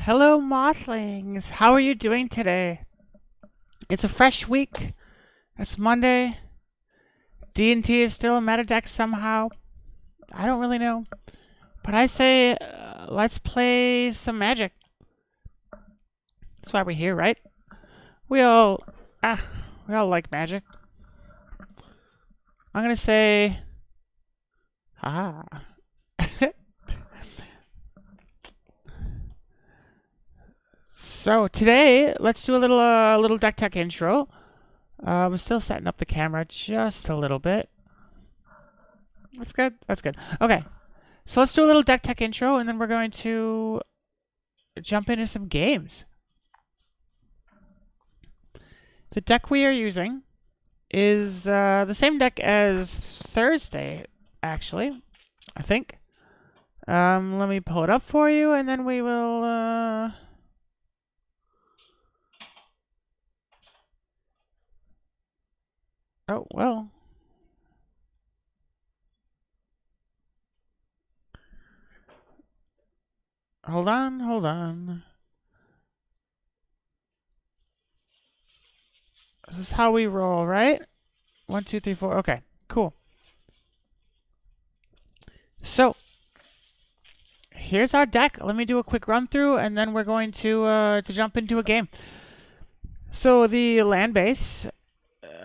Hello, Mothlings. How are you doing today? It's a fresh week. It's Monday. D&T is still a meta deck somehow. I don't really know. But I say, let's play some Magic. That's why we're here, right? We all like Magic. I'm gonna say, haha. So today, let's do a little deck tech intro. I'm still setting up the camera just a little bit. That's good. That's good. Okay, so let's do a little deck tech intro, and then we're going to jump into some games. The deck we are using is the same deck as Thursday, actually, I think. Let me pull it up for you, and then we will. Oh, well. Hold on. This is how we roll, right? 1, 2, 3, 4. Okay, cool. So, here's our deck. Let me do a quick run through, and then we're going to jump into a game. So the land base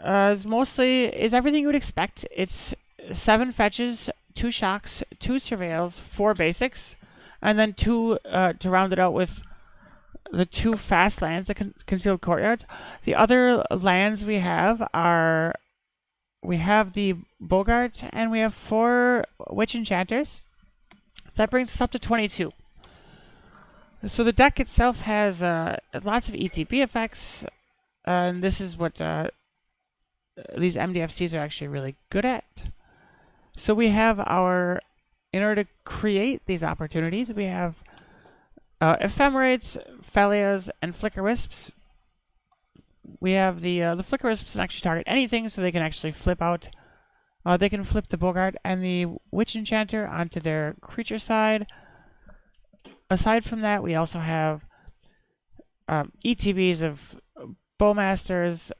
is everything you would expect. It's 7 fetches, 2 shocks, 2 surveils, 4 basics, and then 2 to round it out with the 2 fast lands, the concealed courtyards. The other lands we have are the Bogart, and we have 4 Witch Enchanters. So that brings us up to 22. So the deck itself has lots of ETB effects, and this is what these MDFCs are actually really good at. So we have in order to create these opportunities, we have Ephemerates, Phalias, and Flicker Wisps. We have the Flicker Wisps can actually target anything, so they can actually flip out. They can flip the Bogart and the Witch Enchanter onto their creature side. Aside from that, we also have ETBs of Bowmasters,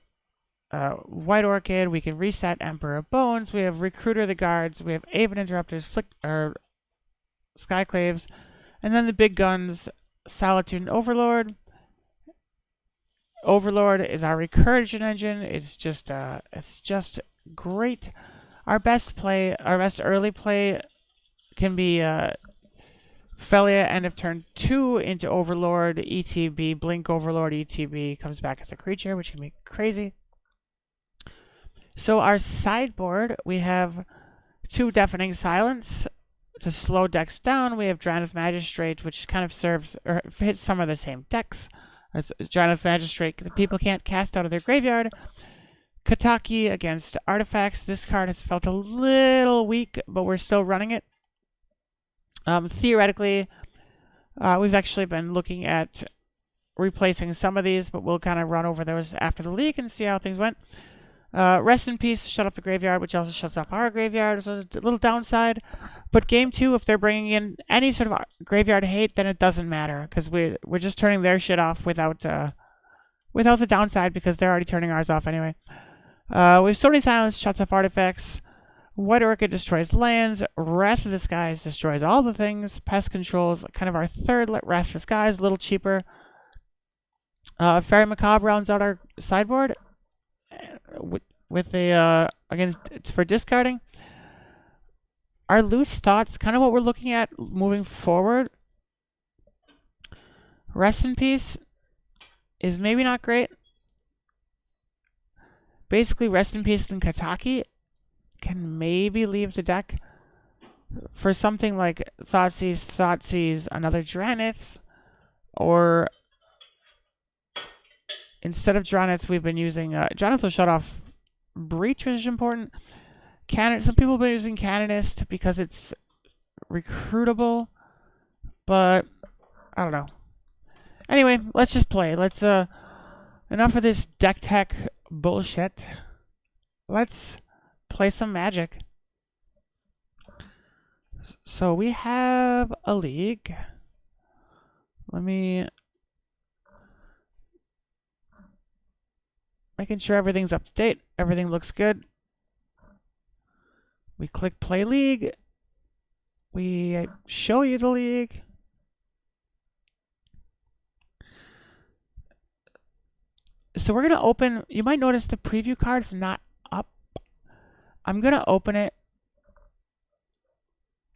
White Orchid. We can reset Emperor of Bones. We have Recruiter the Guards. We have Aven Interrupters, Skyclaves, and then the big guns, Solitude and Overlord. Overlord is our recursion engine. It's just great. Our best early play can be Felia end of turn 2 into Overlord, ETB, Blink Overlord, ETB comes back as a creature, which can be crazy. So our sideboard, we have 2 Deafening Silence to slow decks down. We have Drannith Magistrate, which kind of serves or hits some of the same decks as Drannith Magistrate that people can't cast out of their graveyard. Kataki against artifacts. This card has felt a little weak, but we're still running it. Theoretically, we've actually been looking at replacing some of these, but we'll kind of run over those after the leak and see how things went. Rest in Peace, shut off the graveyard, which also shuts off our graveyard, so it's a little downside. But game 2, if they're bringing in any sort of graveyard hate, then it doesn't matter, because we're just turning their shit off without the downside, because they're already turning ours off anyway. We have Stony Silence, shuts off artifacts. White Orchid destroys lands. Wrath of the Skies destroys all the things. Pest Control's kind of our third Wrath of the Skies, a little cheaper. Fairy Macabre rounds out our sideboard with the against for discarding. Our Loose Thoughts, kind of what we're looking at moving forward. Rest in Peace is maybe not great. Basically, Rest in Peace and Kataki can maybe leave the deck for something like Thoughtseize, another Drannith, or instead of Drannith, we've been using Drannith will shut off Breach, which is important. Some people have been using Canonist because it's recruitable, but I don't know. Anyway, let's just play. Let's enough of this deck tech bullshit. Let's play some Magic. So we have a league. Let me making sure everything's up to date. Everything looks good. We click play league. We show you the league. So we're going to open. You might notice the preview card's not up. I'm going to open it.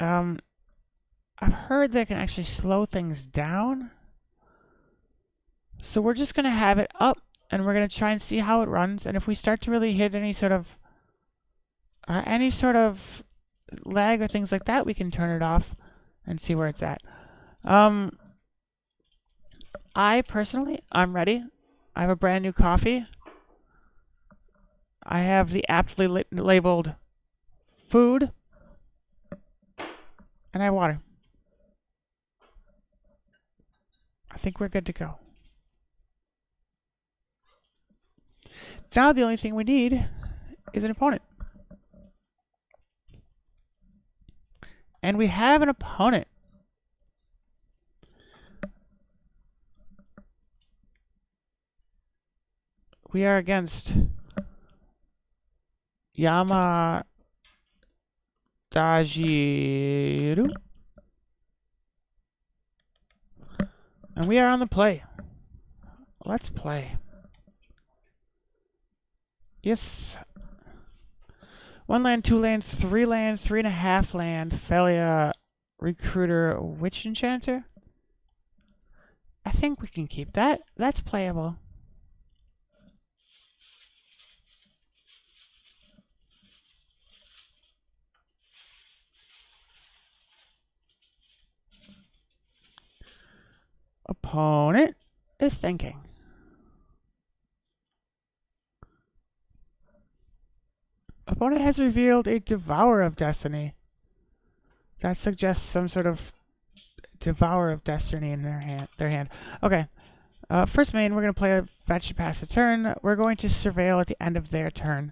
I've heard that it can actually slow things down. So we're just going to have it up, and we're going to try and see how it runs. And if we start to really hit any sort of lag or things like that, we can turn it off and see where it's at. I personally, I'm ready. I have a brand new coffee. I have the aptly labeled food, and I have water. I think we're good to go. Now the only thing we need is an opponent. And we have an opponent. We are against Yamadajiru. And we are on the play. Let's play. Yes. 1 land, 2 land, 3 land, 3.5 land. Felia, Recruiter, Witch Enchanter. I think we can keep that. That's playable. Opponent is thinking. Opponent has revealed a Devourer of Destiny. That suggests some sort of Devourer of Destiny in their hand. Okay. First main, we're going to play a fetch to pass the turn. We're going to surveil at the end of their turn.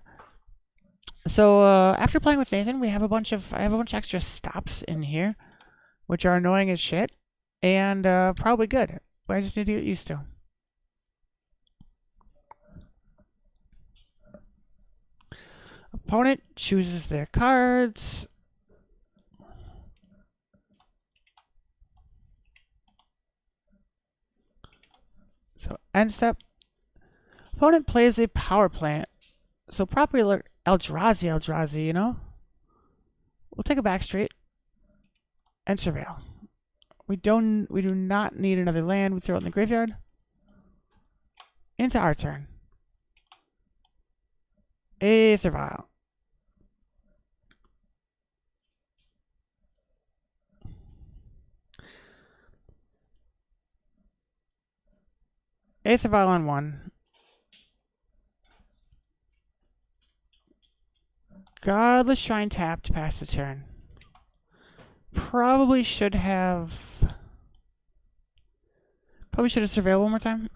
So after playing with Nathan, I have a bunch of extra stops in here, which are annoying as shit, and probably good. But I just need to get used to. Opponent chooses their cards. So end step. Opponent plays a power plant. So property alert Eldrazi, you know? We'll take a back straight and surveil. We do not need another land. We throw it in the graveyard. Into our turn. A surveil. A surveil on 1. Godless Shrine tapped past the turn. Probably should have surveilled one more time.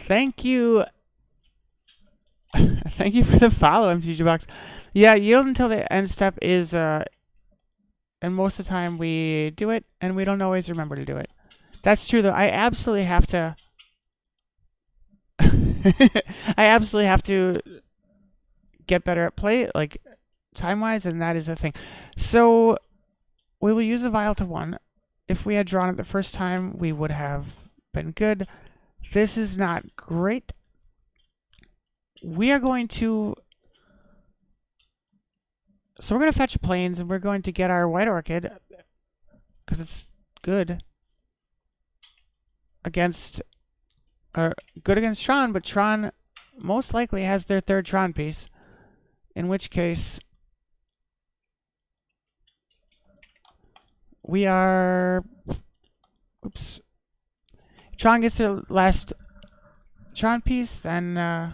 Thank you. Thank you for the follow, MTGO Box. Yeah, yield until the end step is, and most of the time we do it, and we don't always remember to do it. That's true, though. I absolutely have to. I absolutely have to get better at play, like time-wise, and that is the thing. So we will use the vial to 1. If we had drawn it the first time, we would have been good. This is not great. We are going to... So we're going to fetch plains, and we're going to get our White Orchid, because it's good against... good against Tron, but Tron most likely has their 3rd Tron piece, in which case we are... Oops. If Tron gets their last Tron piece, then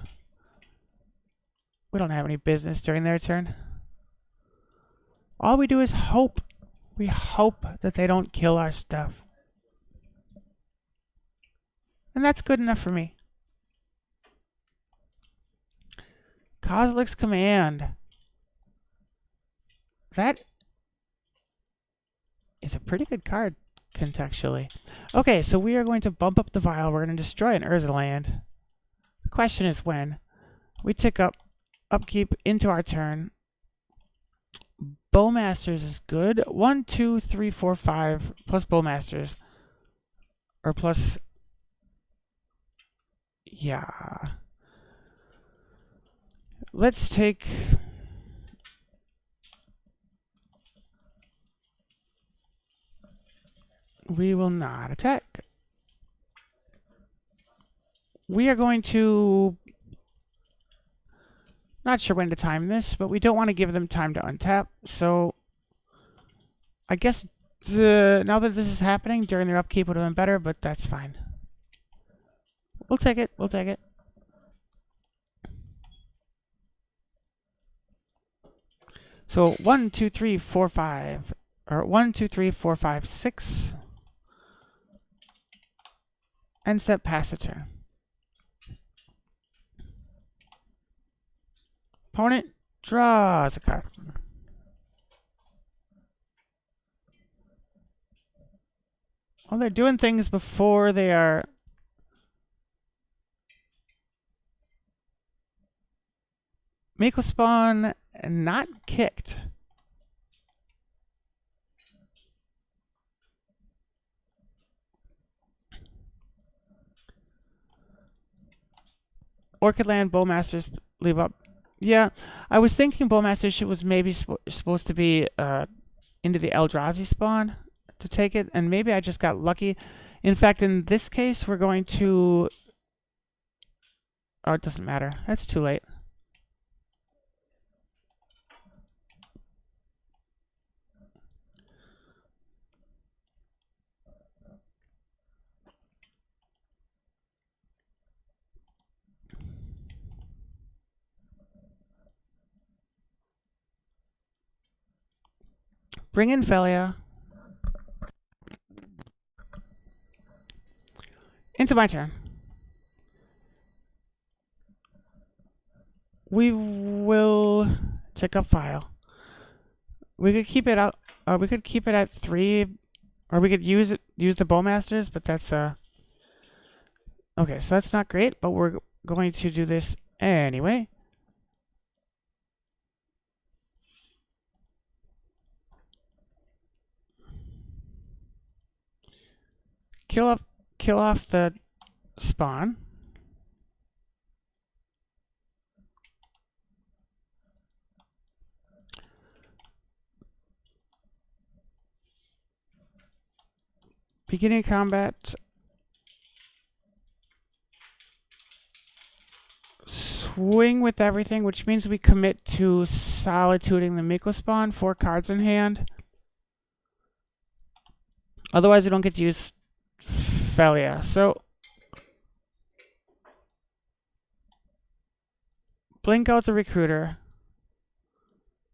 we don't have any business during their turn. All we do is hope. We hope that they don't kill our stuff. And that's good enough for me. Kozilek's Command. That is a pretty good card, contextually. Okay, so we are going to bump up the vial. We're going to destroy an Urza land. The question is when. We tick up upkeep into our turn. Bowmasters is good. 1, 2, 3, 4, 5 plus Bowmasters. Or plus... Yeah. Let's take... We will not attack. We are going to... Not sure when to time this, but we don't want to give them time to untap. So I guess now that this is happening, during their upkeep would have been better, but that's fine. We'll take it. We'll take it. So 1, 2, 3, 4, 5. Or 1, 2, 3, 4, 5, 6. End step, pass the turn. Opponent draws a card. Well, they're doing things before they are... Mako spawn not kicked. Orchid Land, Bowmasters leave up. Yeah, I was thinking Bowmasters was maybe supposed to be into the Eldrazi spawn to take it, and maybe I just got lucky. In fact, in this case, we're going to... Oh, it doesn't matter. That's too late. Bring in Felia. Into my turn. We will check up file. We could keep it out. We could keep it at 3, or we could use the Bowmasters, but that's okay. So that's not great, but we're going to do this anyway. Kill off the spawn. Beginning combat. Swing with everything, which means we commit to solituding the Miko spawn, 4 cards in hand. Otherwise, we don't get to use Felia. So, blink out the Recruiter.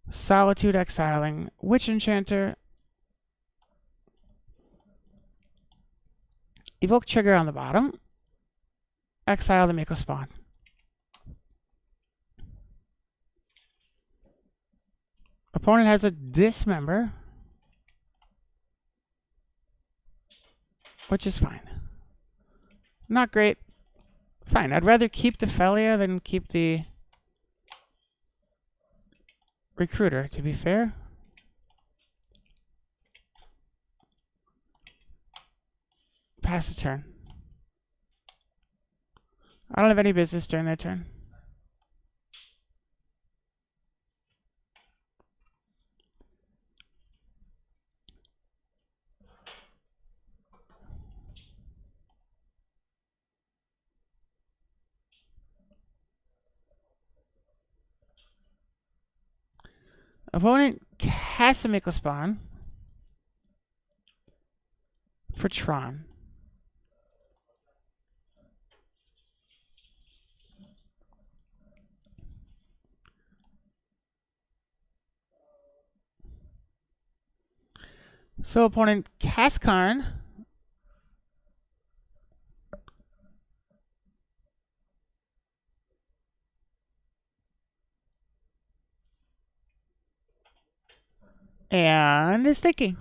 Solitude exiling. Witch Enchanter. Evoke trigger on the bottom. Exile the Miko spawn. Opponent has a Dismember, which is fine. Not great. Fine. I'd rather keep the Felia than keep the Recruiter, to be fair. Pass the turn. I don't have any business during their turn. Opponent casts a Miko spawn for Tron. So opponent casts Karn. And is thinking.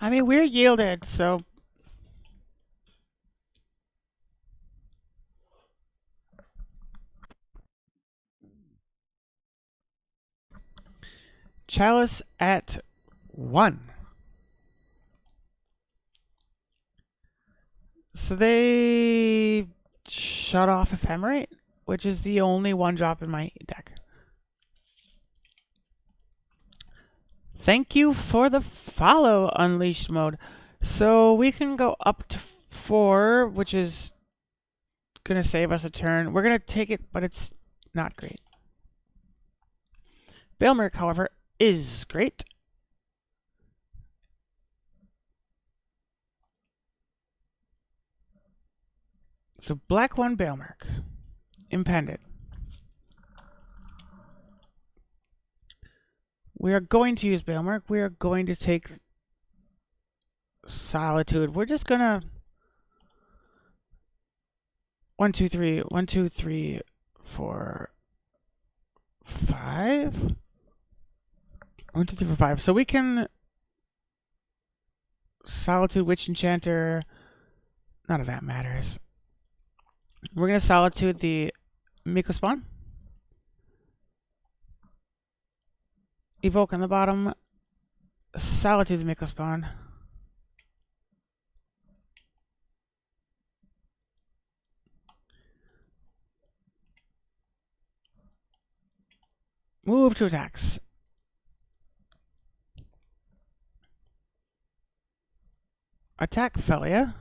I mean, we're yielded, so. Chalice at 1. So they shut off Ephemerate, which is the only one drop in my deck. Thank you for the follow, Unleashed Mode. So we can go up to 4, which is going to save us a turn. We're going to take it, but it's not great. Bailmerk, however, is great. So black 1 Bailmerk. Impended. We are going to use Bailmerk. We are going to take Solitude. We're just gonna 1, 2, 3, 1, 2, 3, 4, 5. 1, 2, 3, 4, 5. So we can Solitude, Witch Enchanter. None of that matters. We're gonna Solitude the Miko Spawn. Evoke on the bottom. Solitude the Miko Spawn. Move to attacks. Attack Felia.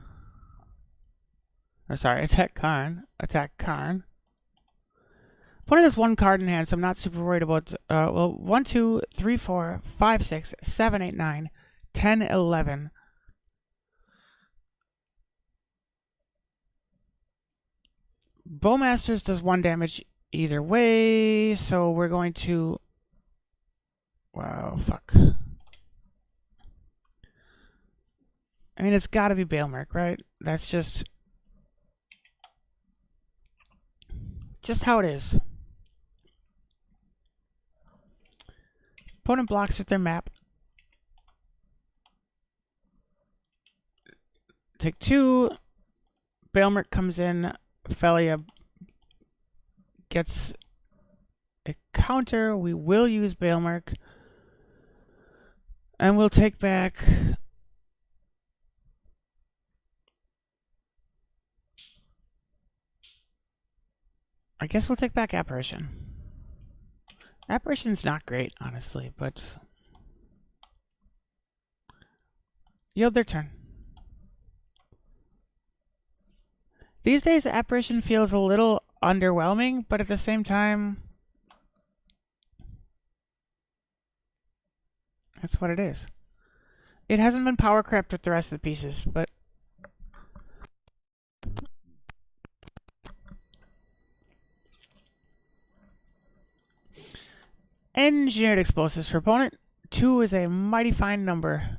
Oh, sorry, attack Karn. Attack Karn. Opponent has 1 card in hand, so I'm not super worried about. Well, 1, 2, 3, 4, 5, 6, 7, 8, 9, 10, 11. Bowmasters does 1 damage either way, so we're going to. Wow, fuck. I mean, it's got to be Bailmerk, right? That's just how it is. Opponent blocks with their map. Take 2. Bailmerk comes in. Felia gets a counter. We will use Bailmerk. And we'll take back. I guess we'll take back Apparition. Apparition's not great, honestly, but yield their turn. These days, Apparition feels a little underwhelming, but at the same time, that's what it is. It hasn't been power crept with the rest of the pieces, but Engineered Explosives for opponent. 2 is a mighty fine number.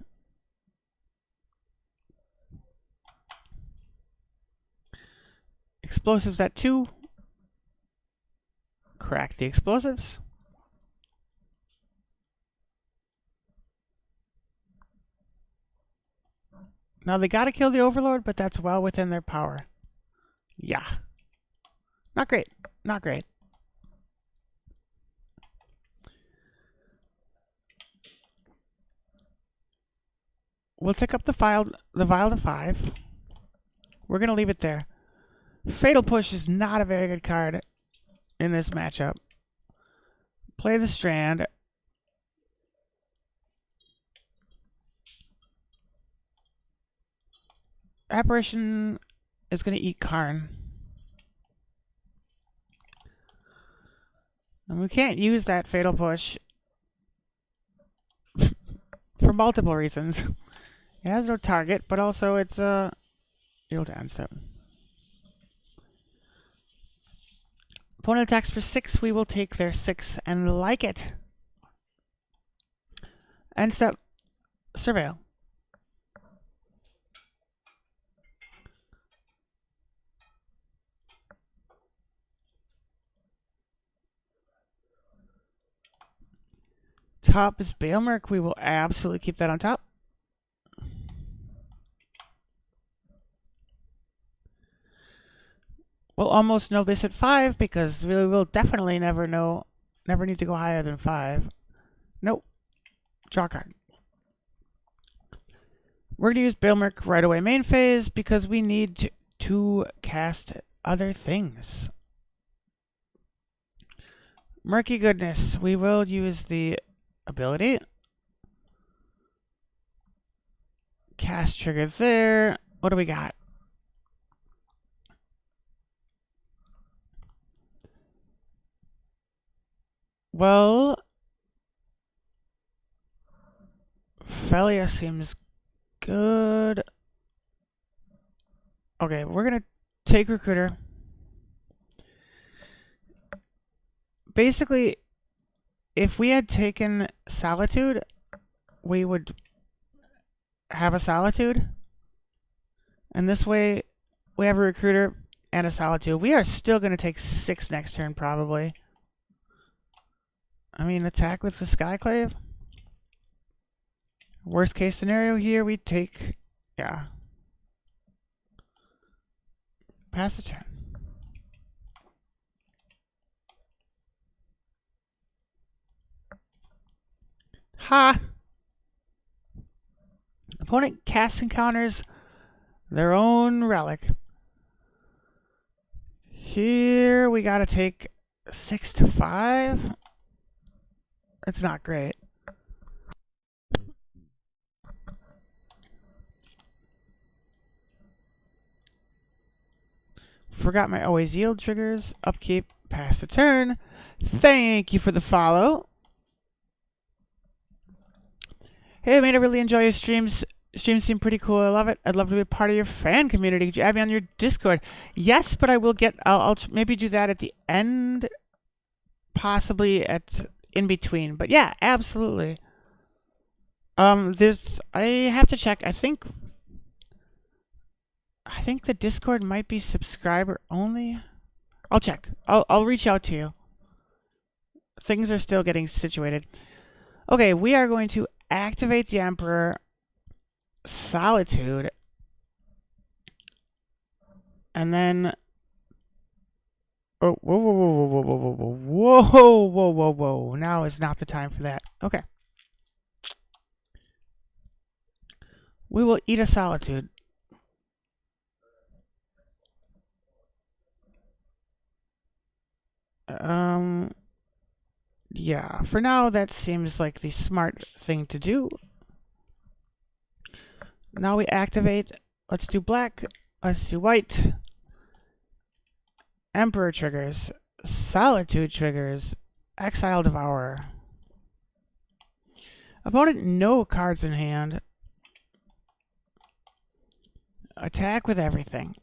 Explosives at 2. Crack the explosives. Now they gotta kill the Overlord, but that's well within their power. Yeah. Not great. Not great. We'll take up the vial to 5. We're gonna leave it there. Fatal Push is not a very good card in this matchup. Play the Strand. Apparition is going to eat Karn. And we can't use that Fatal Push for multiple reasons. It has no target, but also it's able to end step. Opponent attacks for 6. We will take their 6 and like it. End step. Surveil. Top is Bailmerk. We will absolutely keep that on top. We'll almost know this at 5 because we will definitely never need to go higher than 5. Nope. Draw a card. We're going to use Bailmerk right away main phase because we need to cast other things. Murky Goodness. We will use the ability. Cast triggers there. What do we got? Well, Felia seems good. Okay, we're gonna take Recruiter. Basically, if we had taken Solitude, we would have a Solitude. And this way, we have a Recruiter and a Solitude. We are still going to take 6 next turn, probably. I mean, attack with the Skyclave. Worst case scenario here, we take... Yeah. Pass the turn. Ha! Opponent casts and counters their own relic. Here we gotta take 6 to 5. It's not great. Forgot my always yield triggers. Upkeep, pass the turn. Thank you for the follow. Hey, mate, I really enjoy your streams. Streams seem pretty cool. I love it. I'd love to be a part of your fan community. Could you add me on your Discord? Yes, but I will get... I'll maybe do that at the end. Possibly at in between. But yeah, absolutely. I have to check. I think the Discord might be subscriber only. I'll check. I'll reach out to you. Things are still getting situated. Okay, we are going to activate the Emperor. Solitude. And then... Oh, whoa, whoa, whoa, whoa, whoa, whoa, whoa, whoa, whoa, whoa, whoa. Now is not the time for that. Okay. We will eat a Solitude. Yeah, for now that seems like the smart thing to do. Now we activate. Let's do black. Let's do white. Emperor triggers. Solitude triggers. Exile Devourer. Opponent no cards in hand. Attack with everything.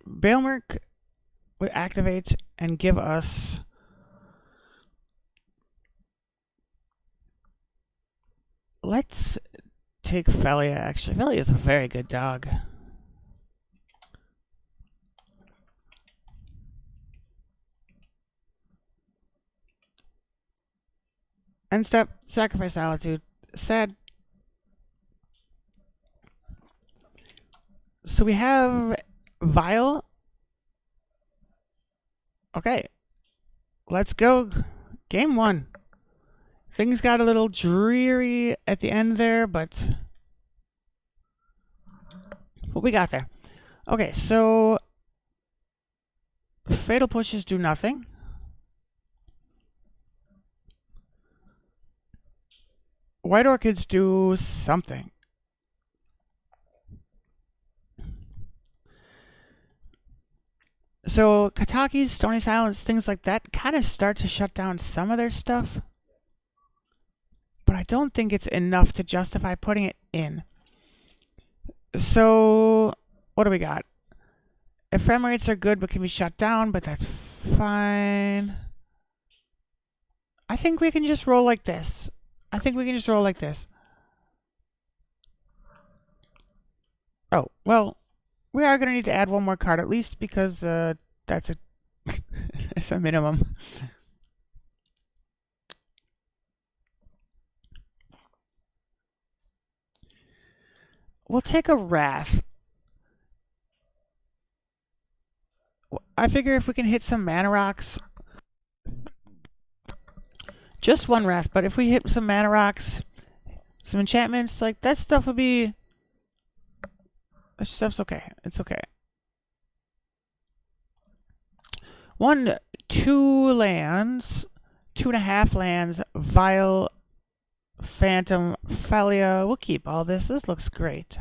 Bailmerk will activate and give us... Let's take Felia, actually. Felia is a very good dog. End step, sacrifice Solitude. Sad. So we have Vile. Okay. Let's go. Game 1. Things got a little dreary at the end there, but what we got there. Okay, so Fatal Pushes do nothing. White Orchids do something. So Kataki's, Stony Silence, things like that kind of start to shut down some of their stuff. But I don't think it's enough to justify putting it in. So, what do we got? Ephemerates are good but can be shut down, but that's fine. I think we can just roll like this. Oh, well, we are going to need to add one more card at least because that's a, that's a minimum. We'll take a Wrath. I figure if we can hit some mana rocks, just one rest, but if we hit some mana rocks, some enchantments, like that stuff would be. That stuff's okay. It's okay. 1, 2 lands, 2.5 lands, Vile, Phantom, Thalia. We'll keep all this. This looks great.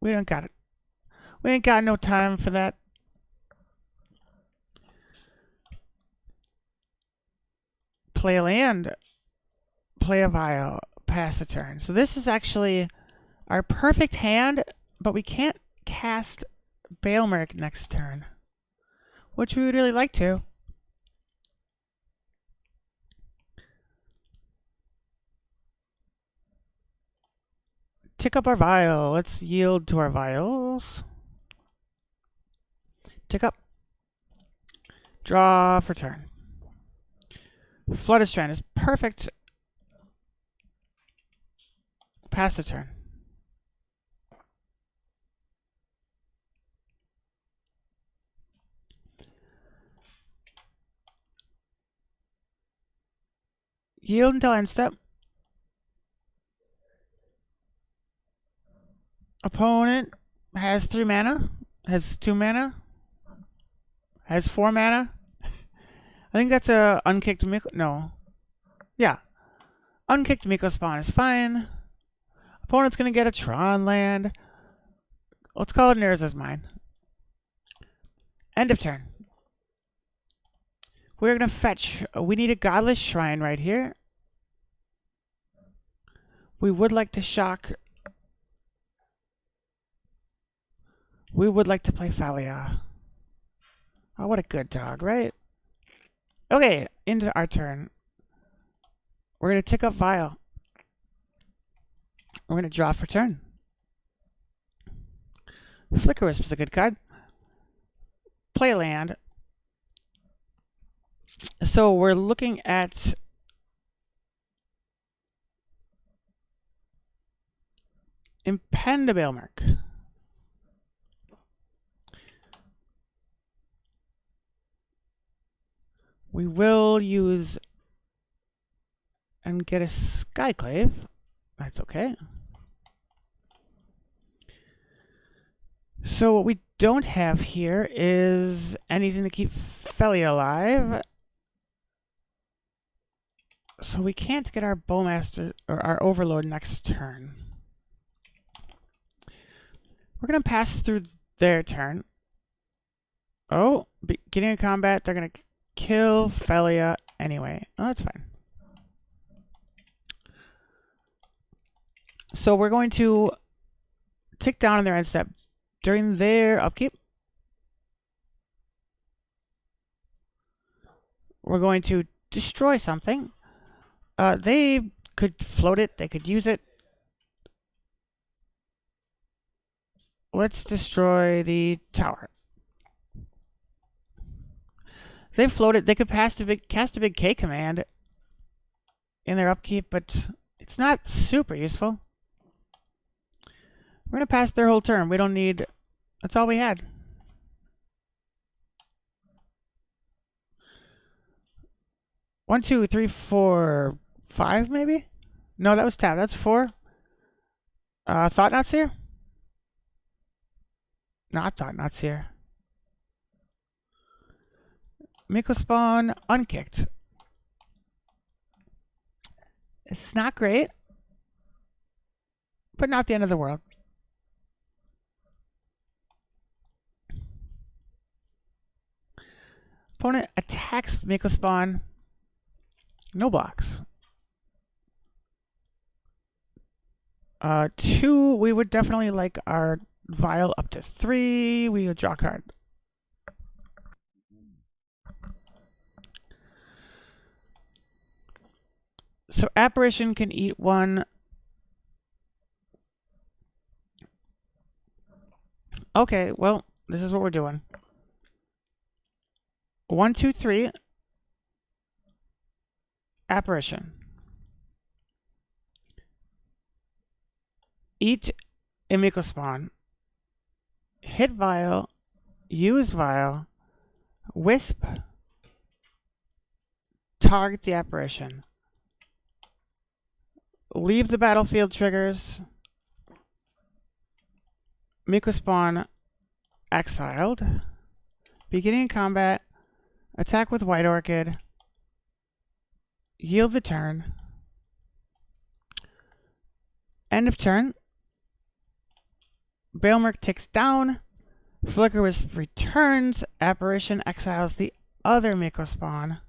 We don't got it. We ain't got no time for that. Play a land. Play a Vile. Pass the turn. So this is actually our perfect hand, but we can't cast Bailmerk next turn, which we would really like to. Tick up our Vile. Let's yield to our Viles. Tick up. Draw for turn. Flooded Strand is perfect. Pass the turn. Yield until end step. Opponent has 3 mana, has 2 mana, has 4 mana. I think that's a unkicked Miko. No. Yeah. Unkicked Miko spawn is fine. Opponent's going to get a Tron land. Let's call it Nurza's Mine. End of turn. We're going to fetch. We need a Godless Shrine right here. We would like to shock. We would like to play Thalia. Oh, what a good dog, right? Okay, into our turn. We're going to tick up Vile. We're going to draw for turn. Flicker Wisp is a good card. Play land. So we're looking at Impend a Bailmerk. We will use and get a Skyclave. That's okay. So what we don't have here is anything to keep Thalia alive. So we can't get our Bowmaster or our Overlord next turn. We're going to pass through their turn. Oh, beginning of combat, they're going to kill Thalia anyway. Oh, that's fine. So we're going to tick down on their end step during their upkeep. We're going to destroy something. They could float it. They could use it. Let's destroy the tower. They float it. They could cast a big K command in their upkeep, but it's not super useful. We're going to pass their whole turn. We don't need... That's all we had. One, two, three, four, 5 maybe? No, that was tap. That's 4. Thought Not Seer? Not Thought Not Seer. Miko spawn unkicked. It's not great, but not the end of the world. Opponent attacks Miko spawn. No blocks. 2, we would definitely like our Vile up to 3. We would draw a card. So Apparition can eat 1. Okay, well, this is what we're doing. 1, 2, 3. Apparition. Eat a Miko spawn. Hit Vile. use Vial, Wisp, target the apparition. Leave the battlefield triggers. Microspawn exiled. Beginning combat. Attack with White Orchid. Yield the turn. End of turn. Bailmerk ticks down. Flicker Wisp returns. Apparition exiles the other Microspawn.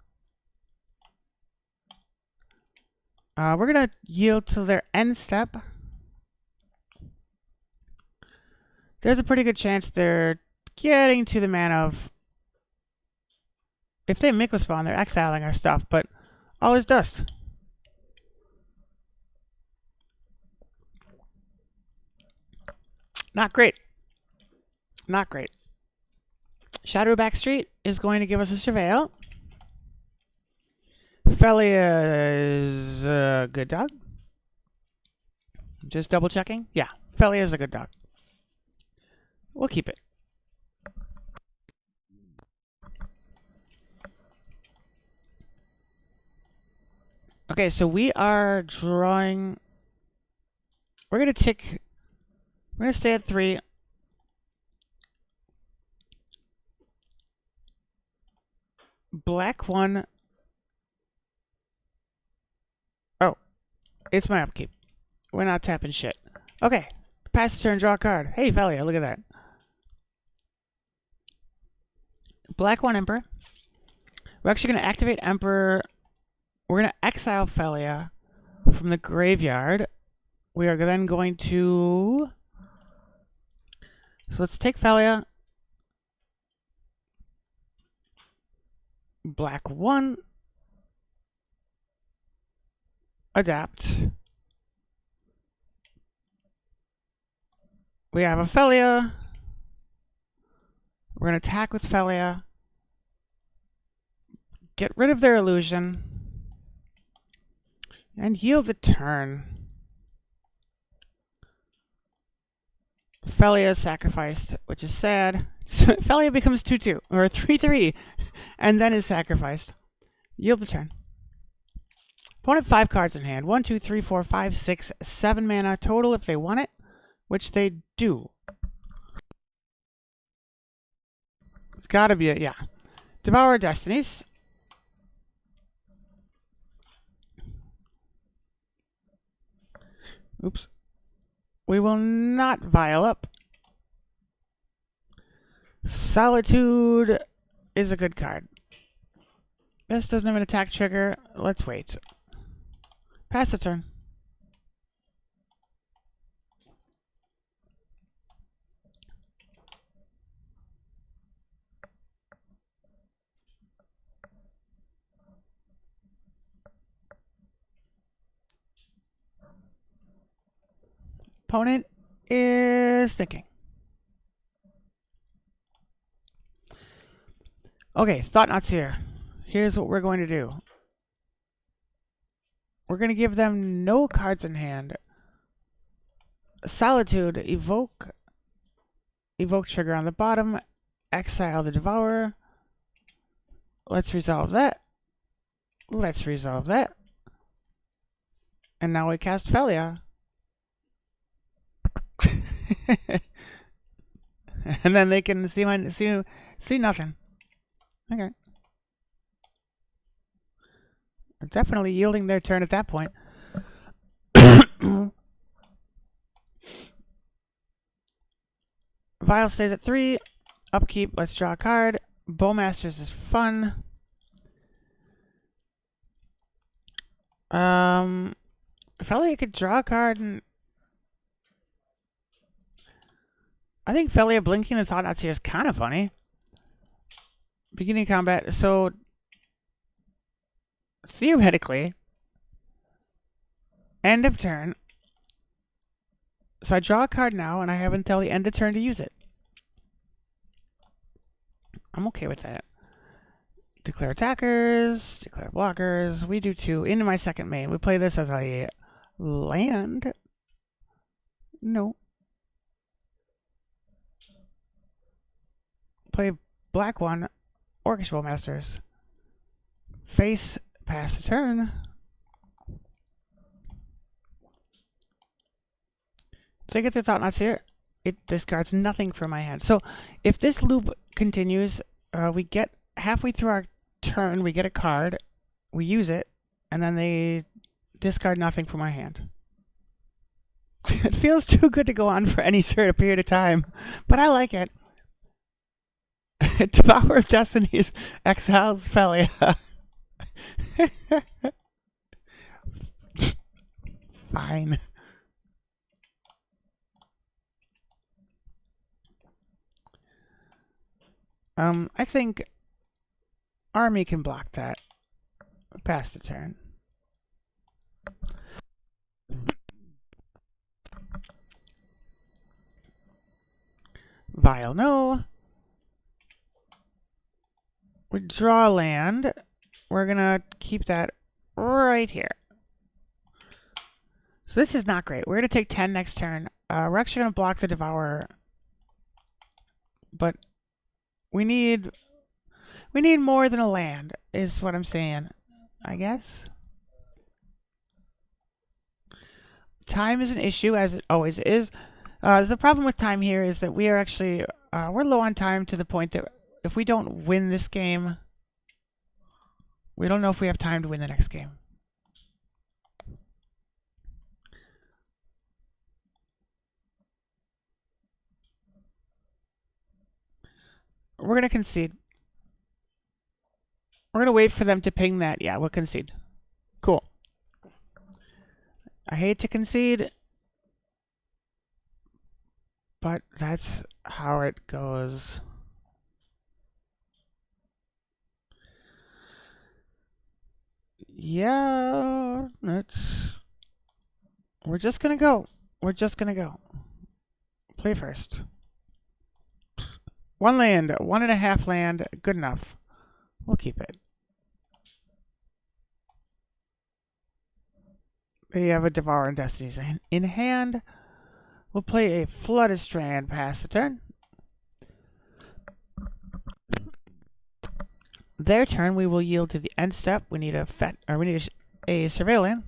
We're going to yield to their end step. There's a pretty good chance they're getting to the mana of... If they Microspawn, they're exiling our stuff, but all is dust. Not great. Not great. Shadow Backstreet is going to give us a Surveil. Felia is a good dog. Just double checking. Yeah, Felia is a good dog. We'll keep it. Okay, so we are drawing. We're gonna tick. We're gonna stay at 3. Black 1. Oh, it's my upkeep. We're not tapping shit. Okay, pass the turn, draw a card. Hey, Felia, look at that. Black 1 Emperor. We're actually gonna activate Emperor. We're gonna exile Felia from the graveyard. We are then going to. So let's take Felia. Black 1. Adapt. We have a Felia. We're going to attack with Felia. Get rid of their illusion. And yield the turn. Felia is sacrificed, which is sad. Felia becomes 2/2, or 3/3, and then is sacrificed. Yield the turn. Opponent 5 cards in hand. 1, 2, 3, 4, 5, 6, 7 mana total if they want it, which they do. It's gotta be yeah. Devour Destinies. Oops. We will not Vial up. Solitude is a good card. This doesn't have an attack trigger. Let's wait. Pass the turn. Opponent is thinking. Okay, Thought-Knots here. Here's what we're going to do. We're going to give them no cards in hand. Solitude, evoke trigger on the bottom, exile the Devourer. Let's resolve that. Let's resolve that. And now we cast Felia. And then they can see nothing. Okay. They're definitely yielding their turn at that point. Vial stays at 3. Upkeep, let's draw a card. Bowmasters is fun. Felia could draw a card and I think Felia blinking the Thought-Knots here is kind of funny. Beginning combat. So, theoretically, end of turn. So I draw a card now, and I have until the end of turn to use it. I'm okay with that. Declare attackers, declare blockers. We do 2 into my second main. We play this as a land. No. Play black one, Orchestral Masters. Face, pass the turn. They get their Thought Knots here. It discards nothing from my hand. So if this loop continues, we get halfway through our turn, we get a card, we use it, and then they discard nothing from my hand. It feels too good to go on for any sort of period of time, but I like it. Devourer of Destinies exiles Felia. Fine. I think Army can block that. Pass the turn. Vile, no. We draw land. We're gonna keep that right here. So this is not great. We're gonna take 10 next turn. We're actually gonna block the Devourer, but we need more than a land, is what I'm saying, I guess. Time is an issue, as it always is. The problem with time here is that we are actually we're low on time to the point that if we don't win this game, we don't know if we have time to win the next game. We're going to concede. We're going to wait for them to ping that. Yeah, we'll concede. Cool. I hate to concede, but that's how it goes. Yeah, we're just gonna go. We're just gonna go. Play first. 1 land, 1.5 land, good enough. We'll keep it. They have a Devourer and Destinies in hand. We'll play a Flooded Strand, pass the turn. Their turn, we will yield to the end step. We need a Surveil land.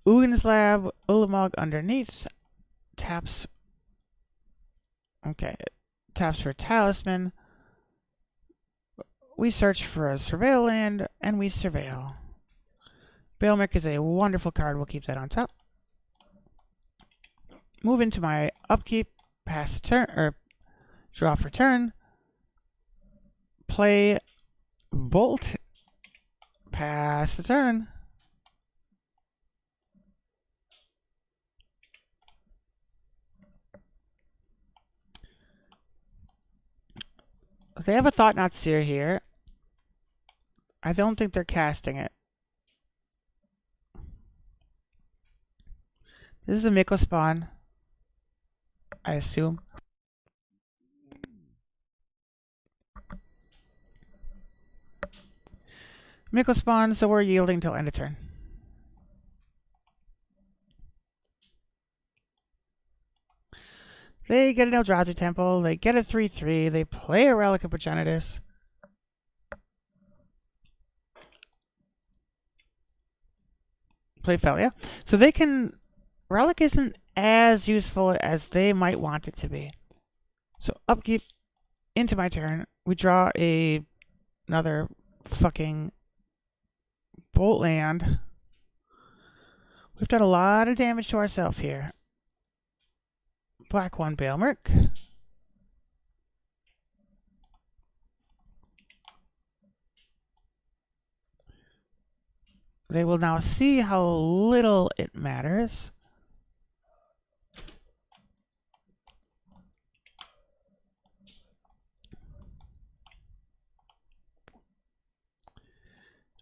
Ugin's Lab, Ulamog underneath. Taps. Okay. Taps for Talisman. We search for a Surveil land, and we surveil. Bailmick is a wonderful card. We'll keep that on top. Move into my upkeep. Pass the turn, or draw for turn. Play Bolt. Pass the turn. They have a Thought Knot Seer here. I don't think they're casting it. This is a Miko spawn, I assume. Miko spawn, so we're yielding till end of turn. They get an Eldrazi Temple, they get a 3/3, they play a Relic of Progenitus. Play Felia. So they can... Relic isn't as useful as they might want it to be. So upkeep into my turn. We draw another fucking Bolt land. We've done a lot of damage to ourselves here. Black 1 Bailmerk. They will now see how little it matters.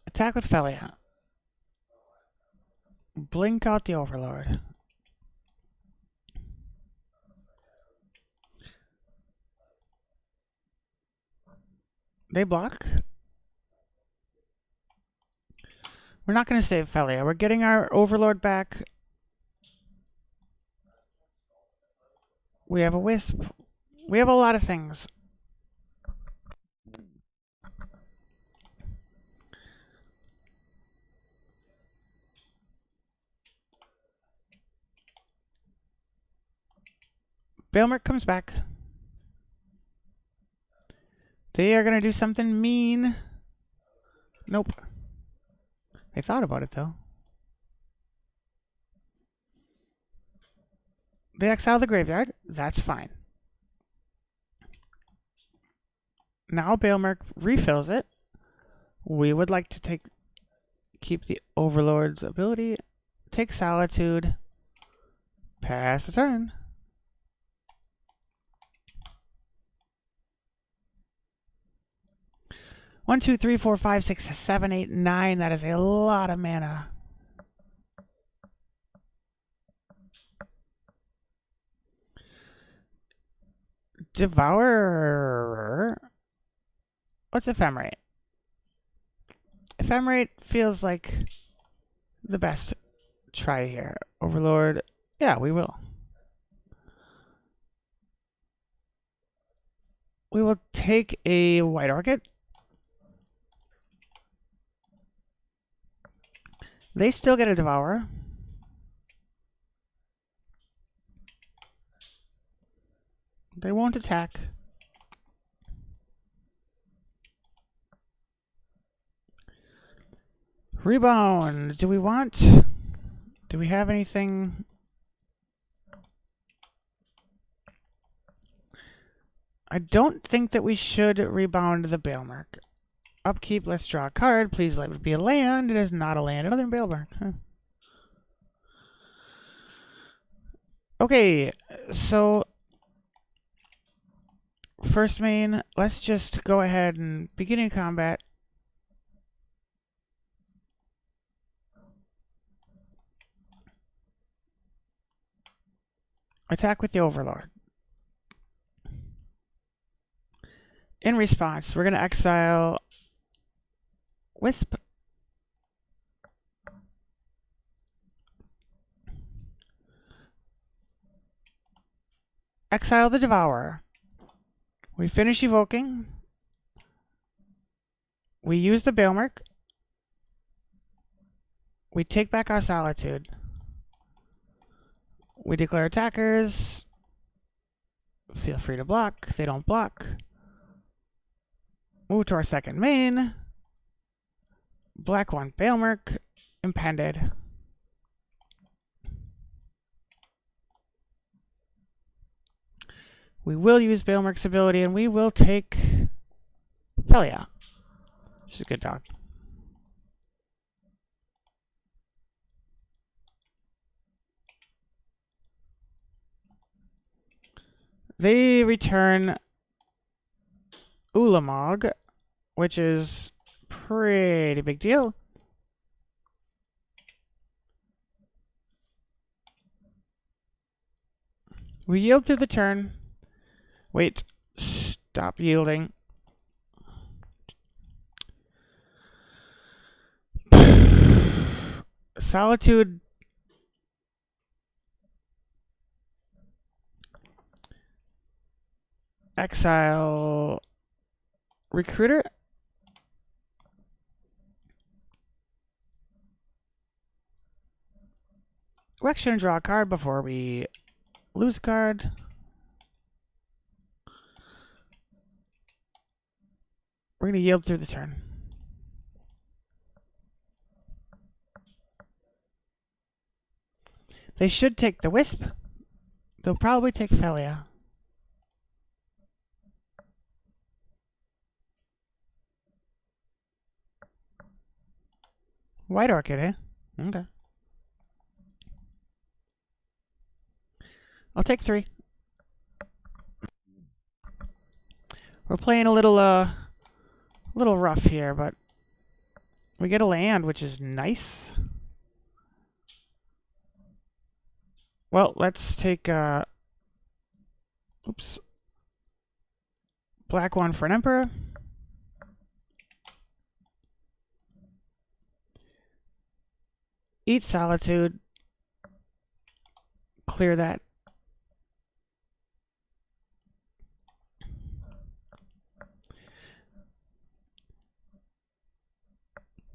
Attack with Felia. Blink out the Overlord. They block. We're not going to save Felia. We're getting our Overlord back. We have a Wisp. We have a lot of things. Bailmerk comes back. They are going to do something mean. Nope. They thought about it, though. They exile the graveyard. That's fine. Now Bailmerk refills it. We would like to keep the Overlord's ability. Take Solitude. Pass the turn. 1, 2, 3, 4, 5, 6, 7, 8, 9. That is a lot of mana. Devourer. What's Ephemerate? Ephemerate feels like the best try here. Overlord. Yeah, we will. We will take a White Orchid. They still get a Devourer. They won't attack. Rebound. Do we have anything? I don't think that we should rebound the Bailmerk. Upkeep, let's draw a card. Please let it be a land. It is not a land. Another Bailmerk. Huh. Okay, so first main, let's just go ahead and beginning combat. Attack with the Overlord. In response, we're going to exile Wisp. Exile the Devourer. We finish evoking. We use the Bailmerk. We take back our Solitude. We declare attackers. Feel free to block. They don't block. Move to our second main. Black one, Bailmerk, impended. We will use Bailmerk's ability, and we will take Felia. She's a good dog. They return Ulamog, which is pretty big deal. We yield through the turn. Wait, stop yielding. Solitude. Exile. Recruiter. We're actually going to draw a card before we lose a card. We're going to yield through the turn. They should take the Wisp. They'll probably take Felia. White Orchid, eh? Okay. I'll take 3. We're playing a little rough here, but we get a land, which is nice. Well, let's take oops. Black one for an Emperor. Eat Solitude. Clear that.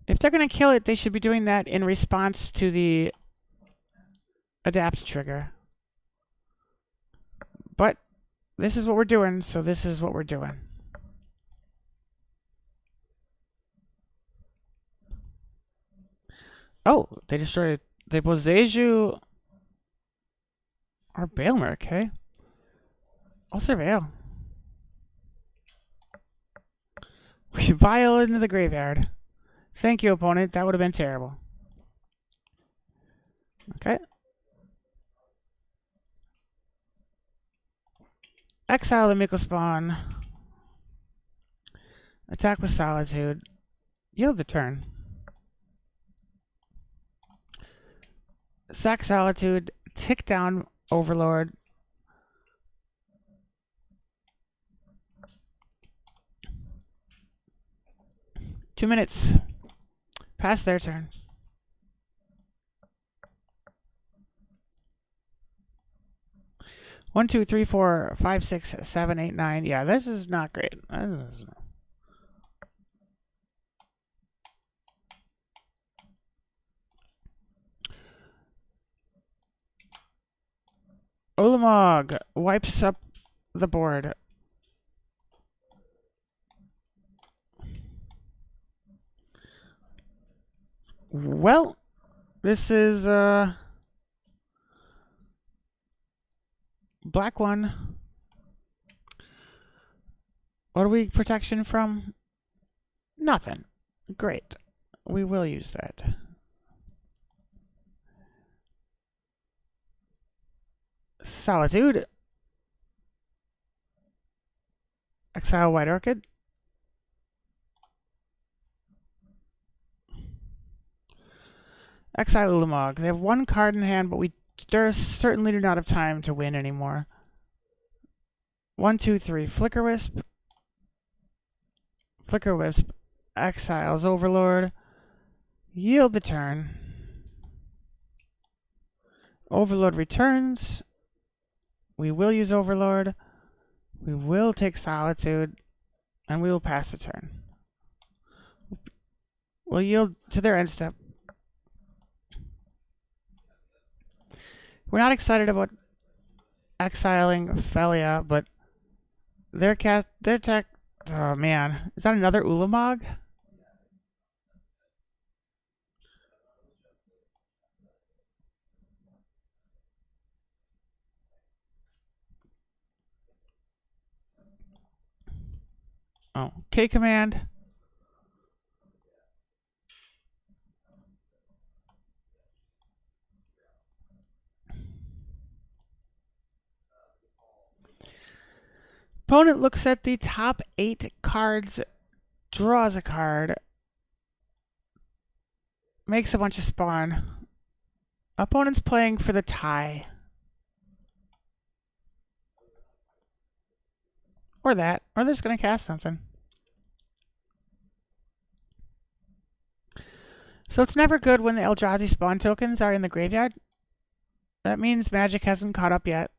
If they're going to kill it, they should be doing that in response to the adapt trigger. But this is what we're doing, so this is what we're doing. Oh, they destroyed the Boseju or Bailmer, okay? I'll surveil. We vial into the graveyard. Thank you, opponent. That would have been terrible. Okay. Exile the Miko Spawn. Attack with Solitude. Yield the turn. Sack Solitude. Tick down Overlord. Two minutes. Pass their turn. One, two, three, four, five, six, seven, eight, nine. Yeah, this is not great. Ulamog wipes up the board. Well, this is black one. What are we protection from? Nothing. Great. We will use that. Solitude. Exile White Orchid. Exile Ulamog. They have one card in hand, but we certainly do not have time to win anymore. 1, 2, 3. Flicker Wisp. Flicker Wisp. Exiles Overlord. Yield the turn. Overlord returns. We will use Overlord. We will take Solitude. And we will pass the turn. We'll yield to their end step. We're not excited about exiling Felia, but their tech. Oh man, is that another Ulamog? Oh, K command. Opponent looks at the top 8 cards, draws a card, makes a bunch of spawn. Opponent's playing for the tie. Or that. Or they're just going to cast something. So it's never good when the Eldrazi spawn tokens are in the graveyard. That means Magic hasn't caught up yet.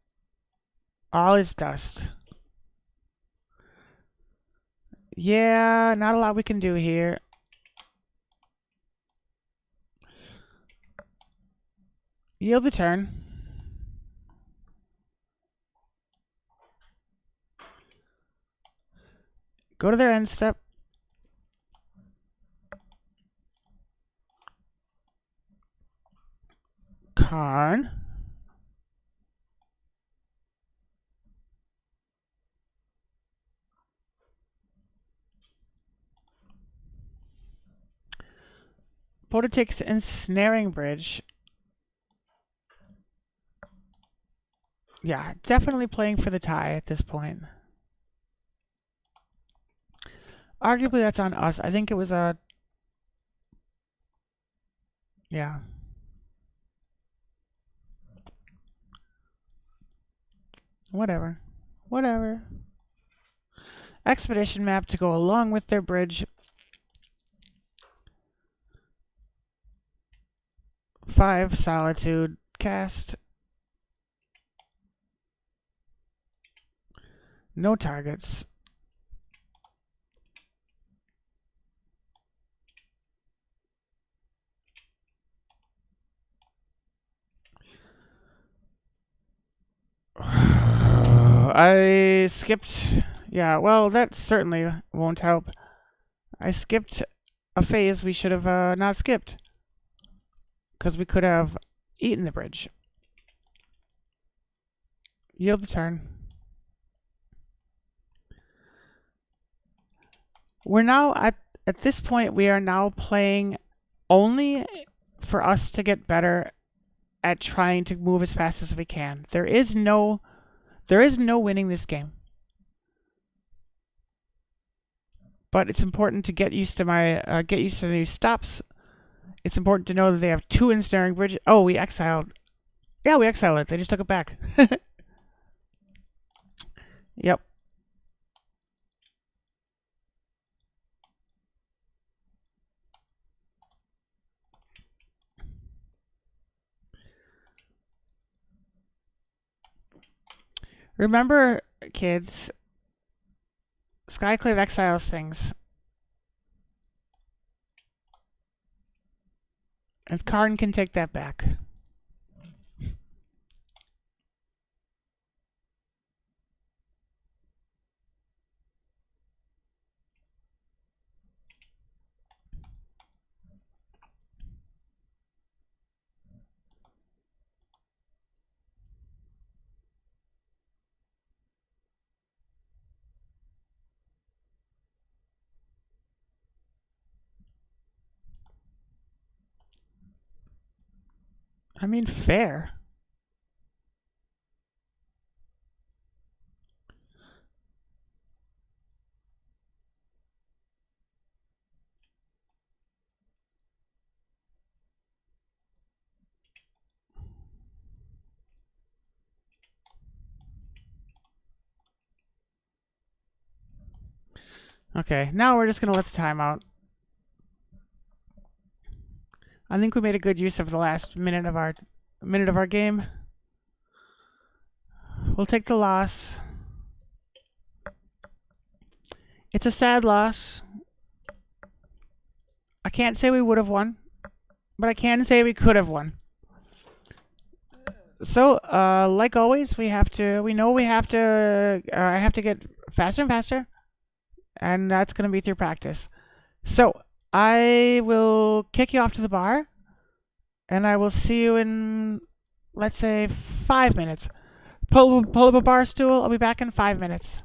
All is dust. Yeah, not a lot we can do here. Yield the turn. Go to their end step. Karn. Opponent takes Ensnaring Bridge. Yeah, definitely playing for the tie at this point. Arguably, that's on us. I think it was a... Yeah. Whatever. Whatever. Expedition map to go along with their bridge. 5 Solitude cast. No targets. I skipped. Yeah, well, that certainly won't help. I skipped a phase we should have not skipped. Because we could have eaten the bridge. Yield the turn. We're now at this point, we are now playing only for us to get better at trying to move as fast as we can. There is no winning this game. But it's important to get used to the new stops. It's important to know that they have 2 ensnaring bridges. Oh, we exiled. Yeah, we exiled it. They just took it back. Yep. Remember, kids, Skyclave exiles things. And Karn can take that back. I mean, fair. Okay, now we're just gonna let the time out. I think we made a good use of the last minute of our game. We'll take the loss. It's a sad loss. I can't say we would have won, but I can say we could have won. So, like always, I have to get faster and faster, and that's going to be through practice. So, I will kick you off to the bar, and I will see you in, let's say, 5 minutes. Pull up a bar stool. I'll be back in 5 minutes.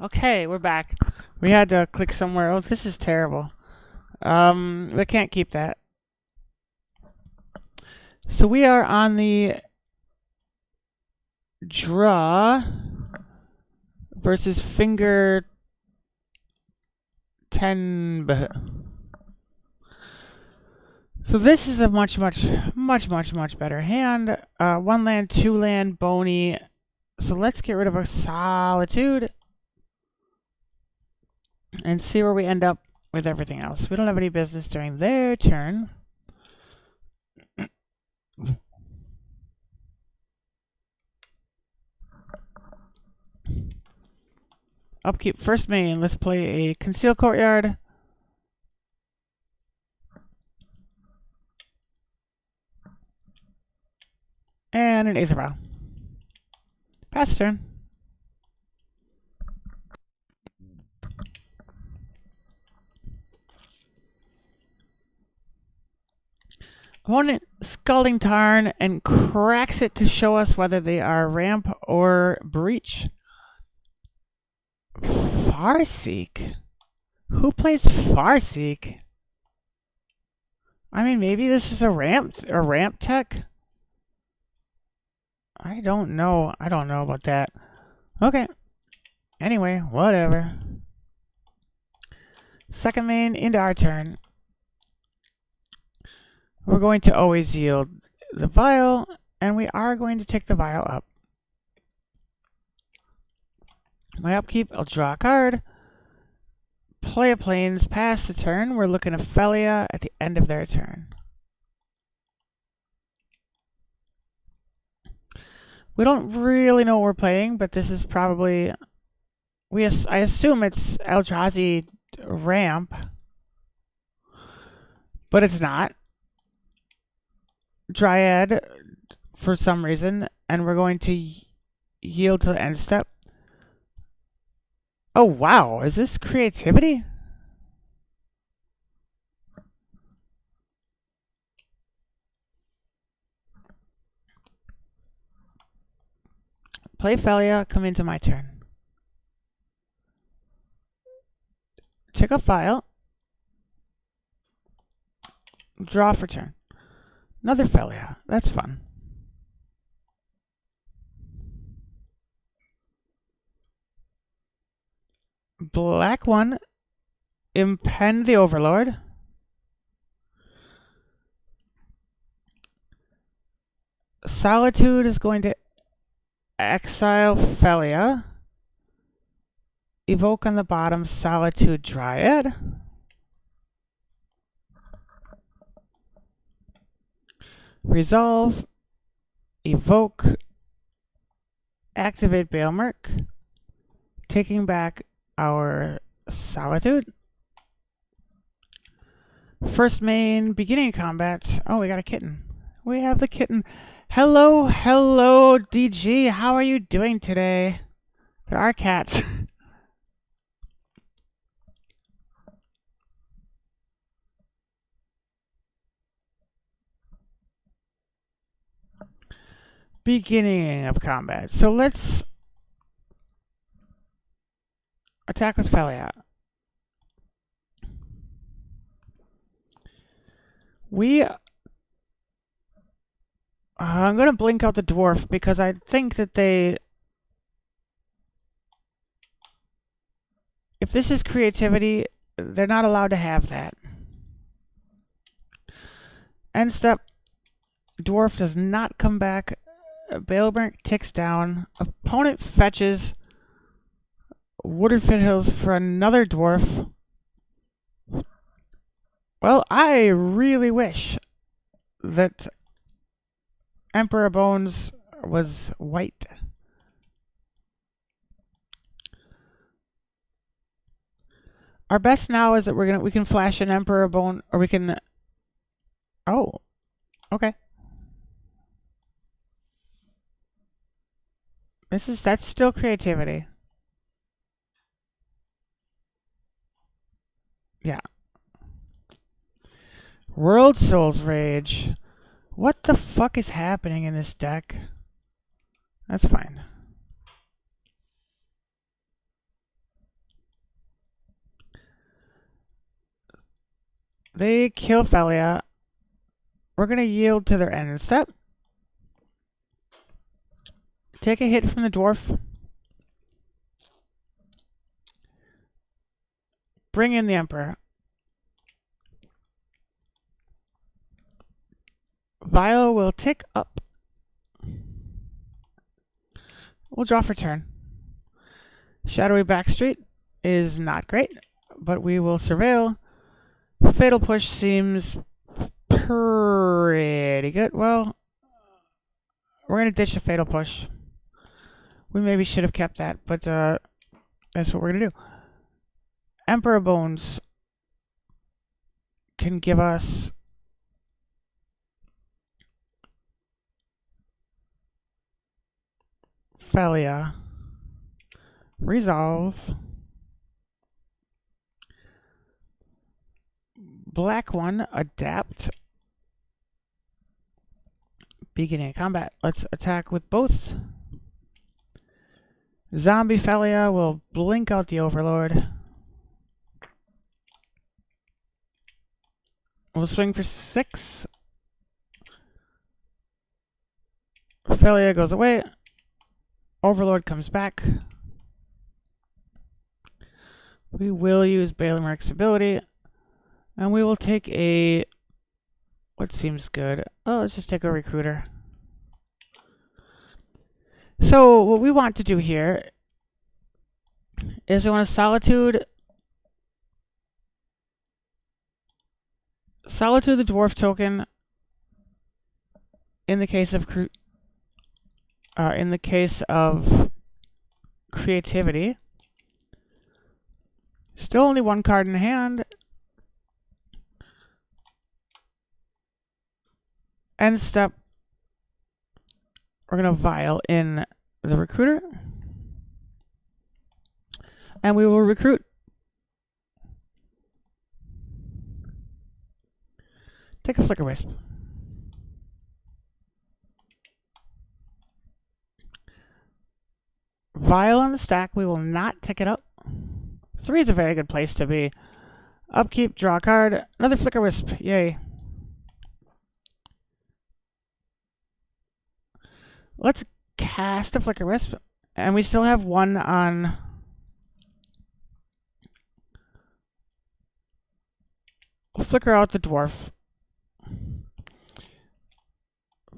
Okay, we're back. We had to click somewhere. Oh, this is terrible. We can't keep that. So we are on the draw versus finger 10. So this is a much better hand. 1 land, 2 land, bony. So let's get rid of a Solitude and see where we end up with everything else. We don't have any business during their turn. Upkeep first main. Let's play a Conceal Courtyard. And an Aethervial. Pass turn. Opponent Scalding Tarn and cracks it to show us whether they are ramp or breach. Farseek? Who plays Farseek? I mean, maybe this is a ramp tech? I don't know. I don't know about that. Okay. Anyway, whatever. Second main into our turn. We're going to always yield the vial, and we are going to take the vial up. My upkeep, I'll draw a card. Play a plains, pass the turn. We're looking at Felia at the end of their turn. We don't really know what we're playing, but this is probably... I assume it's Eldrazi ramp, but it's not. Dryad for some reason, and we're going to yield to the end step. Oh wow, is this creativity? Play Felia, come into my turn. Take a file. Draw for turn. Another Felia. That's fun. Black 1. Impend the Overlord. Solitude is going to exile Felia. Evoke on the bottom Solitude Dryad. Resolve, evoke, activate Baelmerk, taking back our Solitude. First main, beginning combat. Oh, we got a kitten. We have the kitten. Hello, DG. How are you doing today? There are cats. Beginning of combat. So let's attack with Felia. I'm going to blink out the dwarf because I think that if this is creativity, they're not allowed to have that. End step. Dwarf does not come back. Baelmerk ticks down. Opponent fetches Wooded Foothills for another dwarf. Well, I really wish that Emperor Bones was white. Our best now is that we can flash an Emperor Bone, or we can... Oh, okay. That's still creativity. Yeah. World Souls Rage. What the fuck is happening in this deck? That's fine. They kill Felia. We're going to yield to their end step. Take a hit from the dwarf. Bring in the Emperor. Vile will tick up. We'll draw for turn. Shadowy Backstreet is not great, but we will surveil. Fatal Push seems pretty good. Well, we're going to ditch the Fatal Push. We maybe should have kept that, but that's what we're going to do. Emperor Bones can give us Felia. Resolve. Black one, adapt. Beginning of combat. Let's attack with both. Zombie Felia will blink out the Overlord. We'll swing for 6. Felia goes away. Overlord comes back. We will use Balemark's ability. And we will take a... what seems good? Oh, let's just take a Recruiter. So, what we want to do here is we want to Solitude the Dwarf token in the case of creativity. Still only one card in hand. End step. We're going to Vile in the Recruiter. And we will recruit. Take a Flicker Wisp. Vile on the stack. We will not tick it up. 3 is a very good place to be. Upkeep, draw a card. Another Flicker Wisp. Yay. Let's cast a Flicker Wisp. And we still have 1 on... we'll flicker out the Dwarf.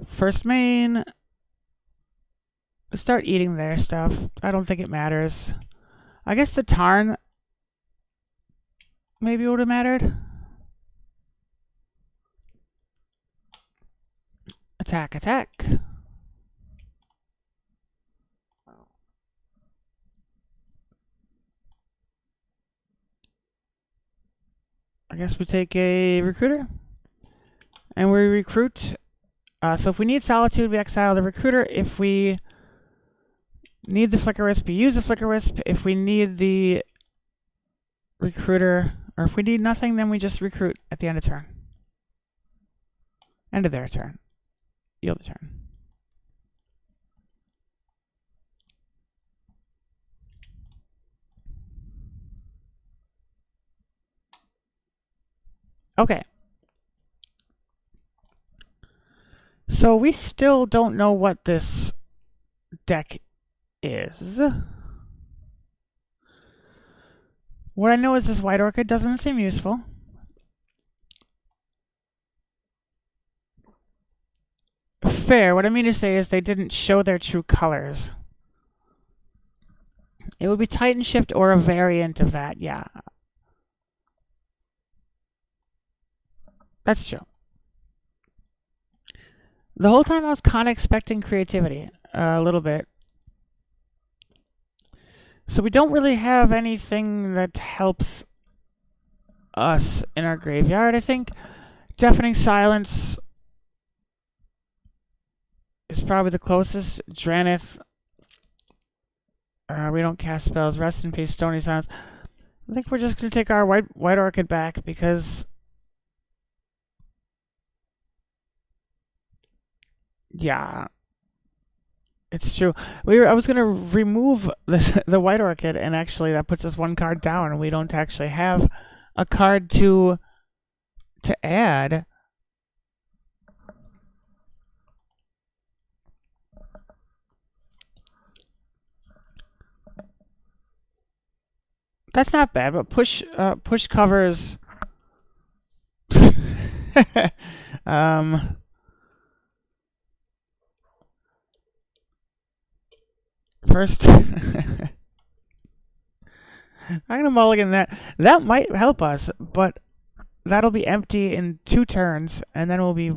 First main. Start eating their stuff. I don't think it matters. I guess the Tarn maybe would have mattered. Attack, attack. I guess we take a Recruiter. And we recruit. So if we need Solitude, we exile the Recruiter. If we need the Flicker Wisp, we use the Flicker Wisp. If we need the Recruiter, or if we need nothing, then we just recruit at the end of turn. End of their turn. Yield the turn. Okay. So we still don't know what this deck is. What I know is this White Orchid doesn't seem useful. Fair. What I mean to say is they didn't show their true colors. It would be Titan Shift or a variant of that, yeah. That's true. The whole time I was kind of expecting creativity, a little bit. So we don't really have anything that helps us in our graveyard, I think. Deafening Silence is probably the closest. Dranith. We don't cast spells. Rest in peace, Stony Silence. I think we're just going to take our White Orchid back because... yeah, it's true. I was gonna remove the White Orchid, and actually that puts us 1 card down, and we don't actually have a card to to add. That's not bad, but push covers. um, first, I'm gonna mulligan that. That might help us, but that'll be empty in 2 turns, and then we'll be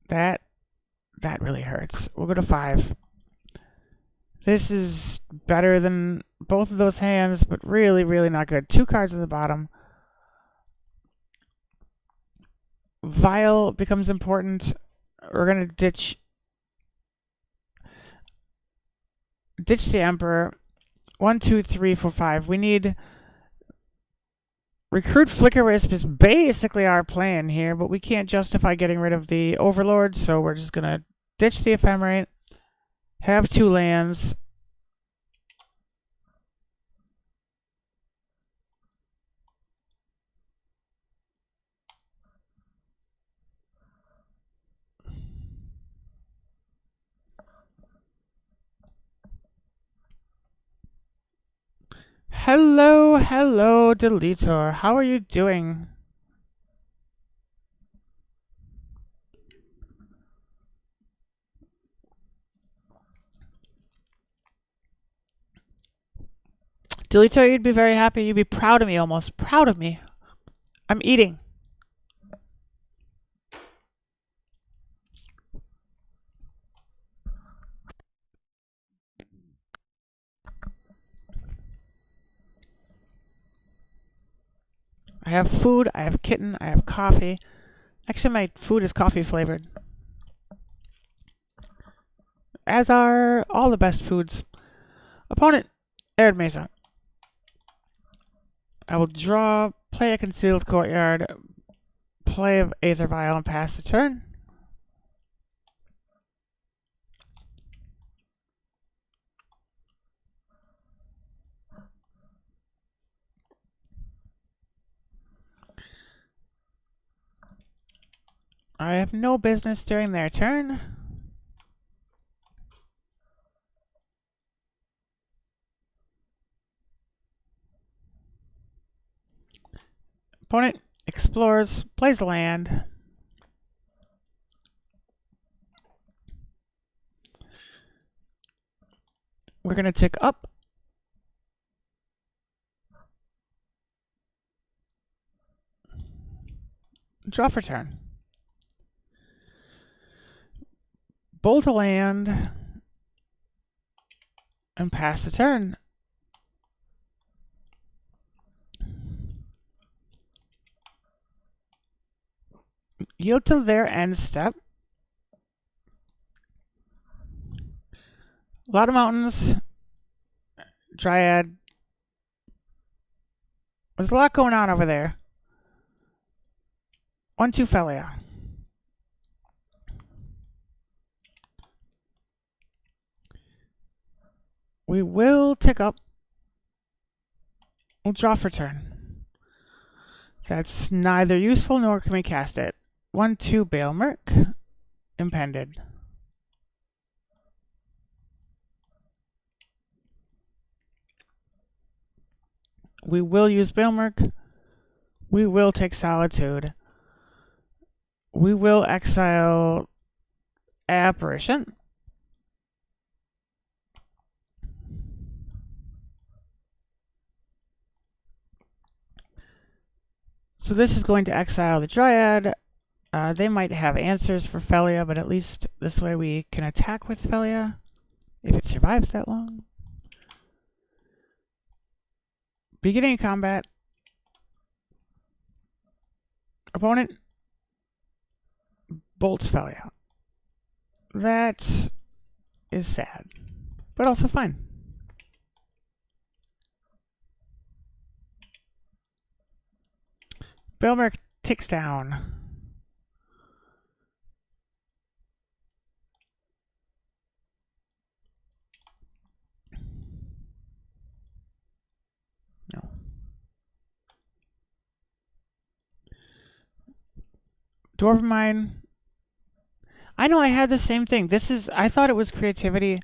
that really hurts. We'll go to 5. This is better than both of those hands, but really, really not good. 2 cards in the bottom. Vial becomes important. We're gonna ditch the Emperor. 1, 2, 3, 4, 5. We need Recruit Flicker Wisp is basically our plan here, but we can't justify getting rid of the Overlord, so we're just gonna ditch the Ephemerate, have 2 lands. Hello, Deletor. How are you doing? Deletor, you'd be very happy. You'd be proud of me, almost. Proud of me. I'm eating. I have food, I have kitten, I have coffee. Actually, my food is coffee flavored. As are all the best foods. Opponent, Arid Mesa. I will draw, play a Concealed Courtyard, play Aether Vial, and pass the turn. I have no business during their turn. Opponent explores, plays land. We're going to tick up. Draw for turn. Bolt a land. And pass the turn. Yield till their end step. A lot of mountains. Dryad. There's a lot going on over there. 1, 2 Felia. We will tick up. We'll draw for turn. That's neither useful nor can we cast it. 1, 2 Baelmerk. Impended. We will use Baelmerk. We will take Solitude. We will exile Apparition. So this is going to exile the Dryad. They might have answers for Felia, but at least this way we can attack with Felia if it survives that long. Beginning of combat. Opponent bolts Felia. That is sad, but also fine. Baelmerk ticks down. No. Dwarven Mine. I know I had the same thing. I thought it was creativity.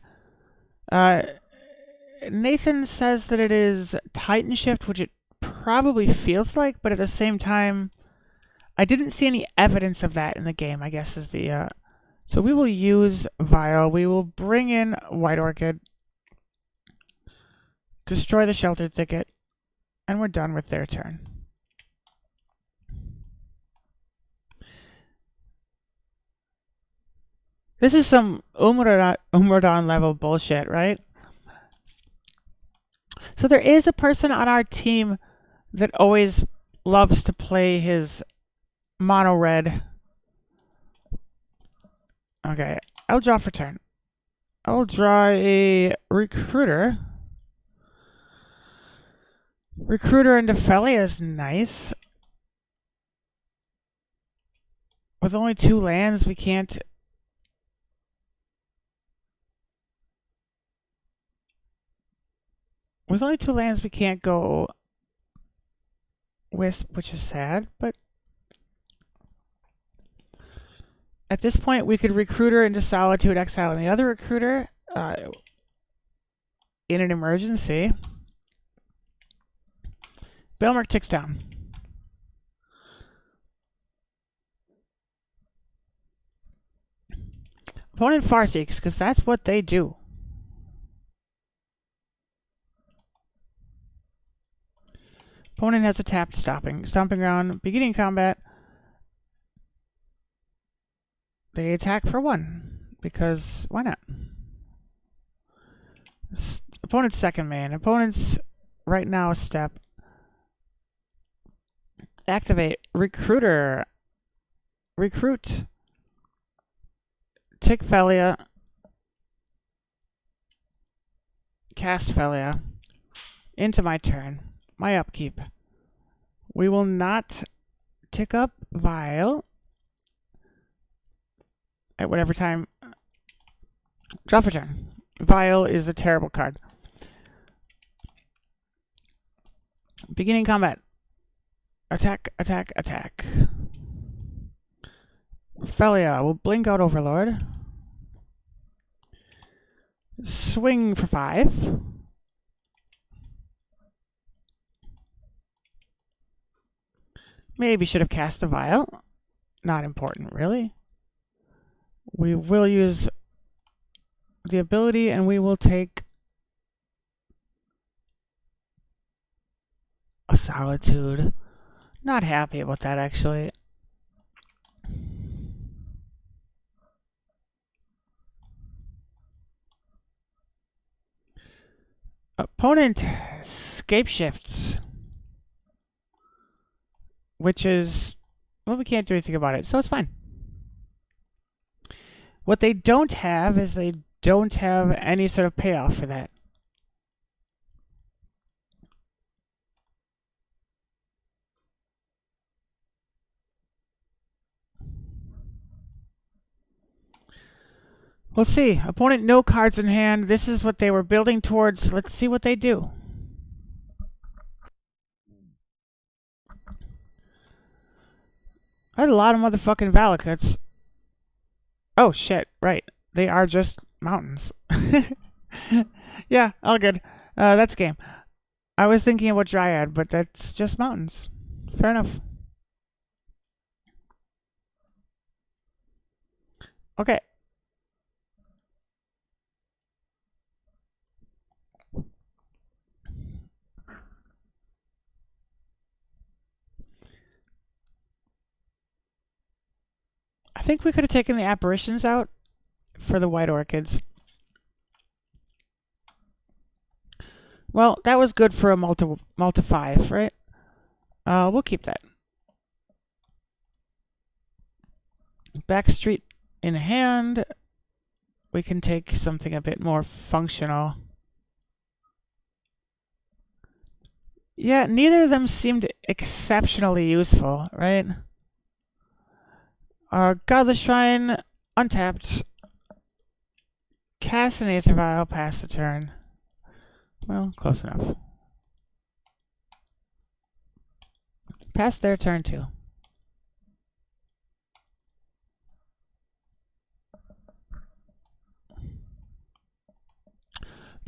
Nathan says that it is Titan Shift, which it probably feels like, but at the same time, I didn't see any evidence of that in the game, I guess is the... So we will use Vile. We will bring in White Orchid. Destroy the Sheltered Thicket. And we're done with their turn. This is some Umradon level bullshit, right? So there is a person on our team that always loves to play his mono red. Okay, I'll draw for turn. I'll draw a Recruiter. Recruiter into Felia is nice. With only 2 lands, we can't... With only 2 lands, we can't go Wisp, which is sad, but... At this point, we could Recruiter into Solitude, exile the other Recruiter in an emergency. Bailmerk ticks down. Opponent Farseeks, because that's what they do. Opponent has a tapped Stomping Ground. Beginning combat. They attack for 1, because why not? Opponent's second man. Opponent's right now step. Activate Recruiter. Recruit. Tick Felia. Cast Felia. Into my turn. My upkeep. We will not tick up Vile. At whatever time. Draw for turn. Vile is a terrible card. Beginning combat. Attack, attack, attack. Felia will blink out Overlord. Swing for 5. Maybe should have cast the Vile. Not important, really. We will use the ability and we will take a Solitude. Not happy about that, actually. Opponent Scape Shifts. Which is... Well, we can't do anything about it, so it's fine. What they don't have is they don't have any sort of payoff for that. We'll see. Opponent no cards in hand. This is what they were building towards. Let's see what they do. I had a lot of motherfucking Valakuts. Oh, shit. Right. They are just mountains. Yeah, all good. That's game. I was thinking about Dryad, but that's just mountains. Fair enough. Okay. I think we could have taken the apparitions out for the White Orchids. Well, that was good for a multi 5, right? We'll keep that. Backstreet in hand. We can take something a bit more functional. Yeah, neither of them seemed exceptionally useful, right? Godless Shrine, untapped. Cast an Aether Vial, pass the turn. Well, close enough. Pass their turn too.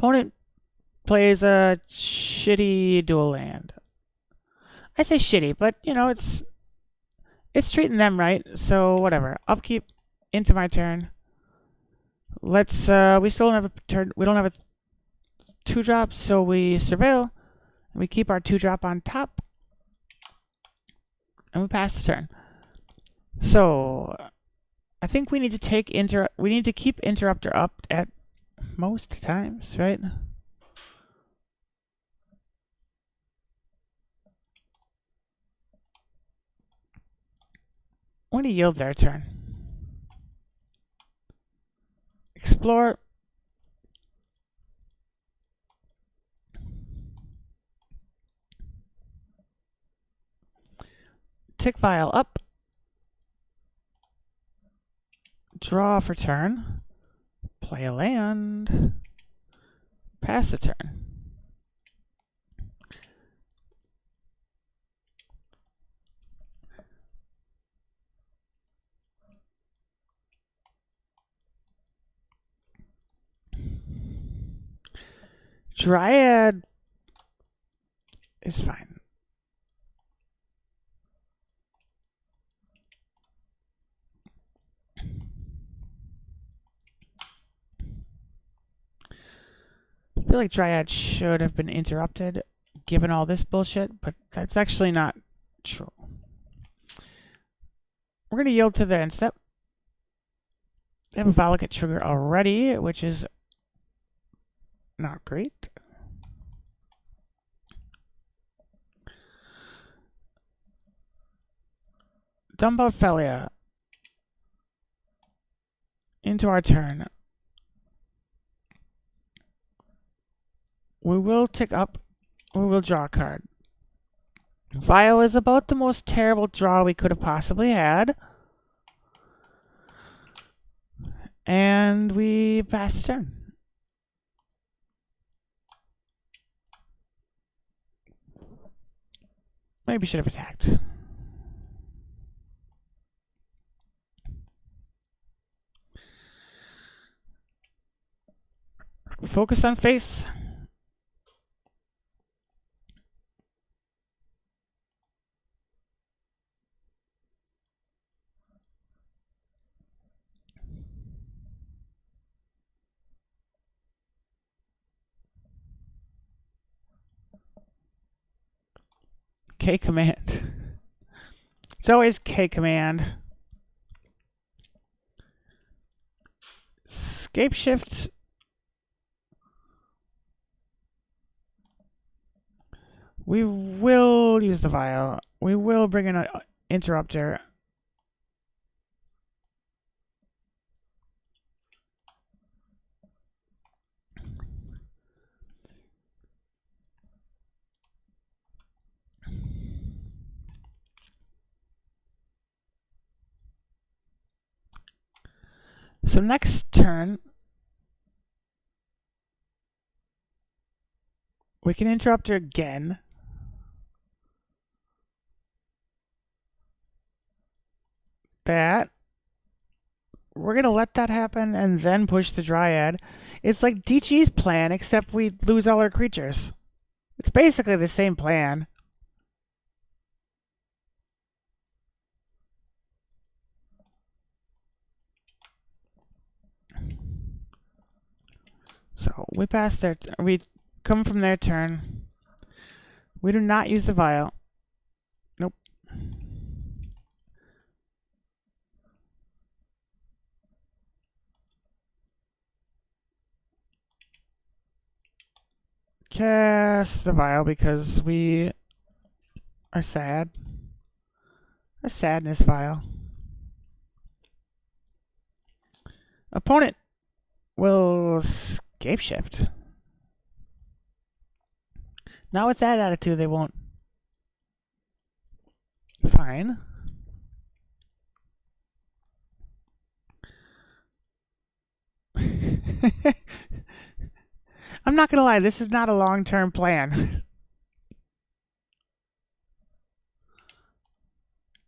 Opponent plays a shitty dual land. I say shitty, but you know it's treating them right, so whatever. Upkeep into my turn. Let's we still don't have a turn. We don't have a 2-drop, so we surveil. And we keep our 2-drop on top, and we pass the turn. So I think we need to take we need to keep interrupter up at most times, right? We're gonna yield their turn. Explore. Tick vial up. Draw for turn. Play a land. Pass the turn. Dryad is fine. I feel like Dryad should have been interrupted given all this bullshit, but that's actually not true. We're going to yield to the end step. They have a Valakut trigger already, which is not great. Dump out Felia into our turn. We will tick up. We will draw a card. Vial is about the most terrible draw we could have possibly had. And we pass the turn. Maybe should have attacked. Focus on face. K command. It's always K command. Scape shift. We will use the vial. We will bring in an interrupter. So next turn, we can interrupt her again. That. We're going to let that happen and then push the Dryad. It's like DG's plan, except we lose all our creatures. It's basically the same plan. So we pass their. We come from their turn. We do not use the vial. Nope. Cast the vial because we are sad. A sadness vial. Opponent will scape shift. Not with that attitude, they won't. Fine. I'm not gonna lie, this is not a long-term plan.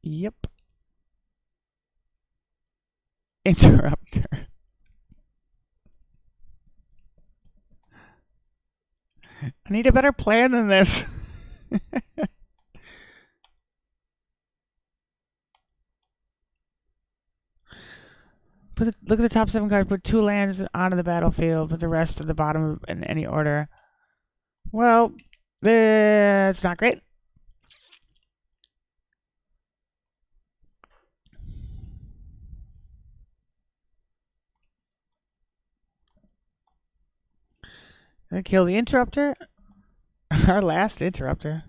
Yep. Interrupter. I need a better plan than this. Look at the top 7 cards. Put 2 lands onto the battlefield. Put the rest at the bottom in any order. Well, that's not great. I kill the interrupter. Our last interrupter.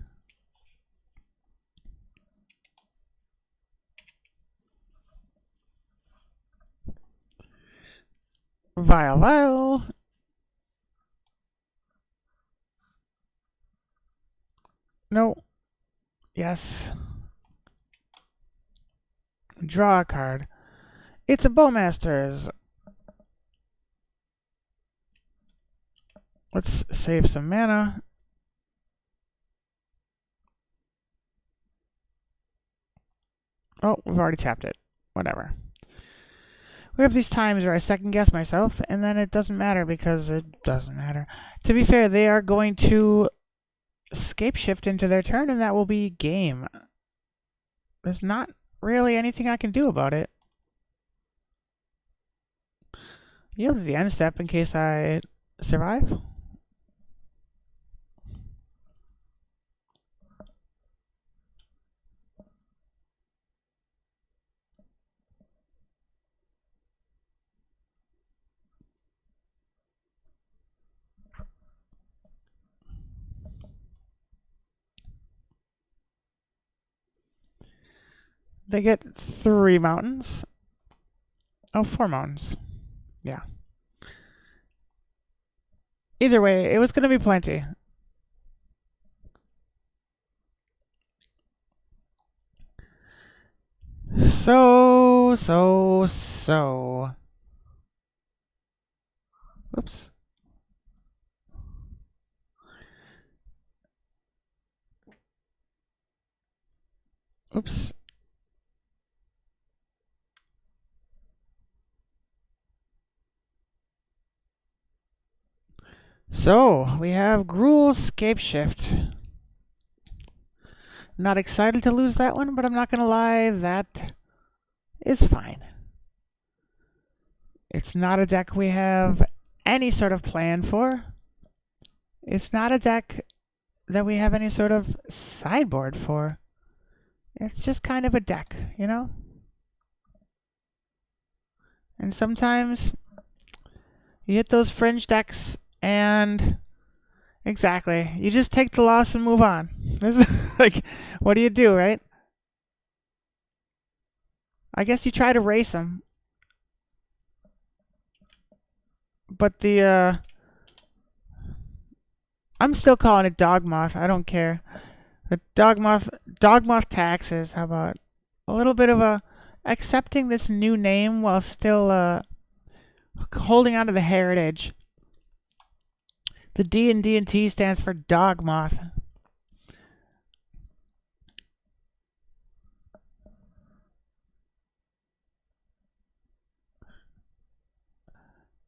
Vile. No. Yes. Draw a card. It's a Bowmasters. Let's save some mana. Oh, we've already tapped it. Whatever. We have these times where I second guess myself, and then it doesn't matter because it doesn't matter. To be fair, they are going to scape shift into their turn, and that will be game. There's not really anything I can do about it. Yield to the end step in case I survive. They get 3 mountains. Oh, 4 mountains. Yeah. Either way, it was going to be plenty. So. Oops. Oops. So, we have Gruul Scapeshift. Not excited to lose that one, but I'm not going to lie, that is fine. It's not a deck we have any sort of plan for. It's not a deck that we have any sort of sideboard for. It's just kind of a deck, you know? And sometimes you hit those fringe decks and exactly, you just take the loss and move on. This is like, what do you do, right? I guess you try to race them. But I'm still calling it Dawgmoth. I don't care. The Dawgmoth taxes. How about a little bit of a accepting this new name while still holding on to the heritage. The D in D&T stands for Dawgmoth.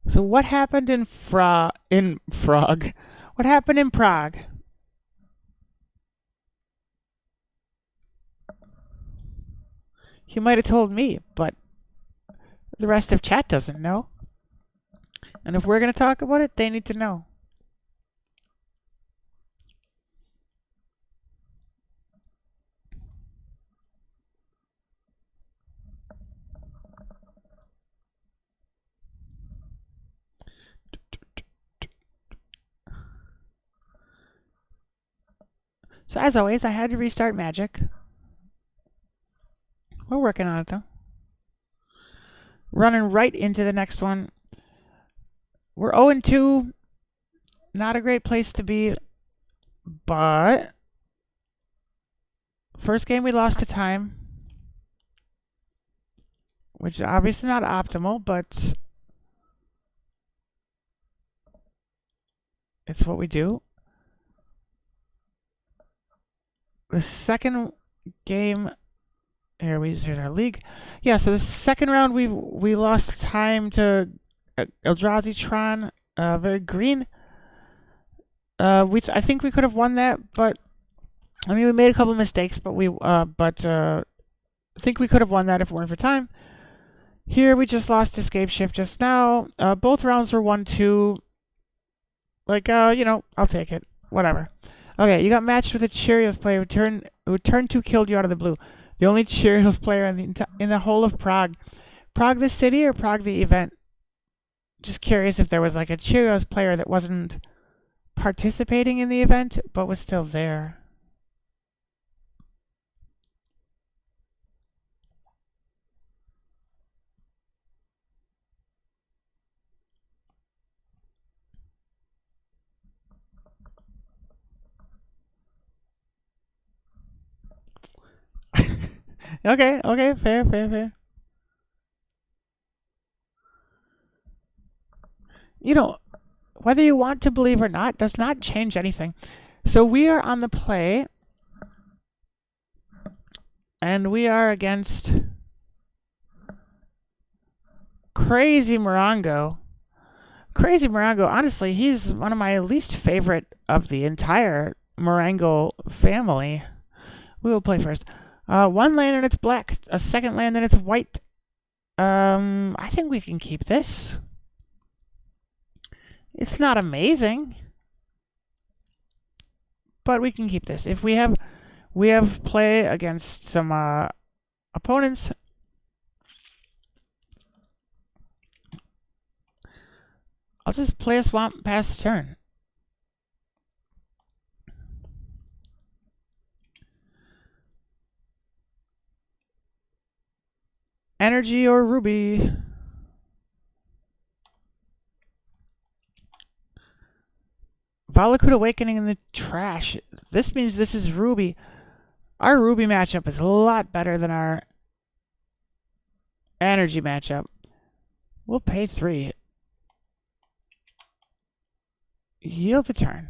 So what happened in Frog? What happened in Prague? You might have told me, but the rest of chat doesn't know. And if we're going to talk about it, they need to know. So as always, I had to restart Magic. We're working on it though. Running right into the next one. We're 0-2. Not a great place to be, but first game we lost to time, which is obviously not optimal, but it's what we do. The second game, here's our league. Yeah, so the second round we lost time to Eldrazi Tron, very green. I think we could have won that, but I mean we made a couple mistakes, but I think we could have won that if it weren't for time. Here we just lost escape shift just now. Both rounds were 1-2. Like, I'll take it. Whatever. Okay, you got matched with a Cheerios player who turned 2 killed you out of the blue. The only Cheerios player in the whole of Prague. Prague the city or Prague the event? Just curious if there was like a Cheerios player that wasn't participating in the event but was still there. Okay, fair. You know, whether you want to believe or not does not change anything. So we are on the play, and we are against Crazy Morongo. Crazy Morongo, honestly, he's one of my least favorite of the entire Morongo family. We will play first. One land and it's black. A second land and it's white. I think we can keep this. It's not amazing, but we can keep this. If we have play against some opponents. I'll just play a swamp past turn. Energy or Ruby. Valakut Awakening in the trash. This means this is Ruby. Our Ruby matchup is a lot better than our energy matchup. We'll pay 3. Yield the turn.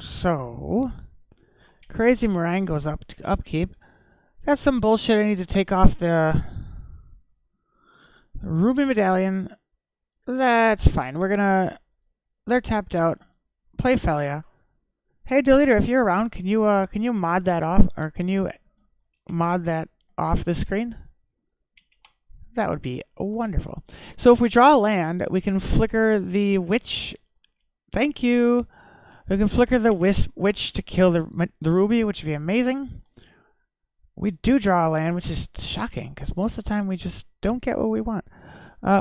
So, Crazy Morango's upkeep. Got some bullshit I need to take off the Ruby Medallion. That's fine. They're tapped out. Play Felia. Hey, Deleter, if you're around, can you mod that off, or can you mod that off the screen? That would be wonderful. So if we draw a land, we can flicker the witch. Thank you. We can flicker the witch to kill the ruby, which would be amazing. We do draw a land, which is shocking, because most of the time we just don't get what we want.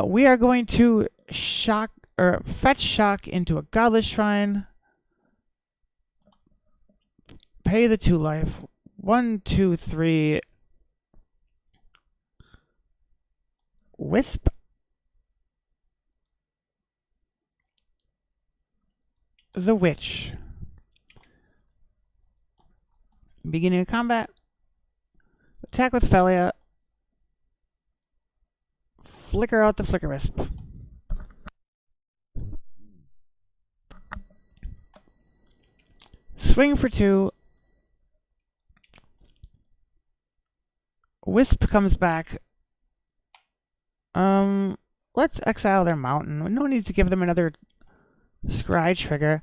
We are going to fetch shock into a godless shrine. Pay the 2 life. 1, 2, 3. Wisp. The witch. Beginning of combat. Attack with Felia. Flicker out the Flicker Wisp. Swing for 2. Wisp comes back. Let's exile their mountain. No need to give them another scry trigger.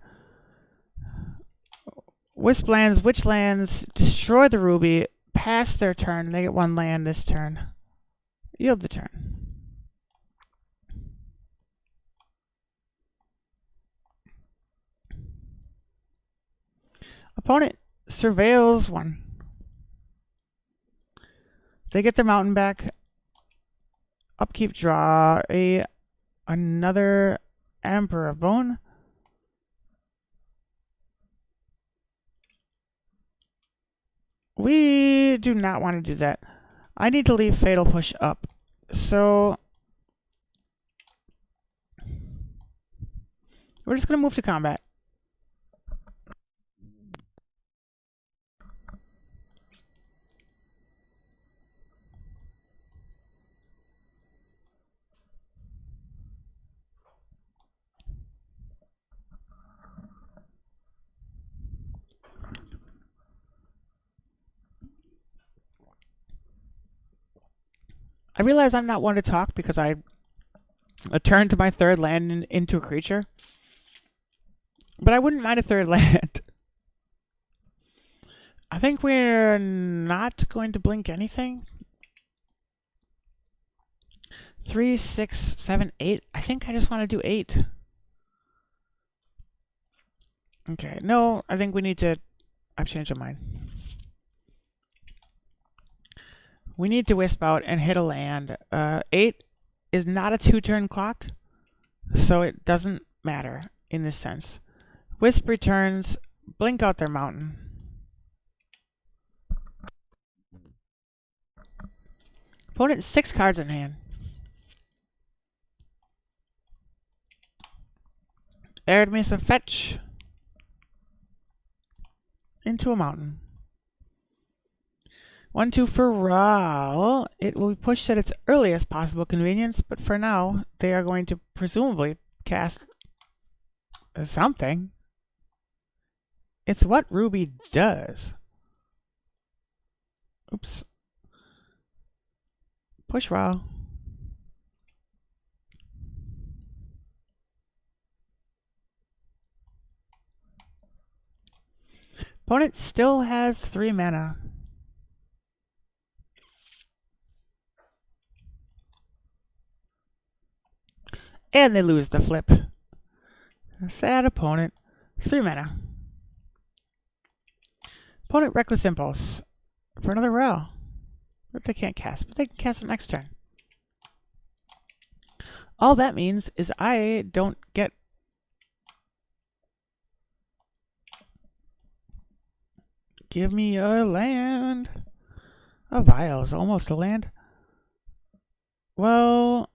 Wisp lands, witch lands, destroy the ruby, pass their turn. They get 1 land this turn. Yield the turn. Opponent surveils 1. They get their mountain back. Upkeep, draw another Emperor of Bone. We do not want to do that. I need to leave Fatal Push up. So we're just going to move to combat. I realize I'm not one to talk because I turned my third land into a creature. But I wouldn't mind a third land. I think we're not going to blink anything. 3, 6, 7, 8. I think I just want to do 8. Okay, no, I think we need to... I've changed my mind. We need to wisp out and hit a land. 8 is not a 2-turn clock, so it doesn't matter in this sense. Wisp returns, blink out their mountain. Opponent 6 cards in hand. Aired me some fetch into a mountain. 1/2 for Rahl. It will be pushed at its earliest possible convenience, but for now, they are going to presumably cast something. It's what Ruby does. Oops. Push Rahl. Opponent still has 3 mana. And they lose the flip. Sad opponent. 3 mana. Opponent Reckless Impulse for another Rahl. But they can't cast, but they can cast it next turn. All that means is I don't get... Give me a land. A vial is almost a land. Well...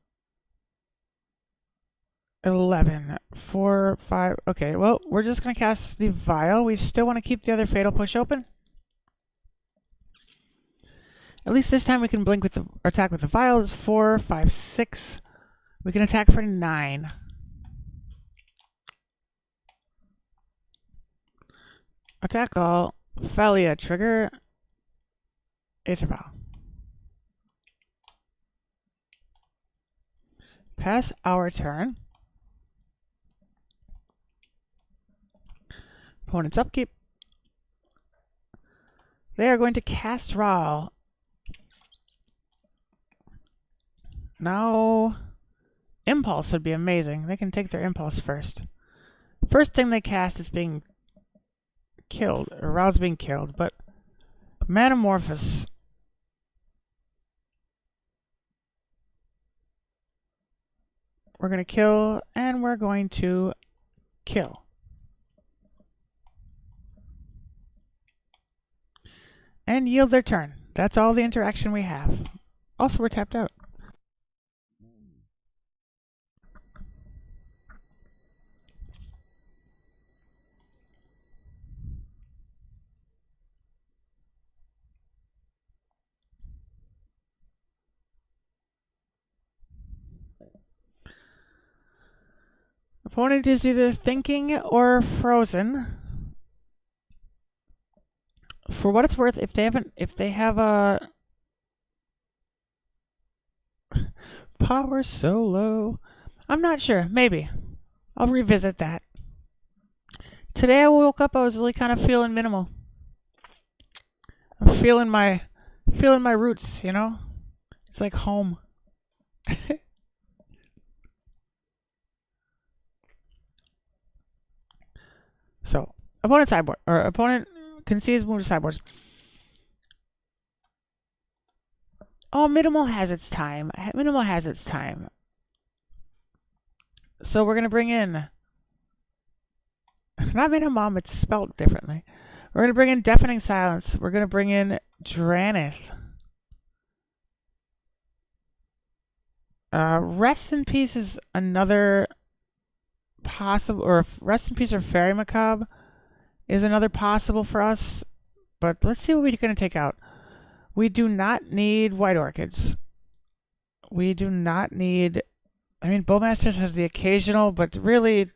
11. 4, 5... Okay, well, we're just going to cast the vial. We still want to keep the other Fatal Push open. At least this time we can blink with the attack with the vial. Is 4, 5, 6. We can attack for 9. Attack all. Felia trigger. Aether Vial. Pass our turn. Opponent's upkeep. They are going to cast Rahl. Now, Impulse would be amazing. They can take their Impulse first. First thing they cast is being killed, or Rahl's being killed, but Metamorphosis. We're going to kill, and we're going to kill. And yield their turn. That's all the interaction we have. Also, we're tapped out. Opponent is either thinking or frozen. For what it's worth, if they have a power so low, I'm not sure. Maybe I'll revisit that. Today I woke up, I was really kind of feeling minimal. I'm feeling my roots, you know? It's like home. So, opponent sideboard, or opponent concedes move to sideboards. Oh, minimal has its time. Minimal has its time. So we're gonna bring in not minimum, it's spelled differently. We're gonna bring in Deafening Silence. We're gonna bring in Dranith. Rest in Peace is another possible, or Rest in Peace or Fairy Macabre is another possible for us. But let's see what we're gonna take out. We do not need White Orchids. We do not need... I mean, Bowmasters has the occasional, but really,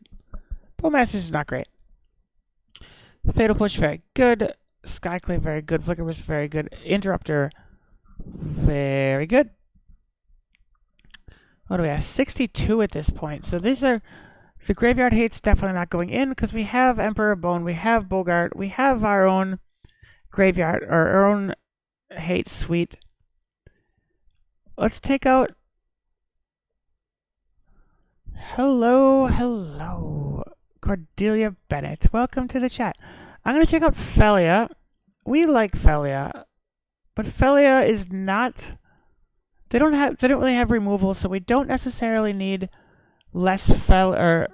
Bowmasters is not great. Fatal Push, very good. Skyclave, very good. Flicker Wisp, very good. Interrupter, very good. What do we have? 62 at this point. So these are... The graveyard hate's definitely not going in because we have Emperor Bone, we have Bogart, we have our own graveyard, or our own hate suite. Let's take out... Hello, Cordelia Bennett. Welcome to the chat. I'm going to take out Felia. We like Felia, but Felia is not... They don't really have removal, so we don't necessarily need less or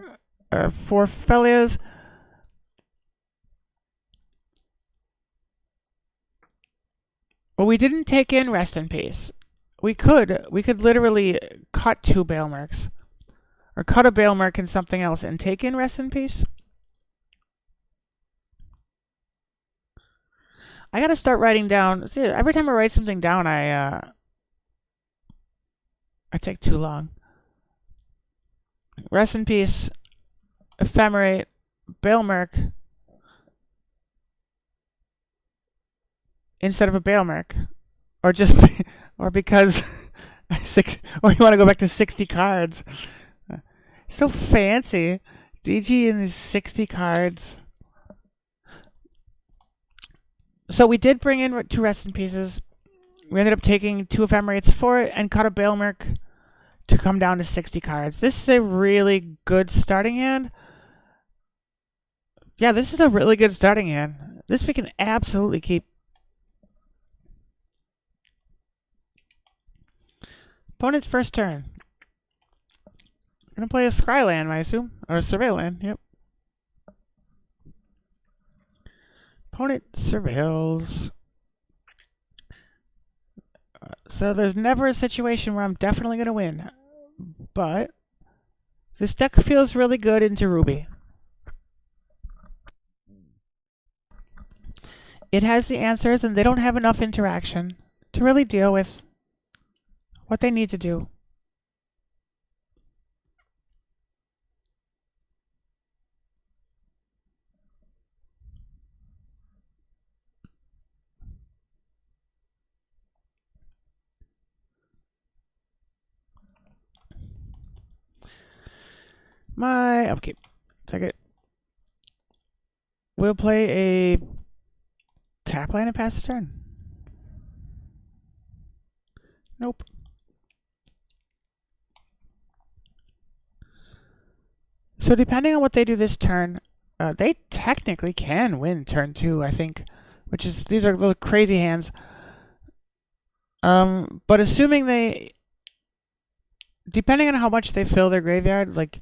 for Felias. Well, we didn't take in Rest in Peace. We could literally cut 2 Bailmerks. Or cut a Bailmerk and something else and take in Rest in Peace. I gotta start writing down. See, every time I write something down, I take too long. Rest in Peace, Ephemerate, Bailmerk, instead of a Bailmerk, or just, or because, or you want to go back to 60 cards. So fancy, DG and his 60 cards. So we did bring in 2 Rest in Pieces. We ended up taking 2 Ephemerates for it and cut a Bailmerk to come down to 60 cards. This is a really good starting hand. Yeah, this is a really good starting hand. This we can absolutely keep. Opponent's first turn. Gonna play a Scryland, I assume. Or a Surveilland, yep. Opponent surveils. So there's never a situation where I'm definitely going to win. But this deck feels really good into Ruby. It has the answers, and they don't have enough interaction to really deal with what they need to do. My upkeep. Take it. We'll play a tap land and pass the turn. Nope. So depending on what they do this turn, they technically can win turn 2, I think. Which is, these are little crazy hands. But assuming they, depending on how much they fill their graveyard, like,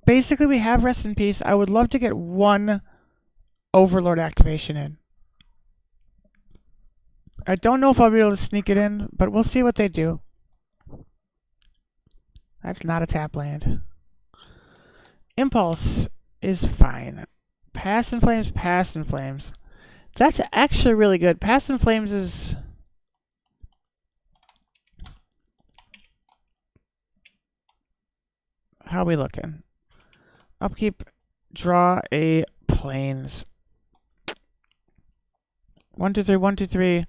basically we have Rest in Peace. I would love to get 1 Overlord activation in. I don't know if I'll be able to sneak it in, but we'll see what they do. That's not a tap land. Impulse is fine. Pass in Flames, Pass in Flames. That's actually really good. Pass in Flames is... How are we looking? Upkeep, draw a Plains. 1, 2, 3, 1, 2, 3.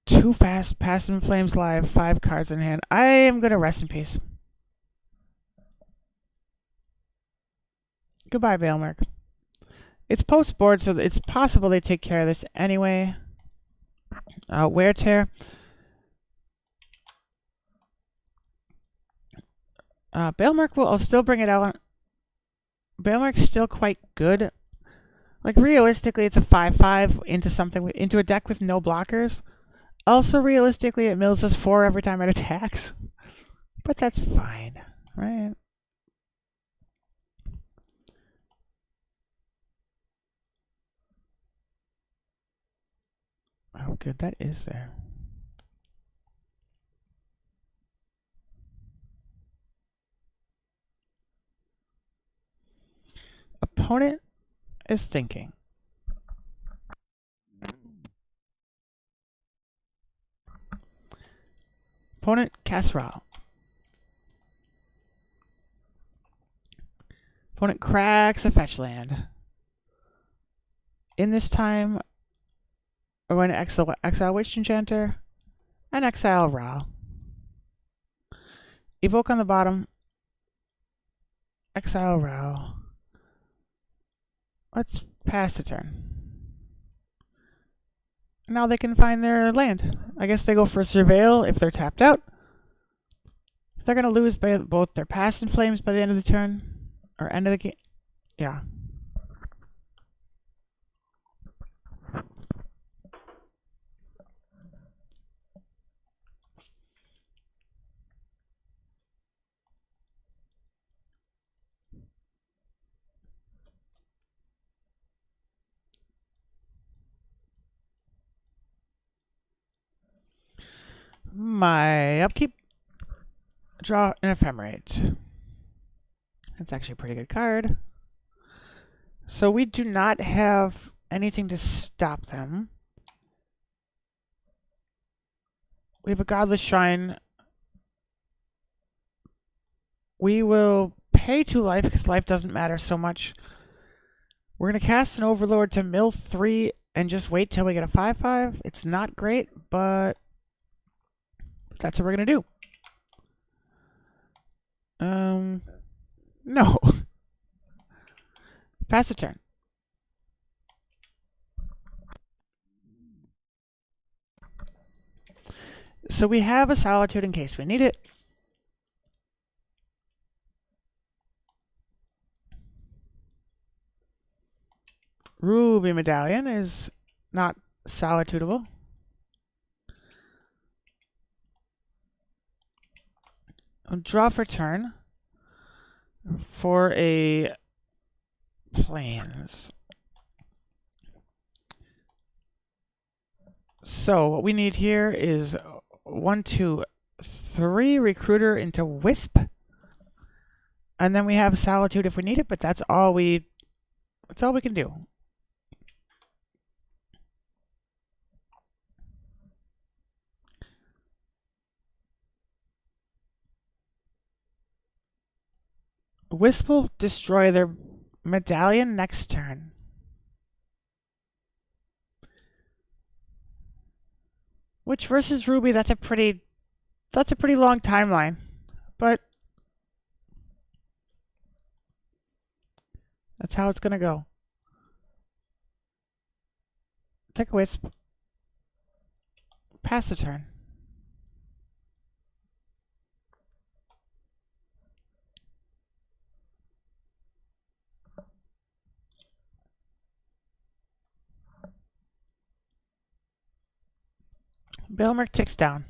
2 fast, Pass in Flames live, 5 cards in hand. I am going to Rest in Peace. Goodbye, Bailmerk. It's post-board, so it's possible they take care of this anyway. Wear Tear. Bailmerk I'll still bring it out. Bailmerk's still quite good. Like, realistically, it's a 5/5 into a deck with no blockers. Also, realistically, it mills us 4 every time it attacks. But that's fine, right? Oh, good, that is there. Opponent is thinking. Opponent, Casserole. Opponent cracks a fetch land. In this time, we're going to exile Witch Enchanter and exile Ra. Evoke on the bottom. Exile Ra. Let's pass the turn. Now they can find their land. I guess they go for Surveil if they're tapped out. They're going to lose by both their Past and Flames by the end of the turn. Or end of the game. Yeah. My upkeep. Draw an Ephemerate. That's actually a pretty good card. So we do not have anything to stop them. We have a Godless Shrine. We will pay 2 life because life doesn't matter so much. We're going to cast an Overlord to mill 3 and just wait till we get a 5/5. It's not great, but that's what we're going to do. No. Pass the turn. So we have a Solitude in case we need it. Ruby Medallion is not solitudable. Draw for turn for a Plains. So what we need here is 1, 2, 3 Recruiter into Wisp. And then we have Solitude if we need it, but that's all we can do. Wisp will destroy their Medallion next turn. Which versus Ruby, that's a pretty long timeline. But that's how it's gonna go. Take a Wisp. Pass the turn. Bailmer ticks down.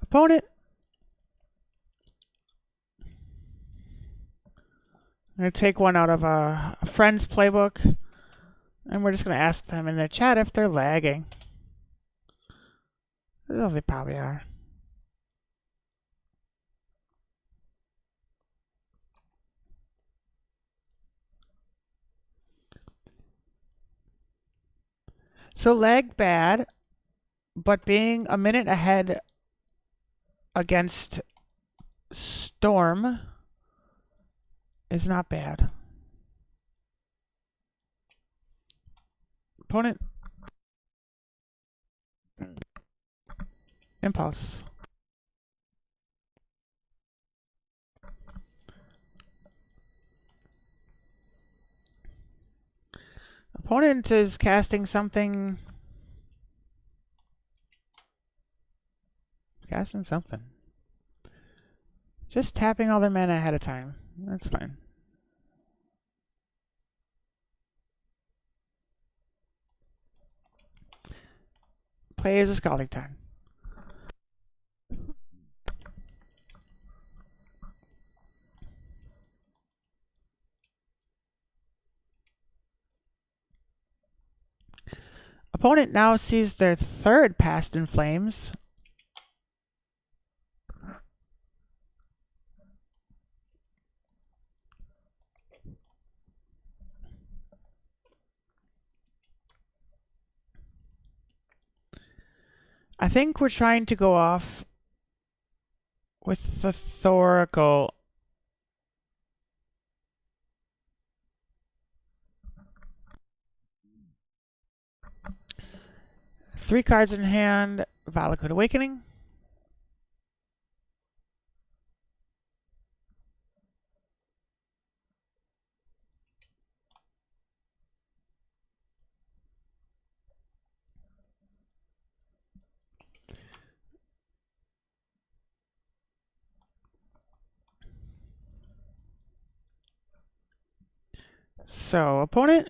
Opponent. I'm going to take one out of a friend's playbook. And we're just going to ask them in their chat if they're lagging. Well, they probably are. So lag bad, but being a minute ahead against Storm is not bad. Opponent. Impulse. Opponent is casting something. Casting something. Just tapping all their mana ahead of time. That's fine. Play as a Scalding Tarn. Opponent now sees their third Past in Flames. I think we're trying to go off with the Thoracle. Three cards in hand. Valakut Awakening. So, opponent,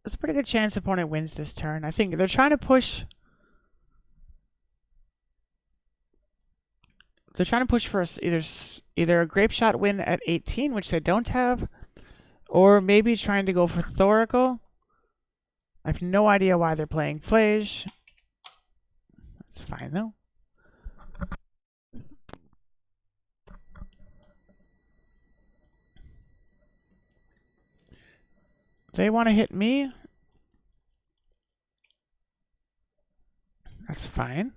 there's a pretty good chance opponent wins this turn. I think they're trying to push. They're trying to push for either a Grape Shot win at 18, which they don't have, or maybe trying to go for Thoracle. I have no idea why they're playing Flage. That's fine though. They want to hit me. That's fine.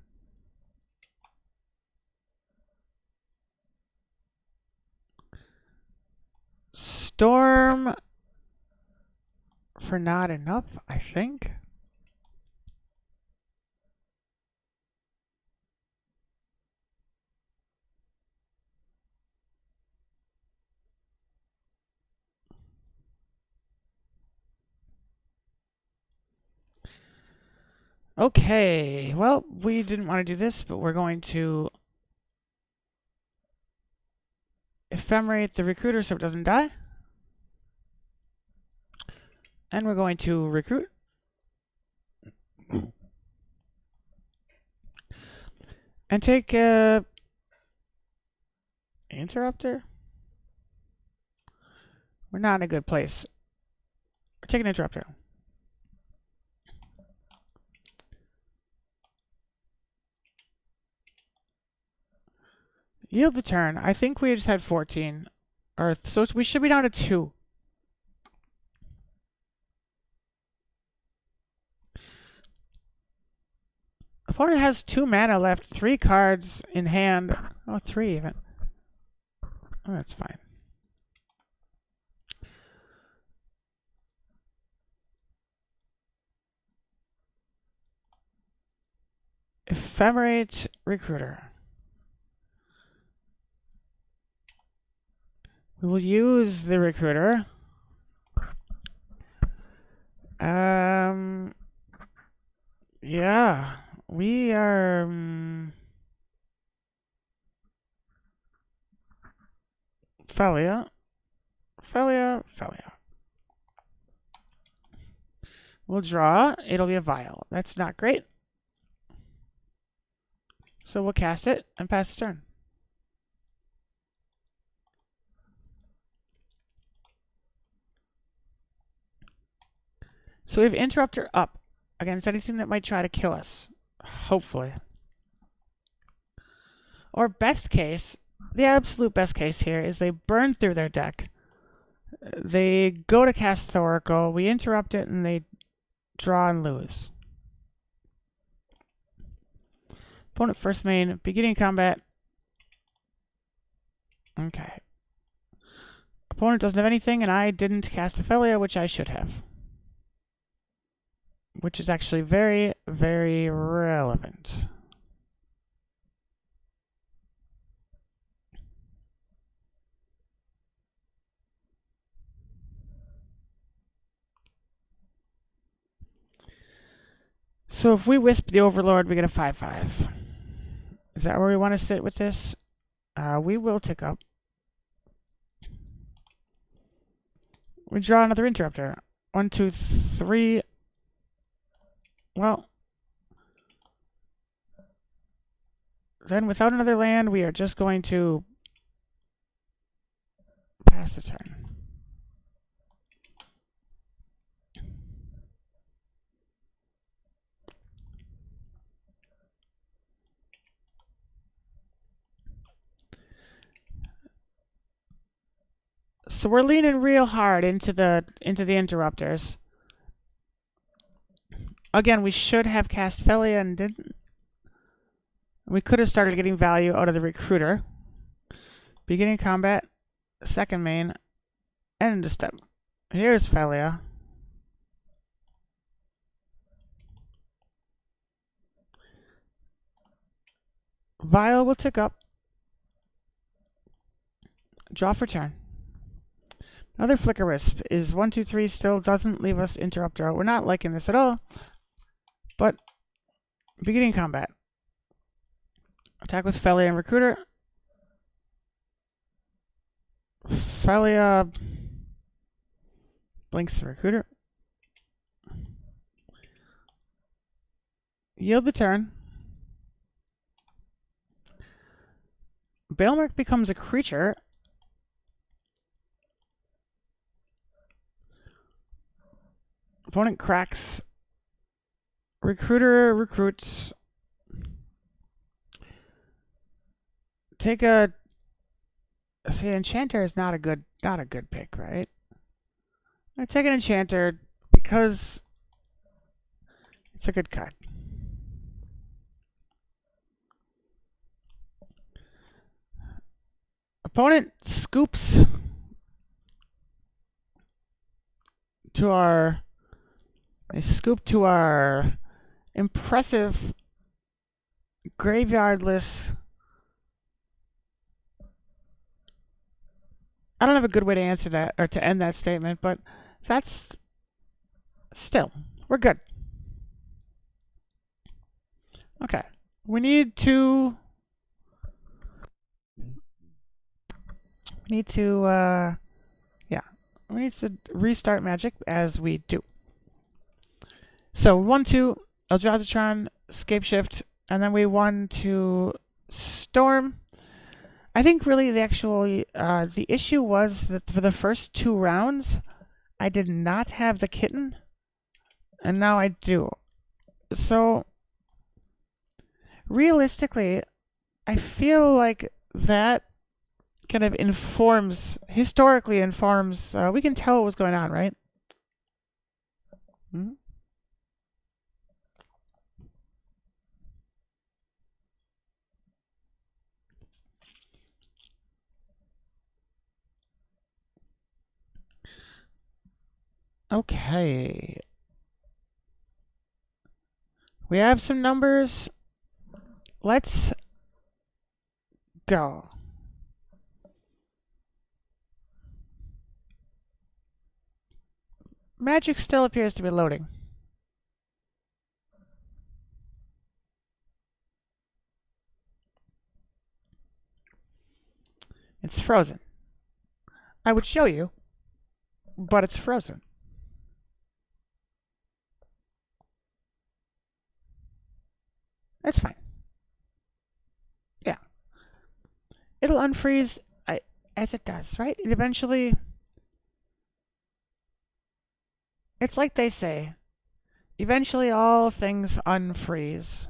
Storm for not enough, I think. Okay, well, we didn't want to do this, but we're going to ephemerate the recruiter so it doesn't die. And we're going to recruit. And take a interrupter. We're not in a good place. We're taking an interrupter. Yield the turn. I think we just had 14. Or so we should be down to 2. Opponent has 2 mana left, 3 cards in hand. Oh, 3 even. Oh, that's fine. Ephemerate Recruiter. We will use the Recruiter. Yeah. We are... Felia. We'll draw. It'll be a Vial. That's not great. So we'll cast it and pass the turn. So we have Interrupter up against anything that might try to kill us. Hopefully. Or best case, the absolute best case here is they burn through their deck. They go to cast Thoracle, we interrupt it, and they draw and lose. Opponent first main, beginning combat. Okay. Opponent doesn't have anything, and I didn't cast Ophelia, which I should have. Which is actually very, very relevant. So if we Wisp the Overlord, we get a 5/5. Is that where we want to sit with this? We will tick up. We draw another Interrupter. 1, 2, 3. Well, then without another land, we are just going to pass the turn. So we're leaning real hard into the interrupters. Again, we should have cast Felia and didn't. We could have started getting value out of the recruiter. Beginning combat, second main, end of step. Here's Felia. Vial will tick up. Draw for turn. Another Flicker Wisp is 1, 2, 3, still doesn't leave us interrupter out. We're not liking this at all. But beginning combat. Attack with Felia and Recruiter. Felia blinks the Recruiter. Yield the turn. Bailmark becomes a creature. Opponent cracks. Recruiter recruits. Take a. See, Enchanter is not a good pick, right? I take an Enchanter because it's a good card. Opponent scoops to our. They scoop to our impressive graveyardless. I don't have a good way to answer that or to end that statement, but that's still, we're good. Okay. We need to restart Magic as we do. So 1, 2, Eldrazi, Scape Shift, and then we 1 to Storm. I think really the issue was that for the first 2 rounds, I did not have the kitten, and now I do. So realistically, I feel like that kind of historically informs, we can tell what was going on, right? Hmm? Okay. We have some numbers. Let's go. Magic still appears to be loading. It's frozen. I would show you, but it's frozen. That's fine. Yeah. It'll unfreeze as it does, right? It eventually... It's like they say, eventually all things unfreeze.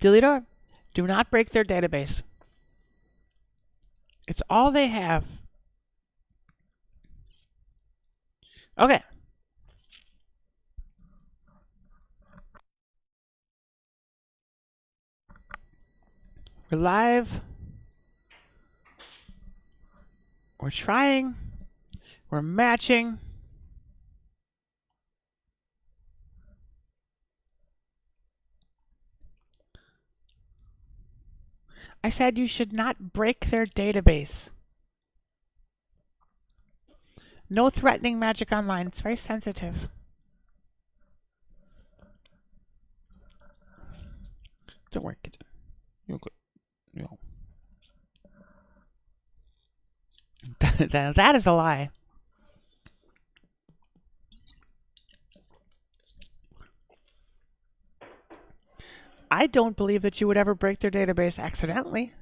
Deleter, do not break their database. It's all they have. Okay. We're live. We're trying. We're matching. I said you should not break their database. No threatening Magic Online. It's very sensitive. Don't worry, kitten. You're good. No. That is a lie. I don't believe that you would ever break their database accidentally.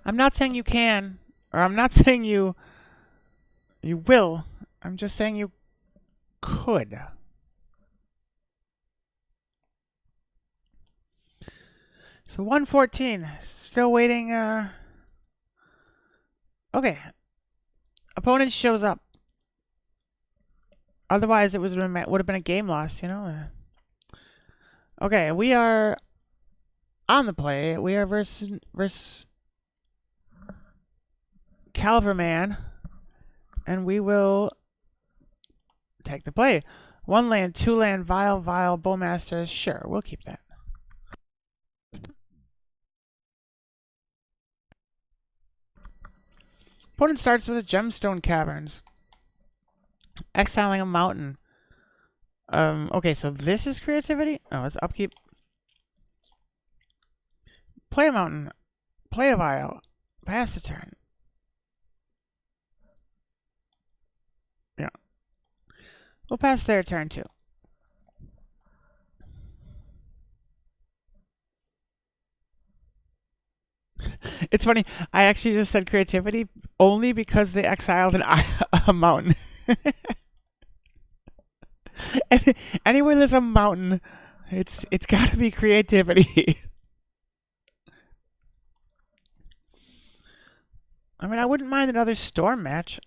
I'm not saying you can, or I'm not saying you will. I'm just saying you could. So 114. Still waiting. Okay. Opponent shows up. Otherwise, it would have been a game loss, you know? Okay, we are on the play. We are versus Calverman. And we will take the play. 1 land, 2 land, Vile, Bowmaster. Sure, we'll keep that. Opponent starts with a Gemstone Caverns. Exiling a mountain. Okay, so this is creativity? Oh, it's upkeep. Play a mountain. Play a Vile. Pass the turn. Yeah. We'll pass their turn too. It's funny. I actually just said creativity only because they exiled a mountain. Anywhere there's a mountain, it's got to be creativity. I mean, I wouldn't mind another storm match.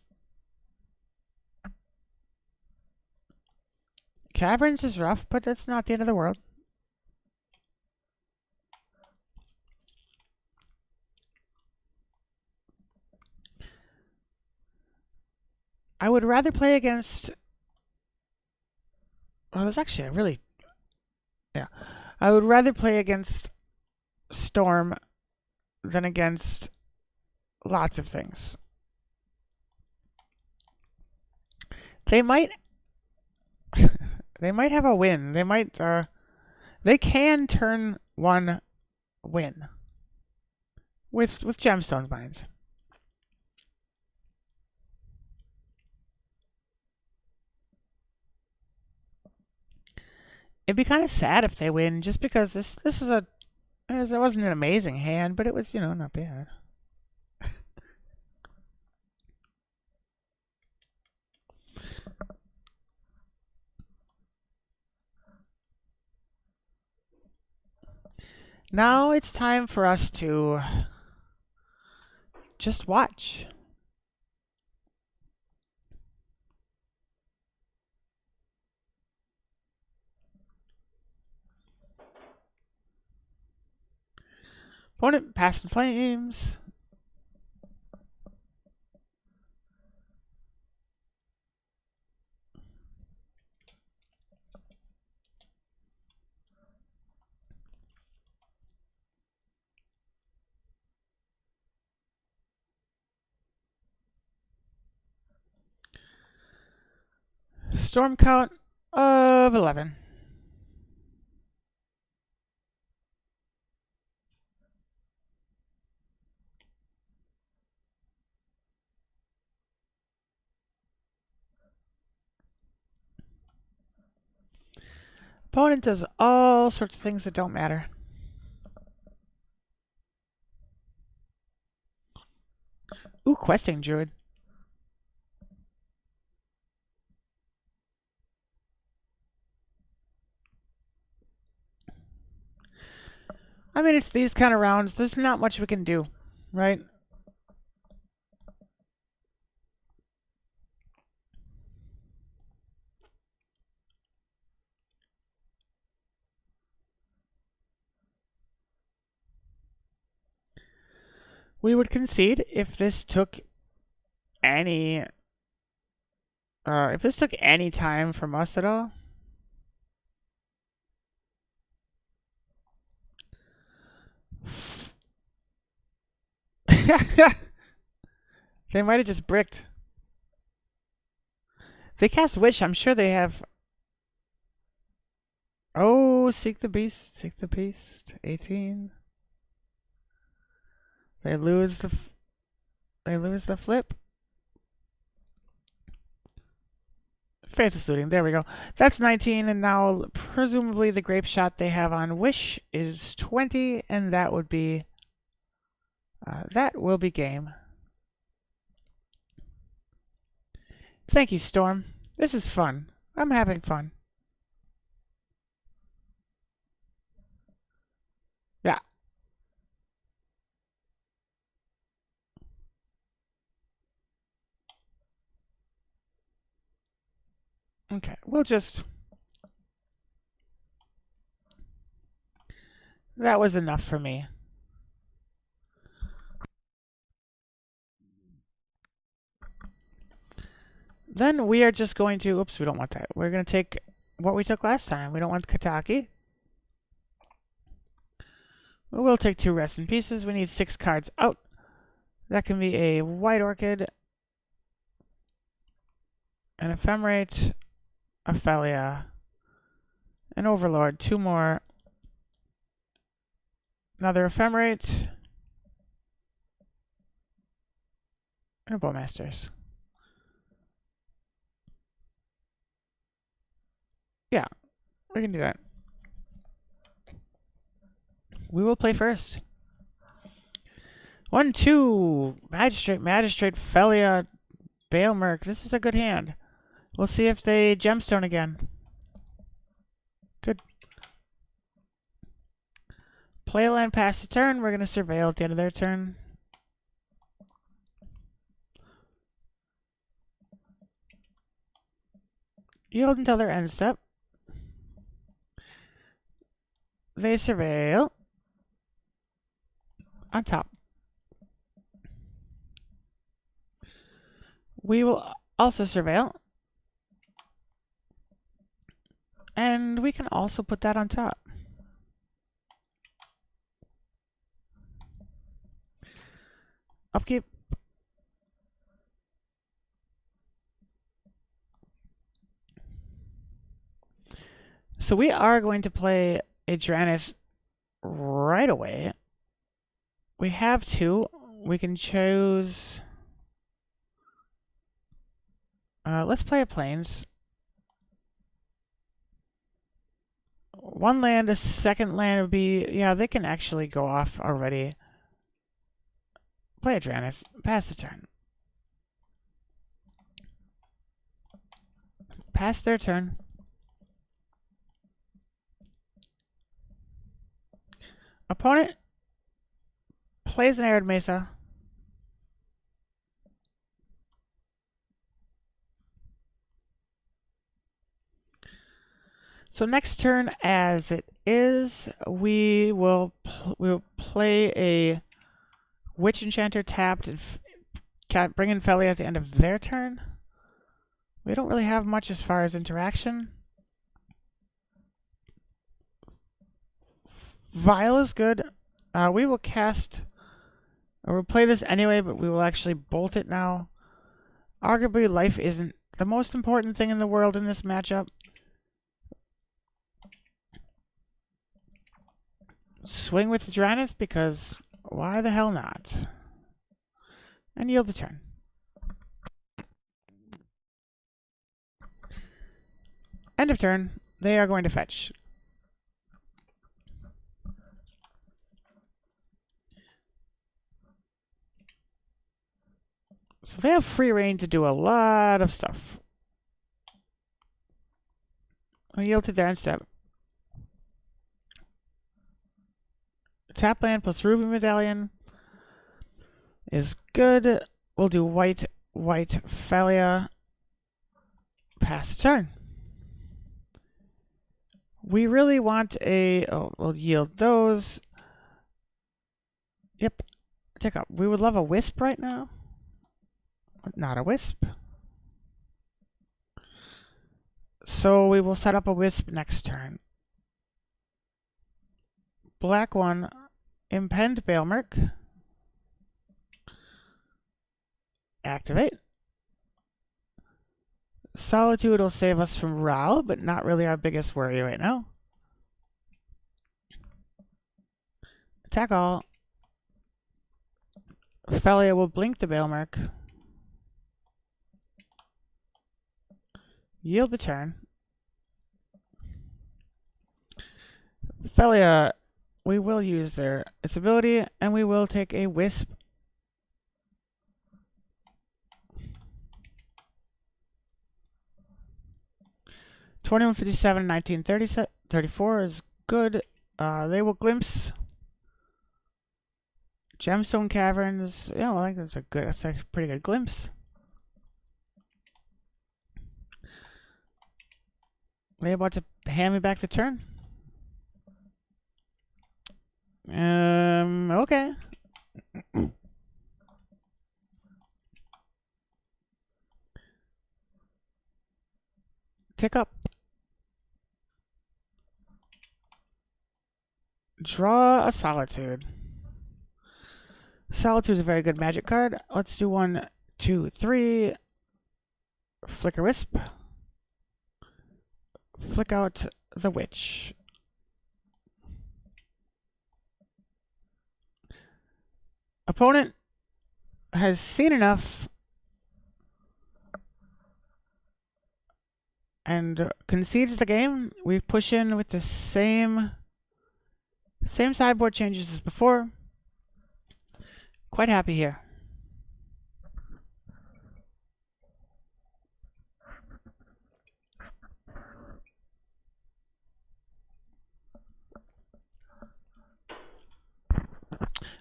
Caverns is rough, but that's not the end of the world. I would rather play against... Well, there's actually a really... Yeah. I would rather play against Storm than against lots of things. They might... they might have a win. They might... they can turn 1 win. With Gemstone Mines. It'd be kind of sad if they win, just because this is it wasn't an amazing hand, but it was, you know, not bad. Now it's time for us to just watch. Opponent passing flames. Storm count of 11. Opponent does all sorts of things that don't matter. Ooh, questing druid. I mean, it's these kind of rounds. There's not much we can do, right? We would concede if this took any time from us at all. They might have just bricked. They cast Witch. I'm sure they have. Oh, Oh, seek the beast, seek the beast. 18. They lose the flip. Faithless Looting. There we go. That's 19, and now presumably the grape shot they have on Wish is 20, and that would be that will be game. Thank you, Storm. This is fun. I'm having fun. Yeah. Okay, we'll just... That was enough for me. Then we are just going to... Oops, we don't want that. We're going to take what we took last time. We don't want Kataki. We'll take 2 Rest in Pieces. We need 6 cards out. That can be a White Orchid, an Ephemerate, Ophelia, an Overlord, 2 more, another Ephemerate, and a Bowmasters. Yeah, we can do that. We will play first. 1, 2, Magistrate, Felia, Baelmerk. This is a good hand. We'll see if they gemstone again. Good. Play a land past the turn. We're going to surveil at the end of their turn. Yield until their end step. They surveil. On top. We will also surveil. And we can also put that on top. Upkeep. So we are going to play a Dranis right away. We have 2. We can choose... let's play a Plains. 1 land, a second land would be... Yeah, they can actually go off already. Play a Dranis. Pass the turn. Pass their turn. Opponent plays an Arid Mesa. So next turn, as it is, we will play a Witch Enchanter tapped and bring in Felia at the end of their turn. We don't really have much as far as interaction. Vial is good. We will cast, or we'll play this anyway, but we will actually bolt it now. Arguably, life isn't the most important thing in the world in this matchup. Swing with Dranis, because why the hell not? And yield the turn. End of turn. They are going to fetch. So they have free reign to do a lot of stuff. We yield to their step. Tap land plus Ruby Medallion is good. We'll do white, Felia. Pass the turn. We really want a... Oh, we'll yield those. Yep. Take up. We would love a Wisp right now. Not a Wisp. So we will set up a Wisp next turn. Black 1, Impend Baelmerk. Activate. Solitude will save us from Ral, but not really our biggest worry right now. Attack all. Felia will blink the Balemark. Yield the turn. Felia, we will use its ability, and we will take a Wisp. $21.57, 1934 is good. They will glimpse. Gemstone Caverns. Yeah, well, I think that's a pretty good glimpse. Are they about to hand me back the turn? Okay. Tick up. Draw a Solitude. Solitude is a very good magic card. Let's do 1, 2, 3. Flicker Wisp. Flick out the Witch. Opponent has seen enough and concedes the game. We push in with the same sideboard changes as before. Quite happy here.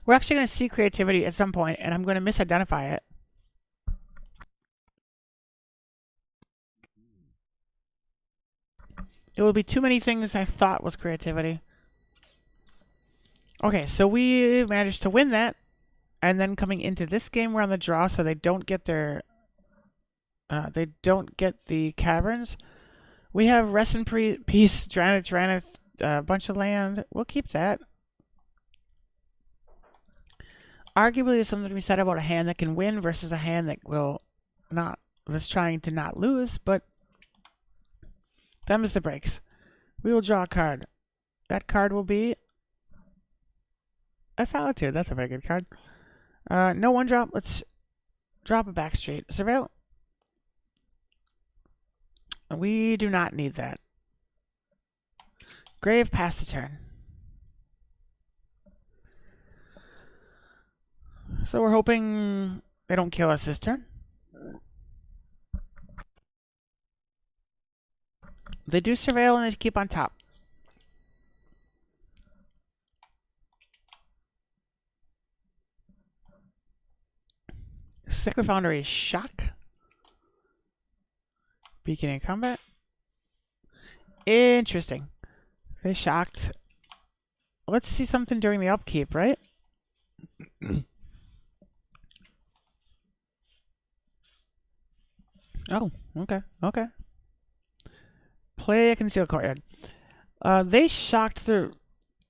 We're actually going to see creativity at some point, and I'm going to misidentify it. It will be too many things I thought was creativity. Okay, so we managed to win that, and then coming into this game, we're on the draw, so they don't get their... they don't get the caverns. We have Rest in Peace, Dranith, a bunch of land. We'll keep that. Arguably, there's something to be said about a hand that can win versus a hand that will not, that's trying to not lose, but them's the breaks. We will draw a card. That card will be a Solitude. That's a very good card. No one drop. Let's drop a Backstreet. Surveil. We do not need that. Grave, pass the turn. So we're hoping they don't kill us this turn. They do Surveil and they keep on top. Sacred Foundry Shock. Beacon in combat. Interesting. They shocked. Let's see something during the upkeep, right? Oh, okay, okay. Play a Concealed Courtyard. They shocked the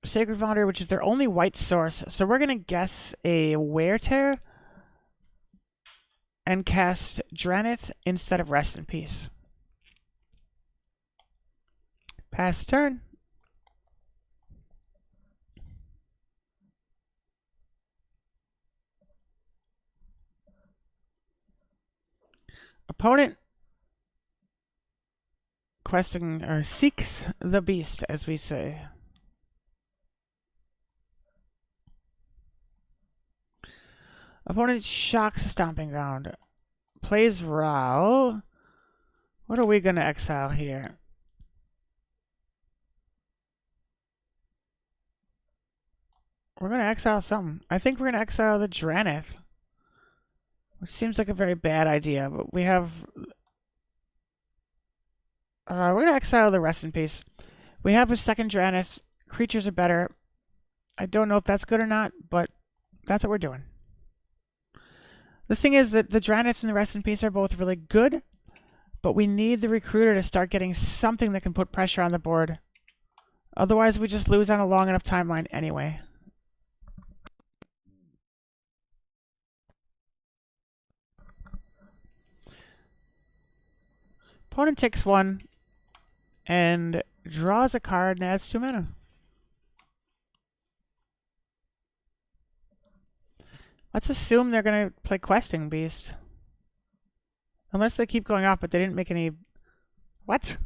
Sacred Foundry, which is their only white source. So we're going to guess a Wear Tear and cast Dranith instead of Rest in Peace. Pass turn. Opponent questing or seeks the beast, as we say. Opponent shocks a Stomping Ground. Plays Ral. What are we going to exile here? We're going to exile something. I think we're going to exile the Dranith. Which seems like a very bad idea, but we have... we're going to exile the Rest in Peace. We have a second Dranith. Creatures are better. I don't know if that's good or not, but that's what we're doing. The thing is that the Dranith and the Rest in Peace are both really good, but we need the Recruiter to start getting something that can put pressure on the board. Otherwise, we just lose on a long enough timeline anyway. Opponent takes one and draws a card and adds 2 mana. Let's assume they're gonna play Questing Beast. Unless they keep going off, but they didn't make any... What?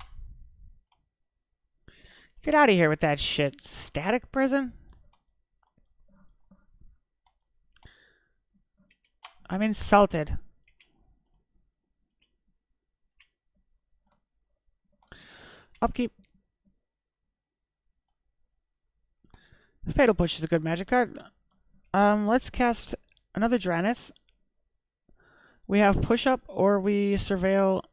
Get out of here with that shit. Static Prison? I'm insulted. Upkeep. Fatal Push is a good magic card. Let's cast another Dranith. We have Push Up, or we Surveil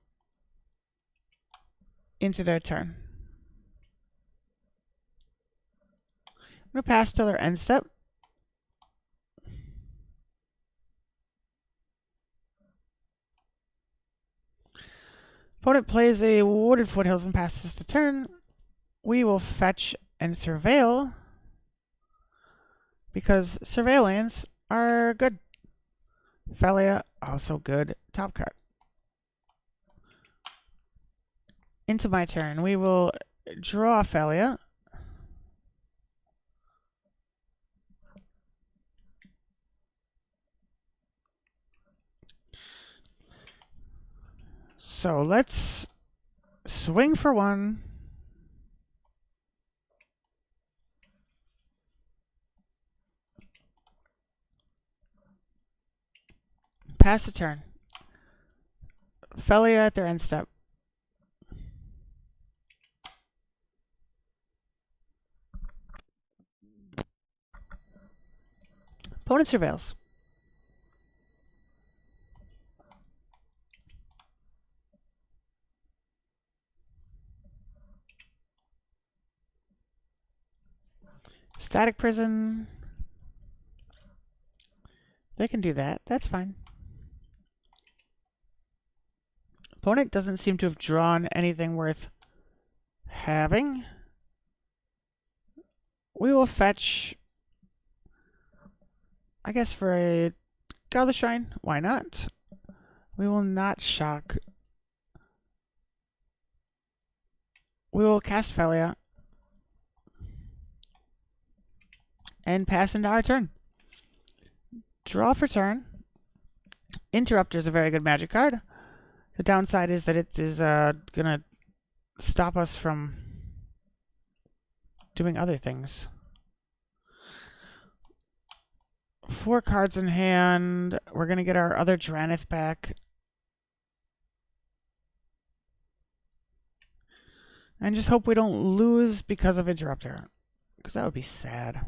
into their turn. I'm going to pass till their end step. Opponent plays a Wooded Foothills and passes the turn. We will fetch and Surveil, because Surveil lands are good. Felia, also good. Top card. Into my turn. We will draw Felia. So let's swing for one. Pass the turn. Felia at their end step. Opponent Surveils. Static Prison. They can do that. That's fine. Opponent doesn't seem to have drawn anything worth having. We will fetch, I guess, for a Godless Shrine. Why not? We will not shock. We will cast Felia and pass into our turn. Draw for turn. Interrupter is a very good magic card. The downside is that it is gonna stop us from doing other things. 4 cards in hand. We're gonna get our other Dranith back. And just hope we don't lose because of Interrupter, because that would be sad.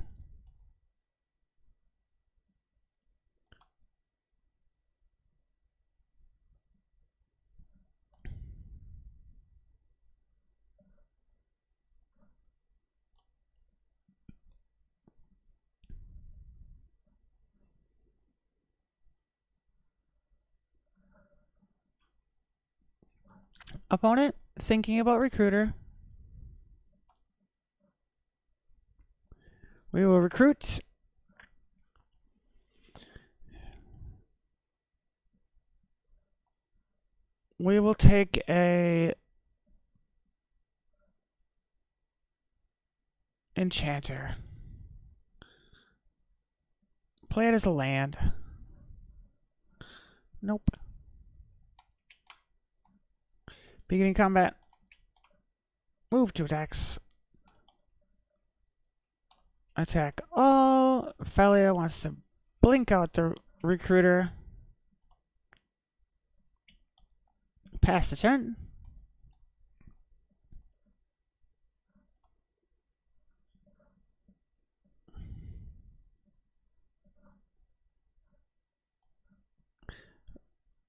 Opponent thinking about Recruiter. We will recruit. We will take a Enchanter. Play it as a land. Nope. Beginning combat. Move 2 attacks. Attack all. Felia wants to blink out the Recruiter. Pass the turn.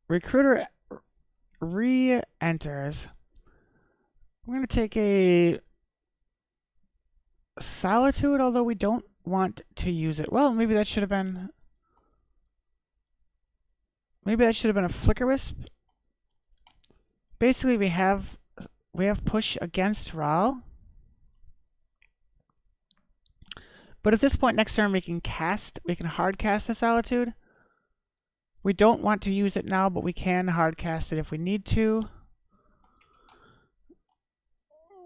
Recruiter re-enters. We're going to take a Solitude, although we don't want to use it. Well, maybe that should have been... Maybe that should have been a Flicker Wisp. Basically, we have push against Ral. But at this point next turn we can hard cast the Solitude. We don't want to use it now, but we can hard cast it if we need to.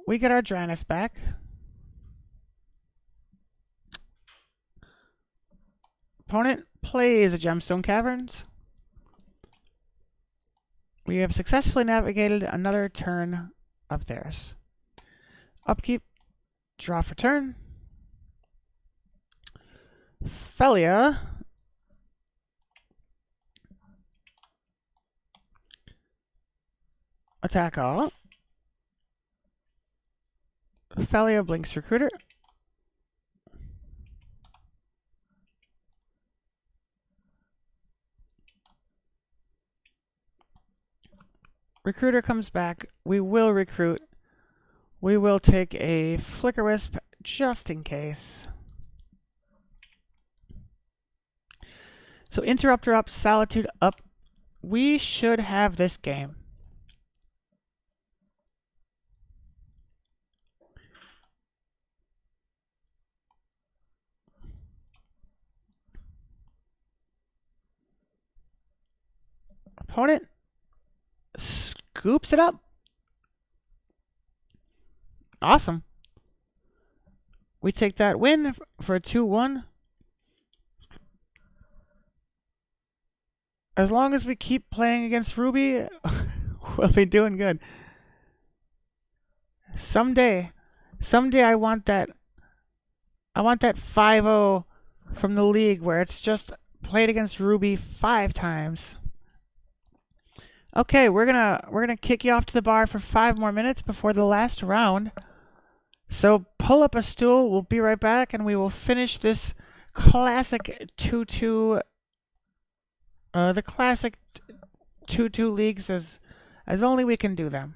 We get our Dranith back. Opponent plays the Gemstone Caverns. We have successfully navigated another turn of theirs. Upkeep, draw for turn. Felia. Attack all. Felia blinks Recruiter. Recruiter comes back. We will recruit. We will take a Flicker Wisp just in case. So Interrupter up, Solitude up. We should have this game. Opponent scoops it up. Awesome. We take that win for a 2-1. As long as we keep playing against Ruby, we'll be doing good. Someday I want that 5-0 from the league where it's just played against Ruby 5 times. Okay, we're gonna kick you off to the bar for 5 more minutes before the last round. So pull up a stool. We'll be right back, and we will finish this classic 2-2. The classic 2-2 leagues as only we can do them.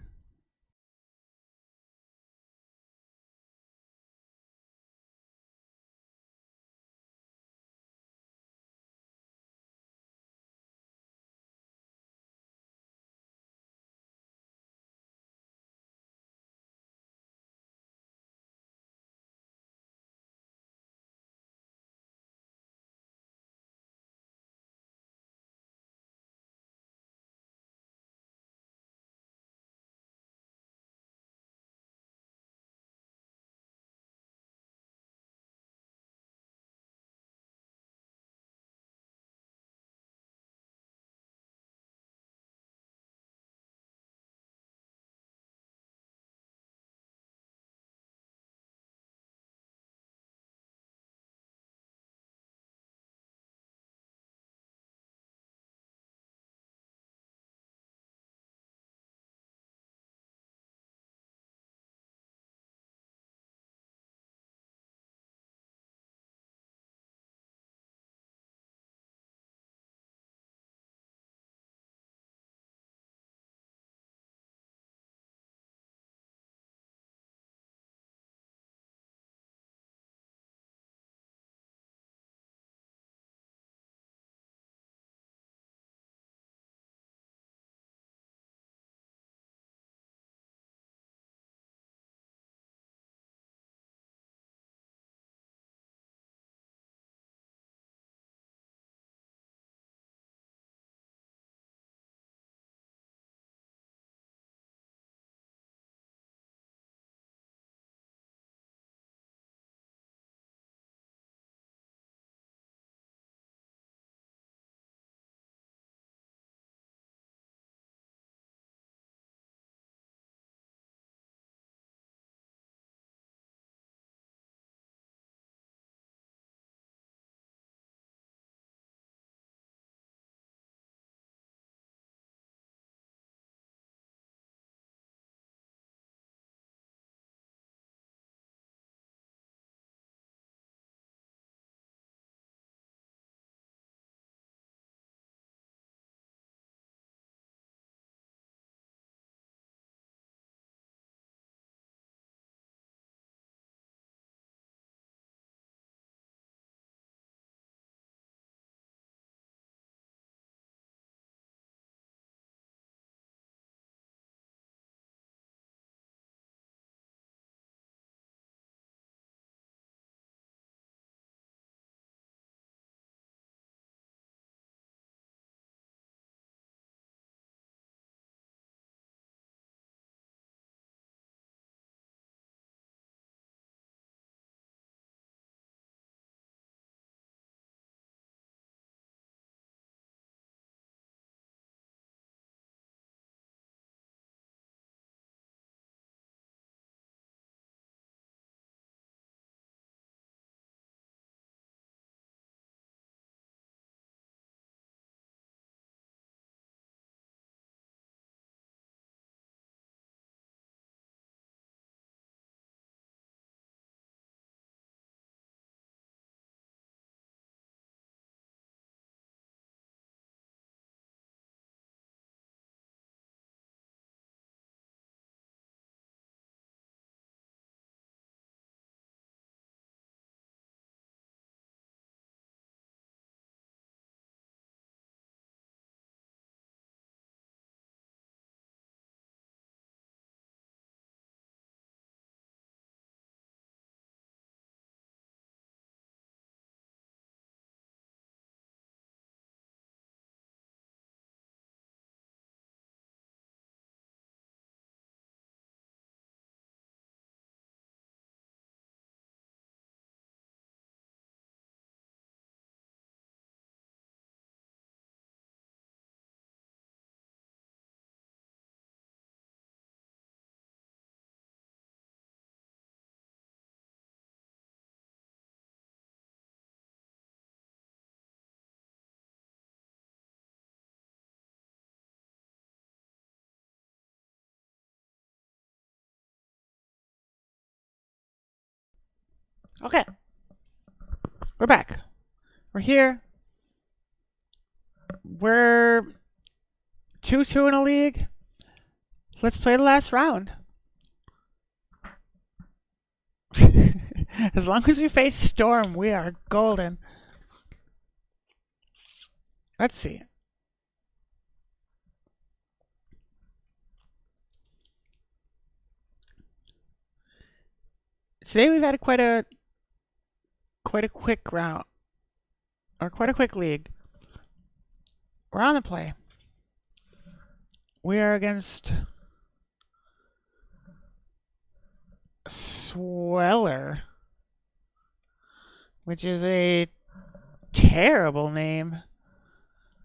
Okay, we're back. We're here. We're 2-2 in a league. Let's play the last round. As long as we face Storm, we are golden. Let's see. Today we've had quite a quick round, or quite a quick league. We're on the play. We are against Sweller, which is a terrible name.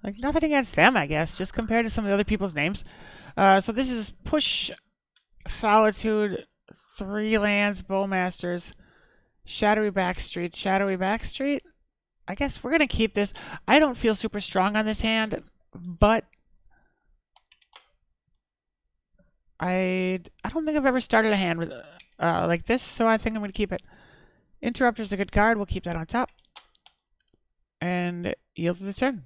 Like, nothing against them, I guess, just compared to some of the other people's names. So this is Push, Solitude, 3 lands, Bowmasters, Shadowy Backstreet. I guess we're going to keep this. I don't feel super strong on this hand, but I don't think I've ever started a hand with like this, so I think I'm going to keep it. Interrupter's a good card. We'll keep that on top. And yield to the turn.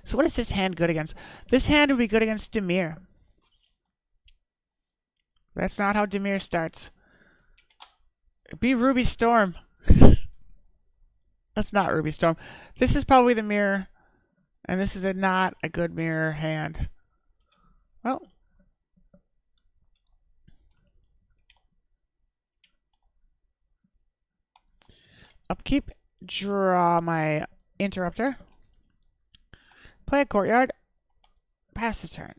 So what is this hand good against? This hand would be good against Dimir. That's not how Dimir starts. It'd be Ruby Storm. That's not Ruby Storm. This is probably the mirror. And this is not a good mirror hand. Well. Upkeep. Draw my interrupter. Play a courtyard. Pass the turn.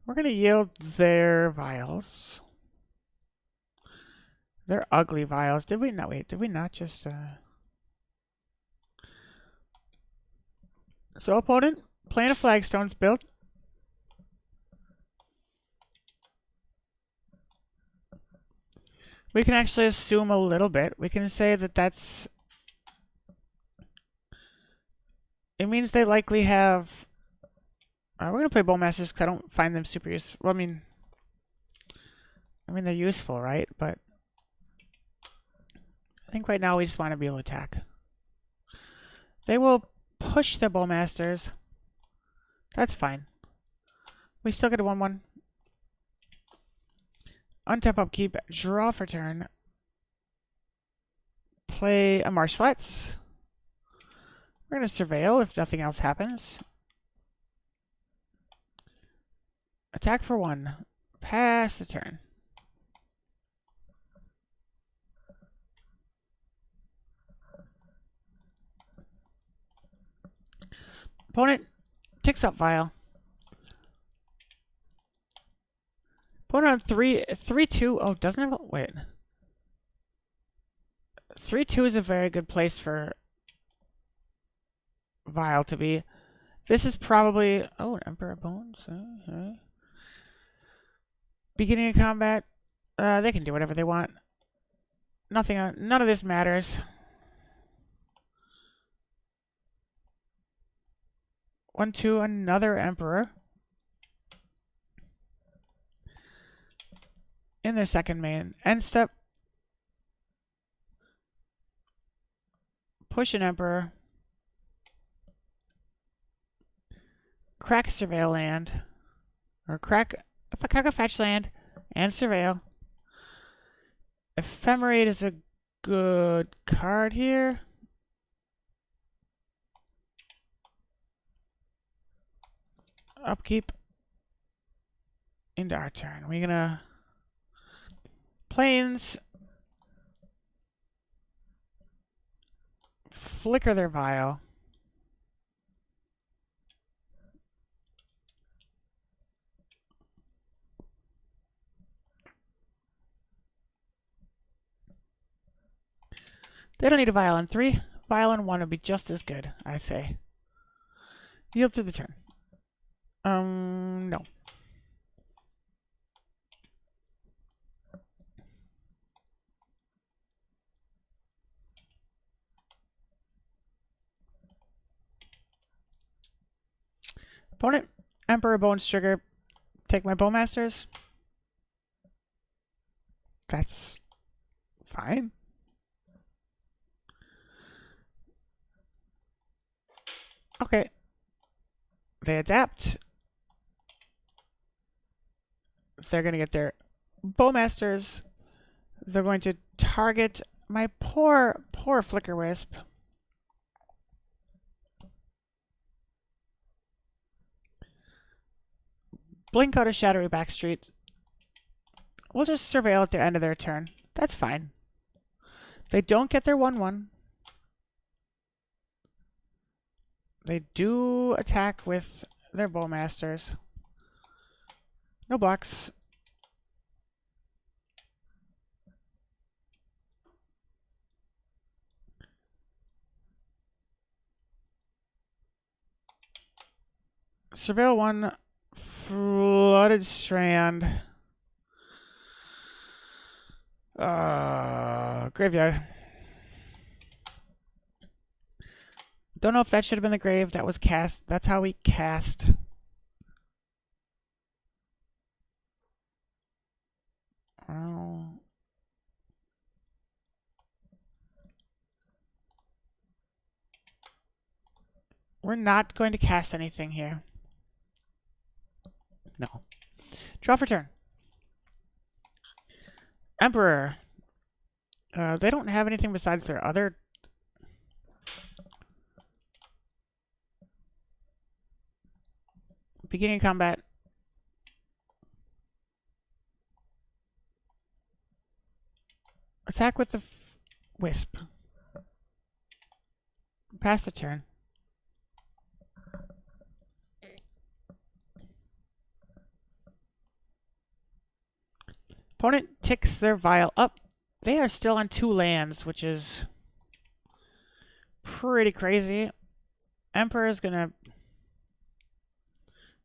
We're going to yield their vials. They're ugly vials. Did we not? Wait, did we not just... So, opponent, playing a Flagstones build. We can actually assume a little bit. We can say that that's... It means they likely have... we're going to play Bowmasters because I don't find them super useful. Well, I mean, they're useful, right? But I think right now we just want to be able to attack. They will push the Bowmasters. That's fine. We still get a 1-1. Untap upkeep, draw for turn. Play a Marsh Flats. We're going to Surveil if nothing else happens. Attack for 1. Pass the turn. Opponent ticks up Vial. Opponent on 3-2. Oh, doesn't have a... Wait. 3-2 is a very good place for Vial to be. This is probably... Oh, Emperor Bones. Beginning of combat. They can do whatever they want. None of this matters. 1-2, another Emperor. In their second main. End step. Push an Emperor. Crack a Surveil land. Or crack a fetch land and Surveil. Ephemerate is a good card here. Upkeep. Into our turn. We're gonna... Plains. Flicker their Vial. They don't need a Vial on 3. Vial on 1 would be just as good, I say. Yield to the turn. No. Opponent, Emperor Bones Trigger, Take my Bowmasters. That's fine. Okay. They adapt. They're going to get their Bowmasters. They're going to target my poor Flicker Wisp. Blink out a Shadowy Backstreet. We'll just surveil at the end of their turn. That's fine. They don't get their 1/1. They do attack with their Bowmasters. No blocks. Surveil 1. Flooded Strand. Graveyard. Don't know if that should have been the grave. That was cast. That's how we cast. Oh. We're not going to cast anything here. No. Draw for turn. Emperor. They don't have anything besides their other... Beginning combat. Attack with the Wisp. Pass the turn. Opponent ticks their Vial up. They are still on 2 lands, which is pretty crazy. Emperor is gonna...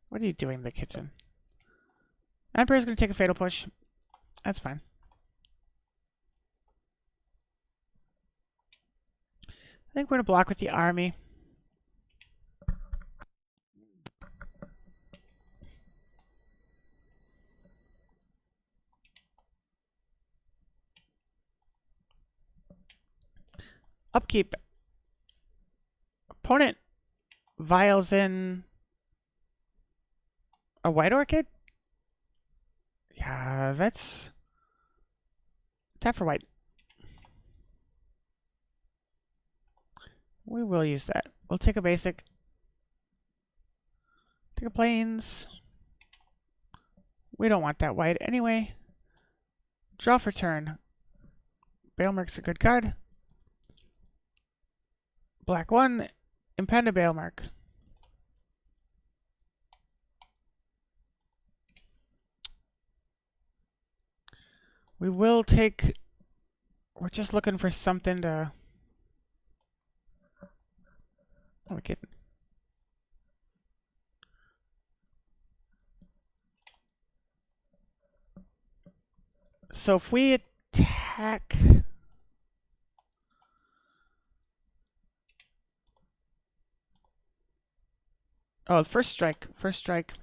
What are you doing in the kitchen? Emperor is gonna take a Fatal Push. That's fine. I think we're gonna block with the army. Upkeep. Opponent vials in a White Orchid? Yeah, that's... Tap for white. We will use that. We'll take a basic. Take a plains. We don't want that white anyway. Draw for turn. Balemark's a good card. Black 1. Impend a Balemark. We will take... We're just looking for something to... Oh, we get... So if we attack... Oh, first strike. First strike.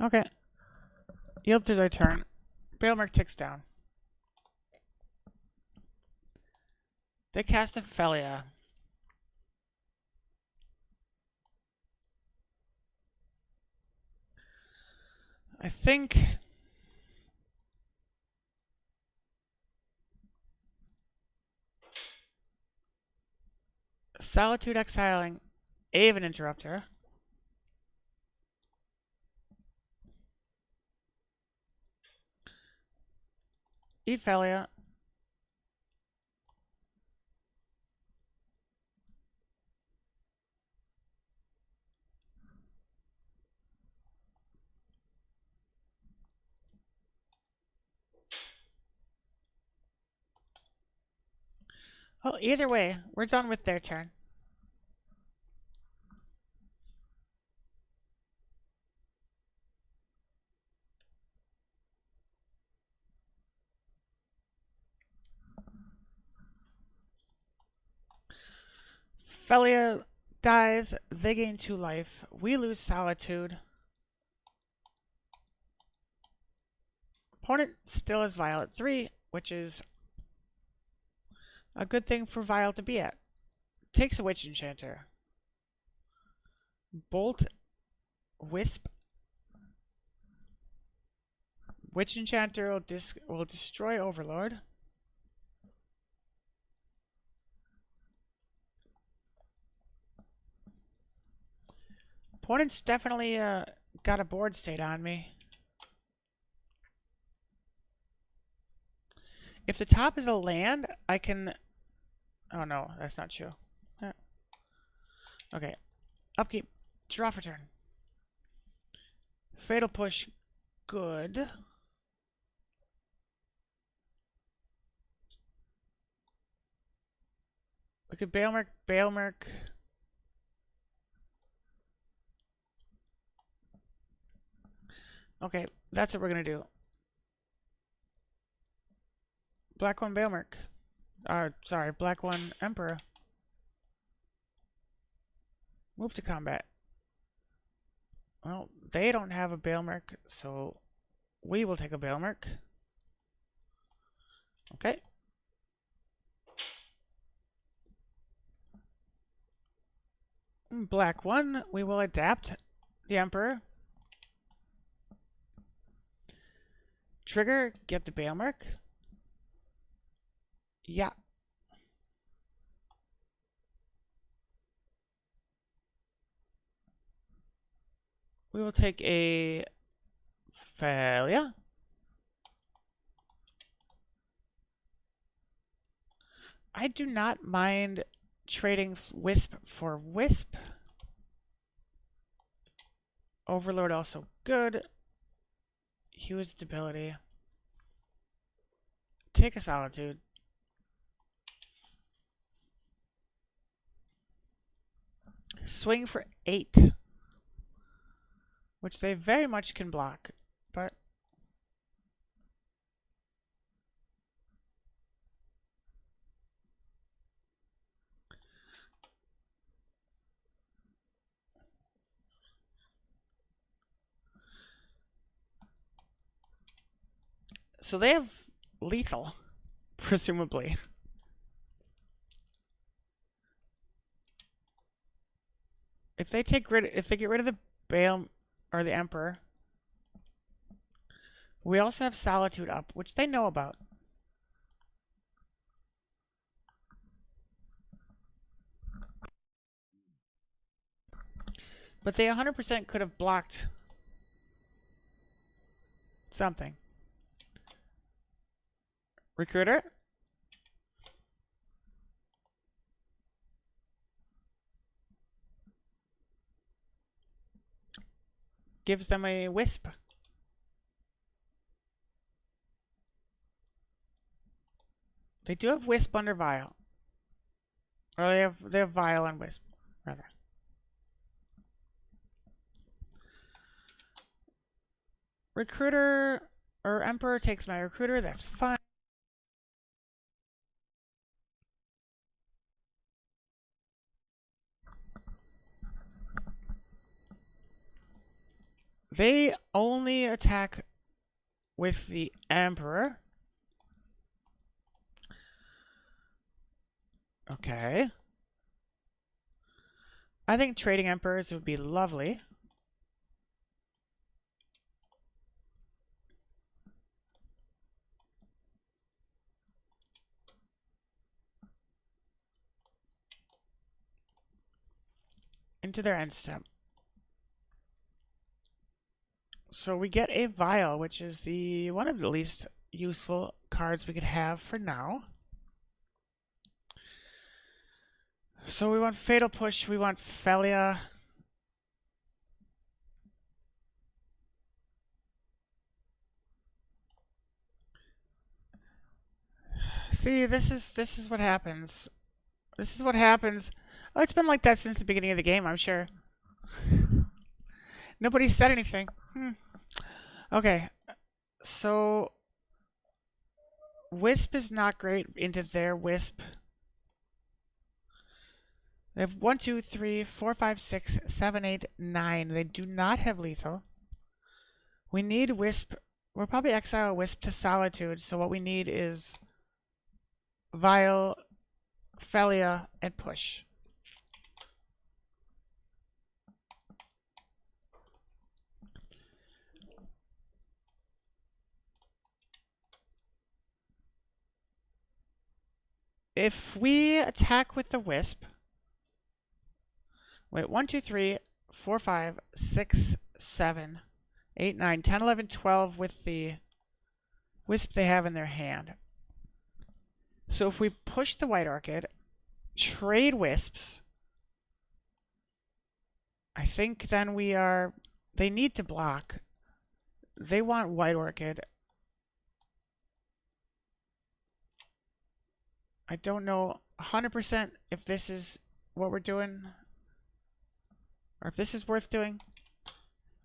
Okay. Yield through their turn. Balemark ticks down. They cast a Felia. I think... Solitude exiling Aven Interrupter. Eat Felia. Well, either way, we're done with their turn. Felia dies. They gain 2 life. We lose Solitude. Opponent still has Violet 3, which is a good thing for Vile to be at. Takes a Witch Enchanter. Bolt, Wisp. Witch Enchanter will destroy Overlord. Opponent's definitely got a board state on me. If the top is a land, I can... Oh no, that's not true. Okay. Upkeep. Draw for turn. Fatal Push. Good. We could Bailmerk. Okay, that's what we're gonna do. Black 1 Bailmerk. Sorry, Black 1 Emperor. Move to combat. Well, they don't have a Bailmerk, so we will take a Bailmerk. Okay. Black 1, we will adapt the Emperor. Trigger, get the Bailmerk. Yeah. We will take a failure. I do not mind trading Wisp for Wisp. Overlord also good. Huge ability. Take a Solitude. Swing for 8. Which they very much can block, but... So they have lethal, presumably. If they get rid of the Bale or the Emperor, we also have Solitude up, which they know about. But they 100% could have blocked something. Recruiter. Gives them a Wisp. They do have Wisp under Vile. Or they have Vile and Wisp, rather. Recruiter or Emperor takes my Recruiter, that's fine. They only attack with the Emperor. Okay. I think trading Emperors would be lovely. Into their end step. So we get a Vile, which is one of the least useful cards we could have for now. So we want Fatal Push, we want Felia. See, this is what happens. This is what happens. Oh, it's been like that since the beginning of the game, I'm sure. Nobody said anything. Okay. So Wisp is not great into their Wisp. They have 1, 2, 3, 4, 5, 6, 7, 8, 9. They do not have lethal. We need Wisp We'll probably exile Wisp to Solitude, so what we need is Vile, Felia, and Push. If we attack with the Wisp, wait, 1, 2, 3, 4, 5, 6, 7, 8, 9, 10, 11, 12 with the Wisp they have in their hand. So if we push the White Orchid, trade Wisps, I think then we are... They need to block. They want White Orchid. I don't know 100% if this is what we're doing, or if this is worth doing.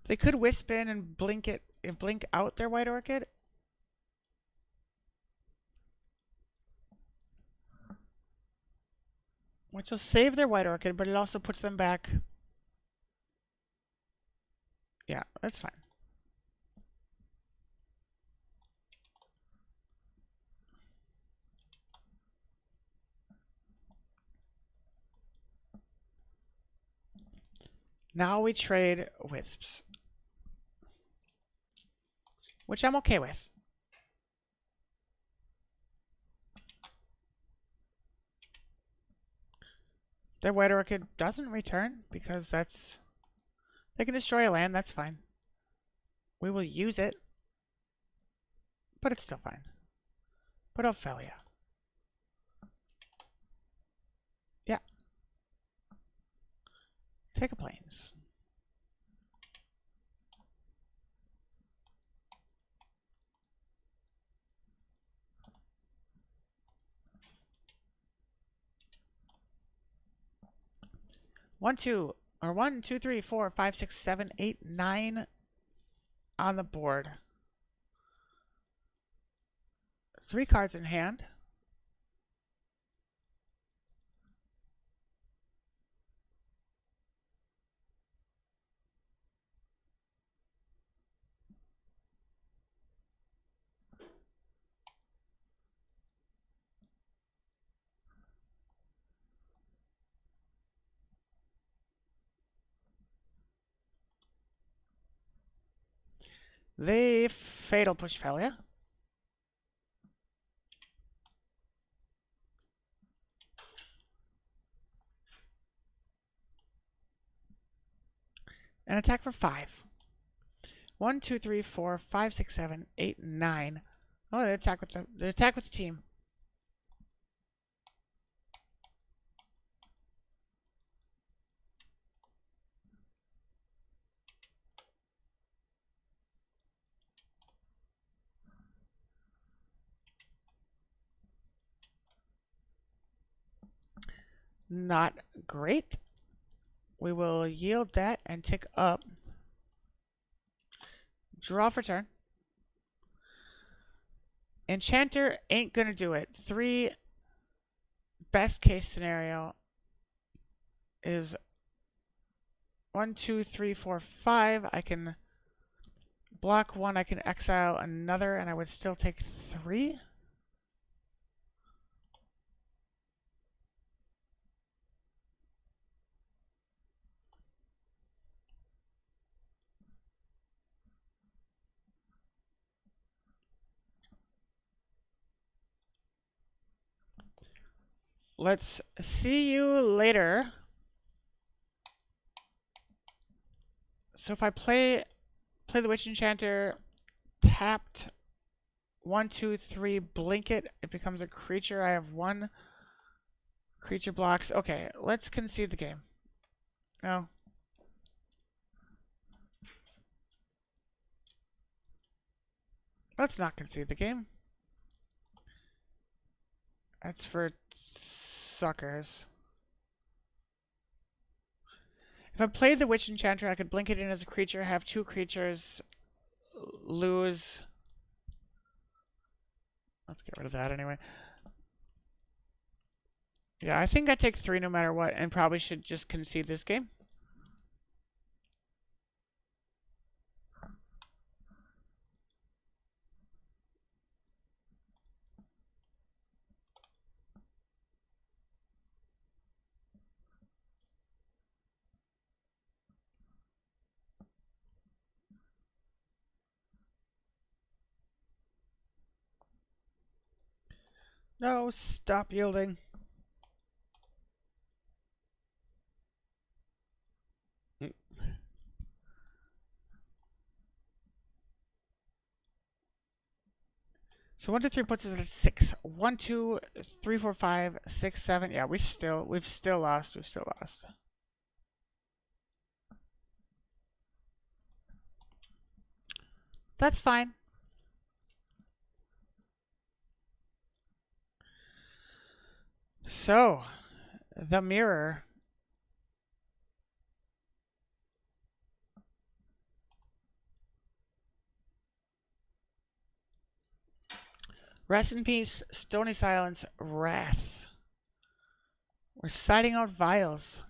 They could Wisp in and blink it and blink out their White Orchid. Which will save their White Orchid, but it also puts them back. Yeah, that's fine. Now we trade Wisps, which I'm okay with. Their White Orchid doesn't return because that's... They can destroy a land, that's fine. We will use it, but it's still fine. Put Ophelia. Yeah. Take a plains. One, two, 3, 4, 5, 6, 7, 8, 9 on the board. 3 cards in hand. They Fatal Push Felia. And attack for 5. 1, 2, 3, 4, 5, 6, 7, 8, 9. Oh, they attack with the team. Not great. We will yield that and tick up. Draw for turn. Enchanter ain't gonna do it. 3, best case scenario is 1, 2, 3, 4, 5. I can block 1, I can exile another, and I would still take 3. Let's see you later. So if I play the Witch Enchanter, tapped 1, 2, 3, blink it, it becomes a creature. I have 1 creature blocks. Okay, let's concede the game. No. Let's not concede the game. That's for suckers. If I played the Witch Enchanter, I could blink it in as a creature, have 2 creatures, lose. Let's get rid of that anyway. Yeah, I think I take 3 no matter what, and probably should just concede this game. No, stop yielding. So 1, 2, 3 puts us at 6. 1, 2, 3, 4, 5, 6, 7. Yeah, we've still lost. We've still lost. That's fine. So, the mirror. Rest in peace, Stony Silence, Wraths. We're siding out Vials.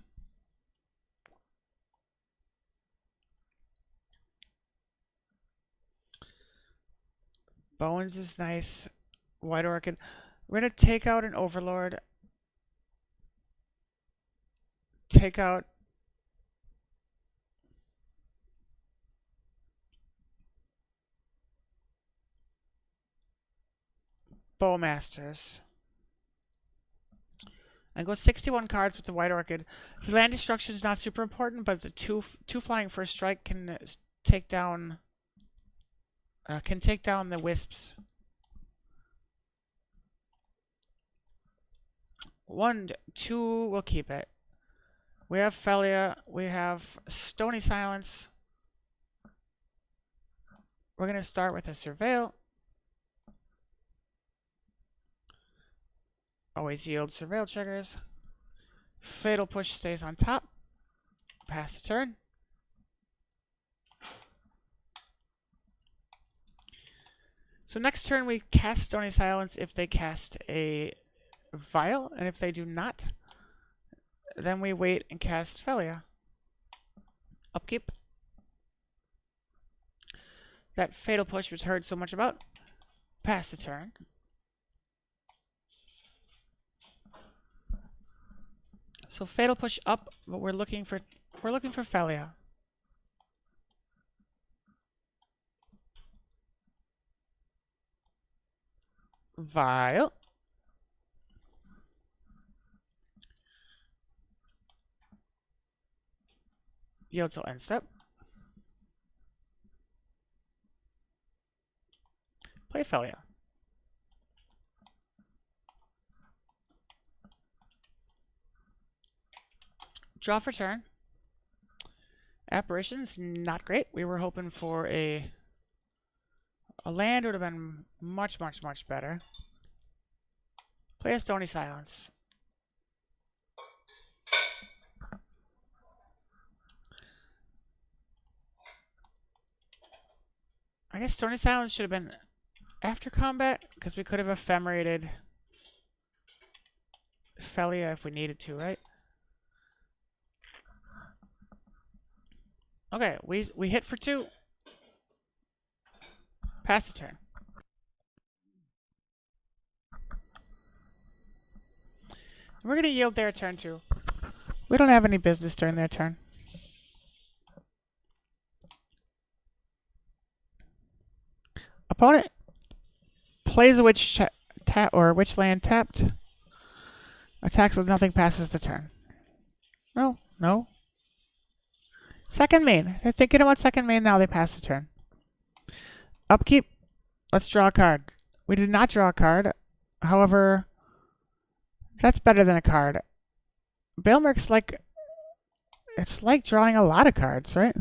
Bones is nice. White Orchid. We're going to take out an Overlord. Take out Bowmasters. And go 61 cards with the White Orchid. The land destruction is not super important, but the two flying first strike can take down the Wisps. 1, 2, we'll keep it. We have Felia. We have Stony Silence. We're going to start with a Surveil. Always yield Surveil triggers. Fatal Push stays on top. Pass the turn. So next turn we cast Stony Silence if they cast a Vial, and if they do not, then we wait and cast Felia. Upkeep. That Fatal Push was heard so much about. Pass the turn. So Fatal Push up, but we're looking for Felia. Vial. Yield till end step. Play Felia. Draw for turn. Apparitions, not great. We were hoping for a land would have been much, much, much better. Play a Stony Silence. I guess Stony Silence should have been after combat, because we could have ephemerated Felia if we needed to, right? Okay, we hit for 2. Pass the turn. We're going to yield their turn too. We don't have any business during their turn. Opponent plays a witch witch land tapped. Attacks with nothing, passes the turn. No. Second main. They're thinking about second main now. They pass the turn. Upkeep. Let's draw a card. We did not draw a card. However, that's better than a card. Bailmerk's like... It's like drawing a lot of cards, right?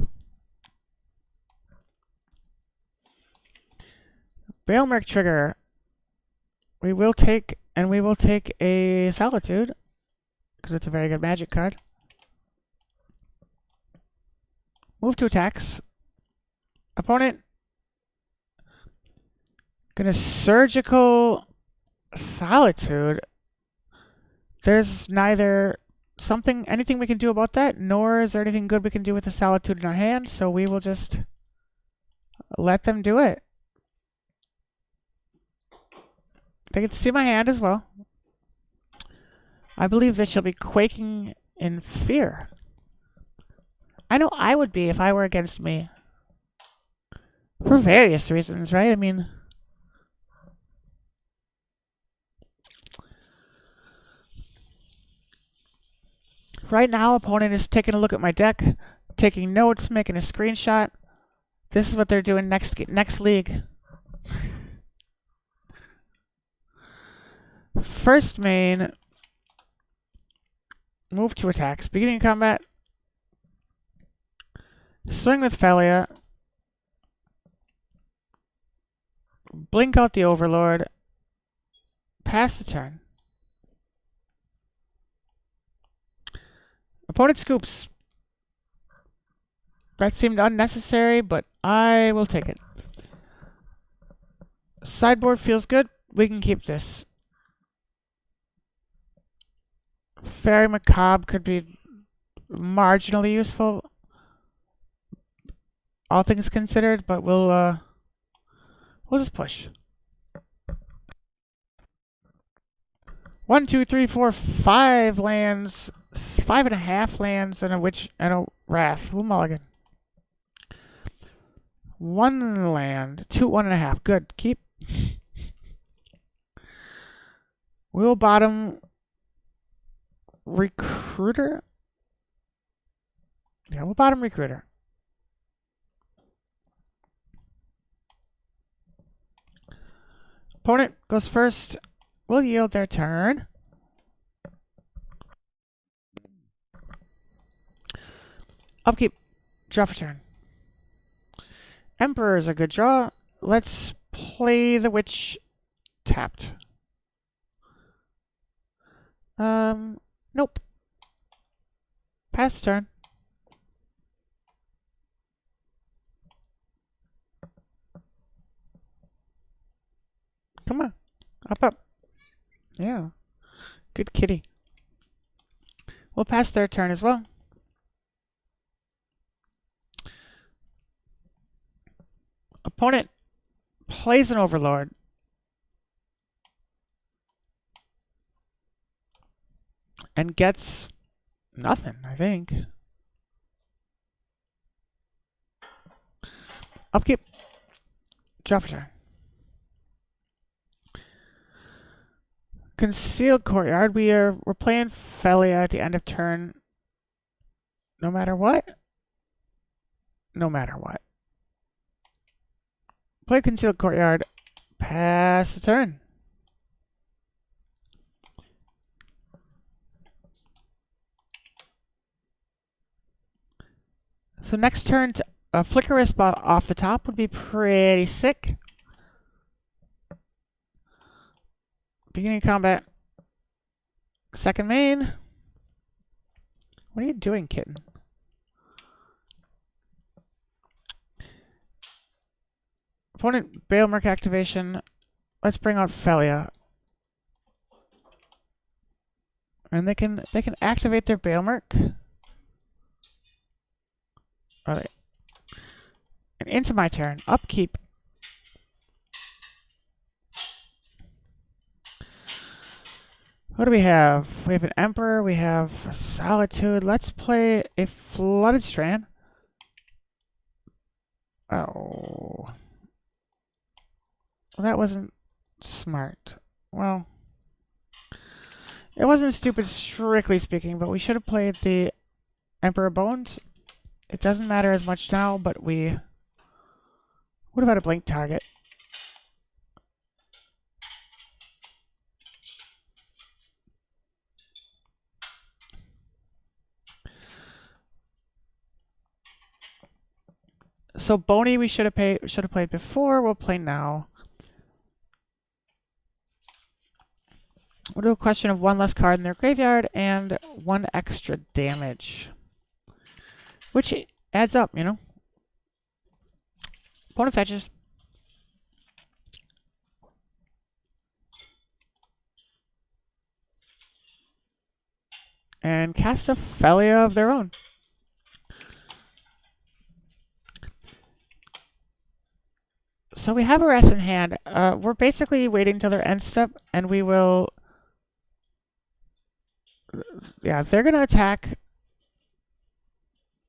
Bailmerk trigger. We will take a Solitude, because it's a very good magic card. Move to attacks. Opponent gonna Surgical Solitude. There's neither anything we can do about that, nor is there anything good we can do with the Solitude in our hand, so we will just let them do it. They can see my hand as well. I believe they shall be quaking in fear. I know I would be if I were against me. For various reasons, right? I mean... Right now, opponent is taking a look at my deck, taking notes, making a screenshot. This is what they're doing next league. First main, move to attacks. Beginning combat, swing with Felia, blink out the Overlord, pass the turn. Opponent scoops. That seemed unnecessary, but I will take it. Sideboard feels good. We can keep this. Fairy Macabre could be marginally useful, all things considered, but we'll just push. 1, 2, 3, 4, 5 lands, 5.5 lands, and a Witch and a Wrath. We'll mulligan. 1 land, 2, 1.5. Good. Keep. We'll bottom Recruiter. Yeah, we'll bottom Recruiter. Opponent goes first. We'll yield their turn. Upkeep. Draw for turn. Emperor is a good draw. Let's play the Witch tapped. Nope. Pass turn. Come on. Up. Yeah. Good kitty. We'll pass their turn as well. Opponent plays an Overlord. And gets nothing, I think. Upkeep. Draw for turn. Concealed Courtyard. We're playing Felia at the end of turn. No matter what. No matter what. Play Concealed Courtyard. Pass the turn. So next turn, a Flicker Wisp off the top would be pretty sick. Beginning combat. Second main. What are you doing, kitten? Opponent Bailmerk activation. Let's bring out Felia. And they can activate their Bailmerk. Alright. And into my turn. Upkeep. What do we have? We have an Emperor. We have a Solitude. Let's play a Flooded Strand. Oh. Well, that wasn't smart. Well, it wasn't stupid, strictly speaking, but we should have played the Emperor Bones. It doesn't matter as much now, but we... What about a blank target? So Boney we should have played before. We'll play now. We'll do a question of 1 less card in their graveyard and 1 extra damage. Which adds up, you know? Opponent fetches. And cast a Felia of their own. So we have a rest in hand. We're basically waiting till their end step, and we will... Yeah, they're going to attack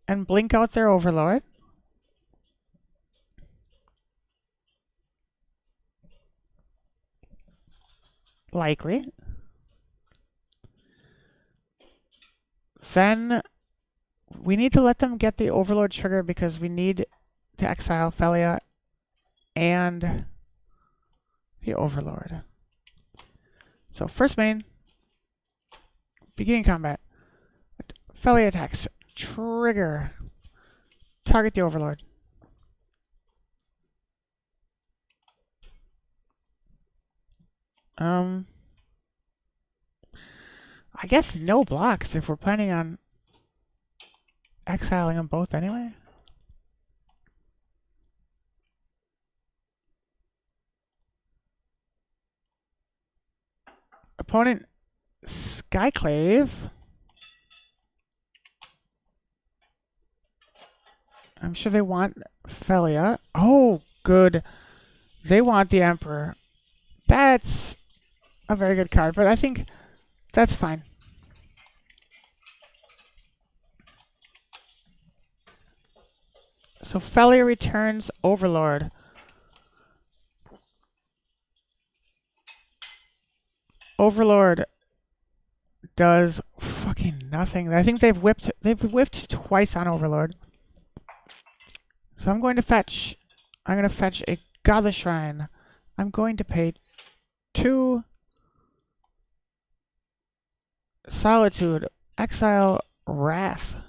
and blink out their Overlord. Likely. Then we need to let them get the Overlord trigger because we need to exile Felia and the Overlord. So first main, beginning combat. Felia attacks. Trigger. Target the Overlord. I guess no blocks if we're planning on exiling them both anyway. Opponent Skyclave. I'm sure they want Felia. Oh, good. They want the Emperor. That's a very good card, but I think that's fine. So Felia returns Overlord. Overlord does fucking nothing. I think they've whipped twice on Overlord. So I'm going to fetch. I'm going to fetch a Godless Shrine. I'm going to pay 2 Solitude. Exile Wrath.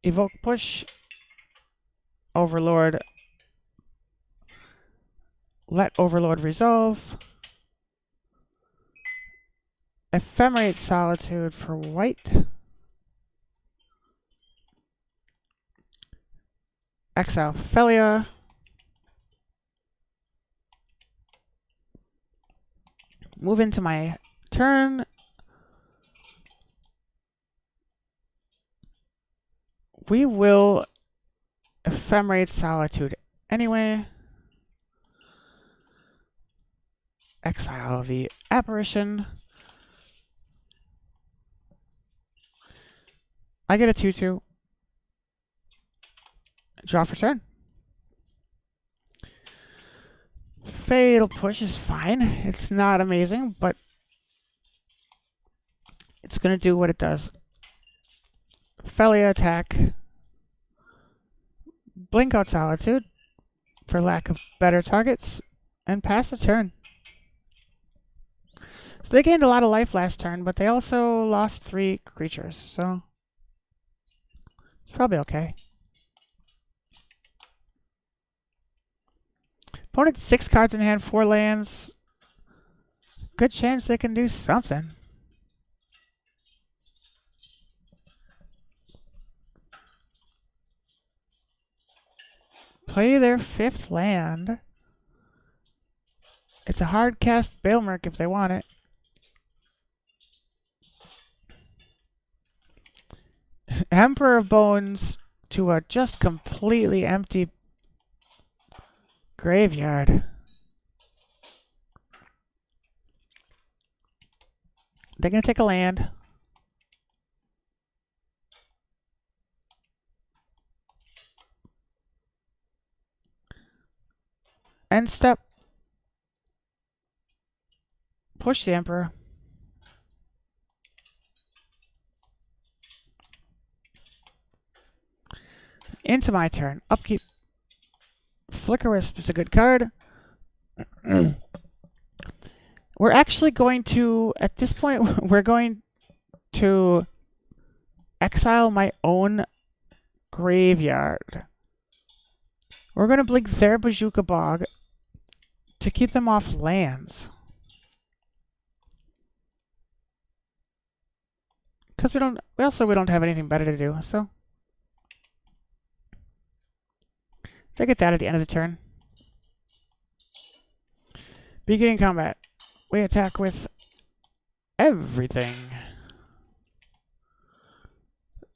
Evoke Push. Overlord. Let Overlord resolve. Ephemerate Solitude for white. Exile Felia. Move into my turn. We will Ephemerate Solitude anyway. Exile the Apparition. I get a 2/2. Draw for turn. Fatal Push is fine. It's not amazing, but it's going to do what it does. Felia attack. Blink out Solitude for lack of better targets. And pass the turn. So they gained a lot of life last turn, but they also lost 3 creatures, so it's probably okay. Opponent 6 cards in hand, 4 lands. Good chance they can do something. Play their 5th land. It's a hard cast Bailmerk if they want it. Emperor of Bones to a just completely empty graveyard. They're going to take a land. End step. Push the Emperor. Into my turn. Upkeep. Flicker Wisp is a good card. We're actually going to, at this point, we're going to exile my own graveyard. We're going to blink Zerabajuka Bog to keep them off lands. Because we don't have anything better to do, so they get that at the end of the turn. Beginning combat. We attack with everything.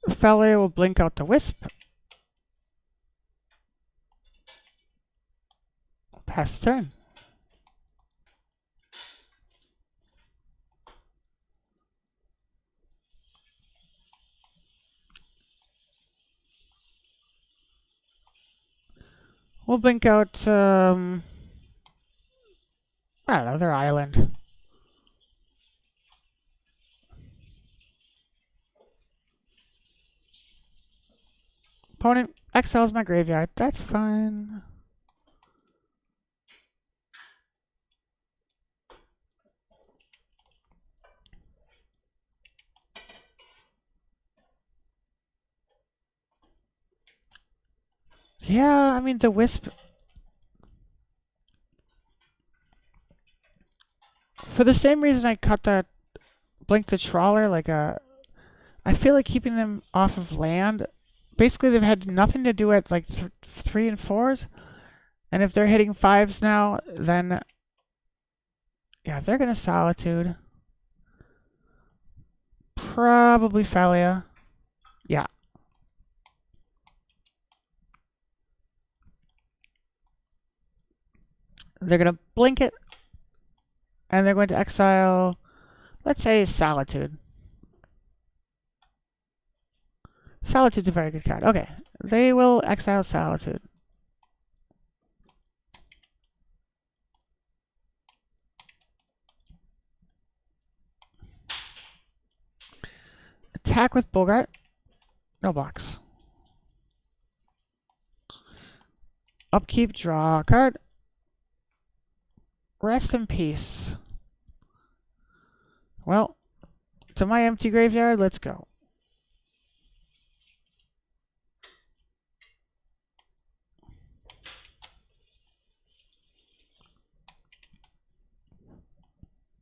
Felia will blink out the Wisp. Pass the turn. We'll blink out, I don't know, their island. Opponent exiles my graveyard. That's fine. Yeah, I mean, the Wisp... For the same reason I cut the Blink the Trawler, like I feel like keeping them off of land. Basically, they've had nothing to do at like 3 and 4s. And if they're hitting 5s now, then... Yeah, they're going to Solitude. Probably Felia. Yeah. They're going to blink it. And they're going to exile, let's say, Solitude. Solitude's a very good card. Okay. They will exile Solitude. Attack with Bogart. No blocks. Upkeep, draw a card. Rest in peace. Well, to my empty graveyard, let's go.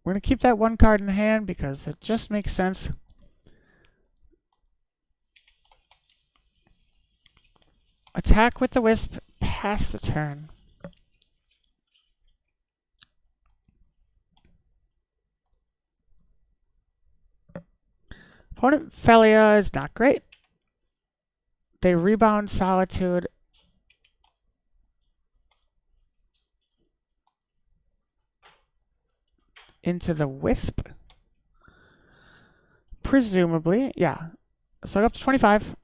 We're going to keep that one card in hand because it just makes sense. Attack with the Wisp, pass the turn. Opponent Felia is not great. They rebound Solitude. Into the Wisp. Presumably, yeah. So up to 25.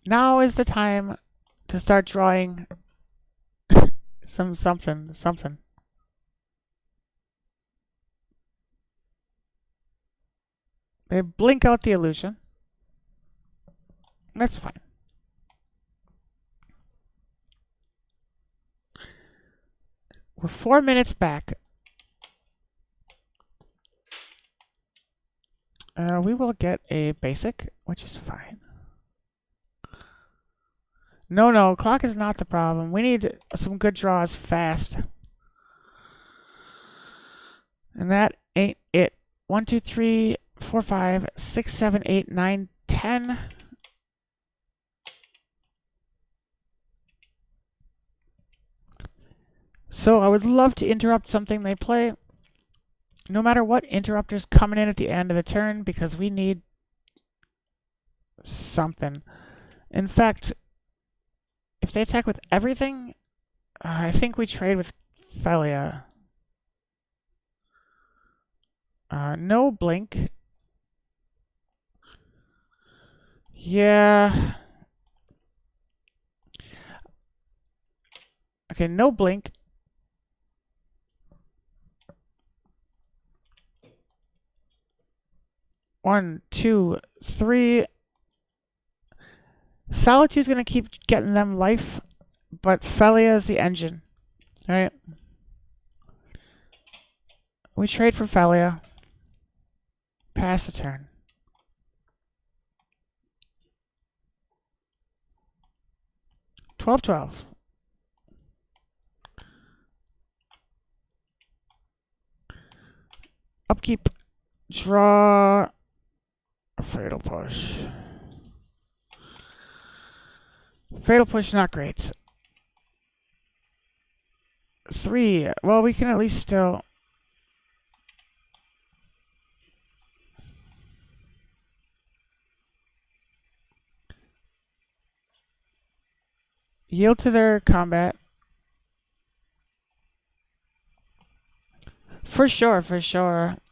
Now is the time to start drawing something. They blink out the illusion. That's fine. We're 4 minutes back. We will get a basic, which is fine. No, clock is not the problem. We need some good draws fast. And that ain't it. 1, 2, 3, 4, 5, 6, 7, 8, 9, 10. So I would love to interrupt something they play. No matter what, interrupter's coming in at the end of the turn because we need something. In fact, if they attack with everything, I think we trade with Felia. No blink. Yeah. Okay, no blink. One, two, three. Solitude's gonna keep getting them life, but Felia is the engine. Alright. We trade for Felia. Pass the turn. $12-12. Upkeep. Draw. A Fatal Push. Fatal Push, not great. 3. Well, we can at least still... yield to their combat. For sure.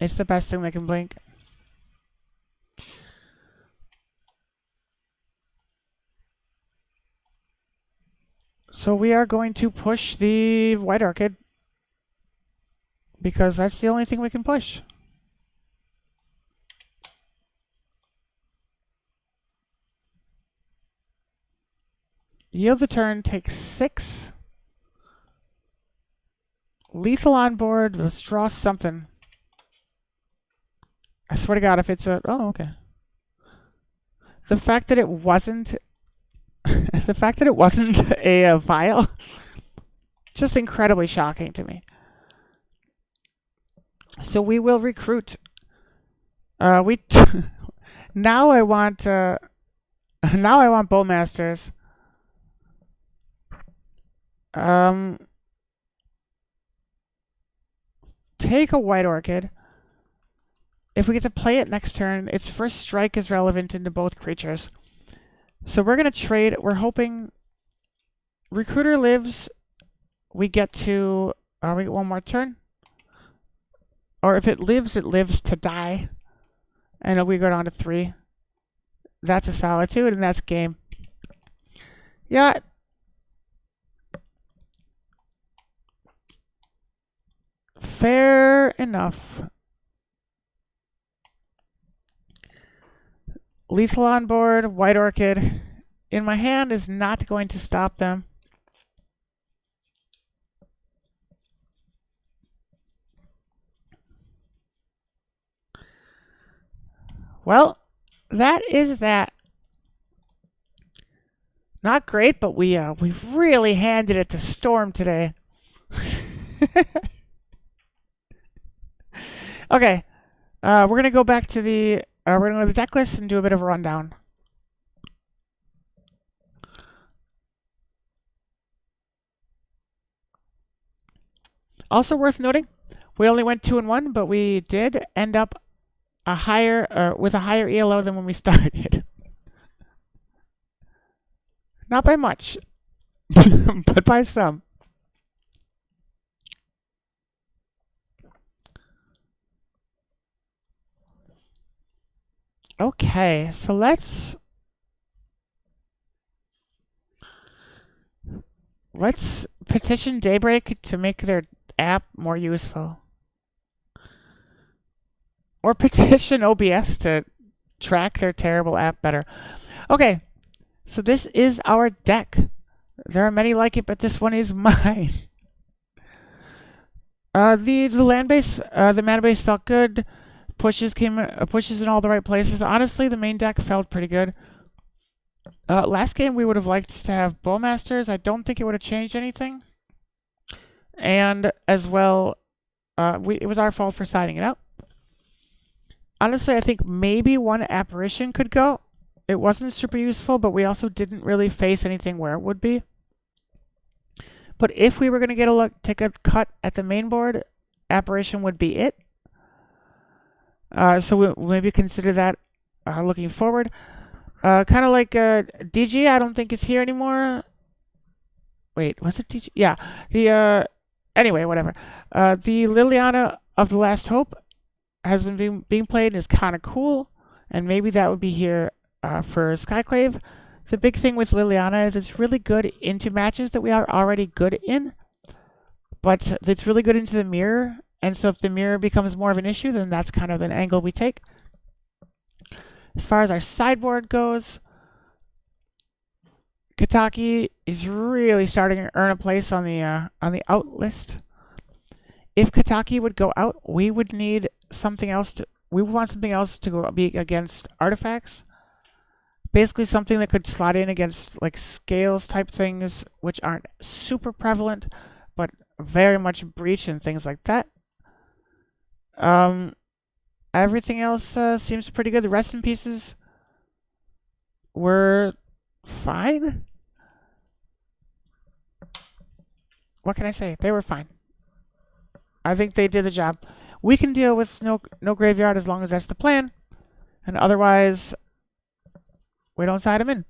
It's the best thing they can blink. So we are going to push the White Orchid because that's the only thing we can push. Yield the turn, take 6. Lethal on board, let's draw something. I swear to God, if it's a... Oh, okay. The fact that it wasn't... the fact that it wasn't a vial... just incredibly shocking to me. So we will recruit. Now I want... now I want Bowmasters. Take a White Orchid. If we get to play it next turn, its first strike is relevant into both creatures. So we're going to trade. We're hoping Recruiter lives. We get to... we get one more turn. Or if it lives to die. And we go down to 3. That's a solitude, and that's game. Yeah. Fair enough. Lethal on board, White Orchid. In my hand is not going to stop them. Well, that is that. Not great, but we really handed it to Storm today. Okay, we're gonna go back to the we're gonna go to the deck list and do a bit of a rundown. Also worth noting, we only went 2-1, but we did end up with a higher ELO than when we started. Not by much, but by some. Okay, so let's petition Daybreak to make their app more useful. Or petition OBS to track their terrible app better. Okay, so this is our deck. There are many like it, but this one is mine. The land base, the mana base felt good. Pushes in all the right places. Honestly, the main deck felt pretty good. Last game we would have liked to have Bowmasters. I don't think it would have changed anything. And as well, it was our fault for siding it out. Honestly, I think maybe one Apparition could go. It wasn't super useful, but we also didn't really face anything where it would be. But if we were going to get a look, take a cut at the main board, Apparition would be it. So we'll maybe consider that looking forward. Kind of like DG, I don't think is here anymore. Wait, was it DG? Yeah. Anyway, whatever. The Liliana of the Last Hope has been being played and is kind of cool, and maybe that would be here for Skyclave. The big thing with Liliana is it's really good into matches that we are already good in, but it's really good into the mirror. And so if the mirror becomes more of an issue, then that's kind of an angle we take. As far as our sideboard goes, Kataki is really starting to earn a place on the out list. If Kataki would go out, we would need something else we want something else to go be against artifacts. Basically something that could slot in against like scales type things, which aren't super prevalent, but very much breach and things like that. Everything else seems pretty good. The rest in pieces were fine. What can I say? They were fine. I think they did the job. We can deal with no graveyard as long as that's the plan, and otherwise we don't side them in.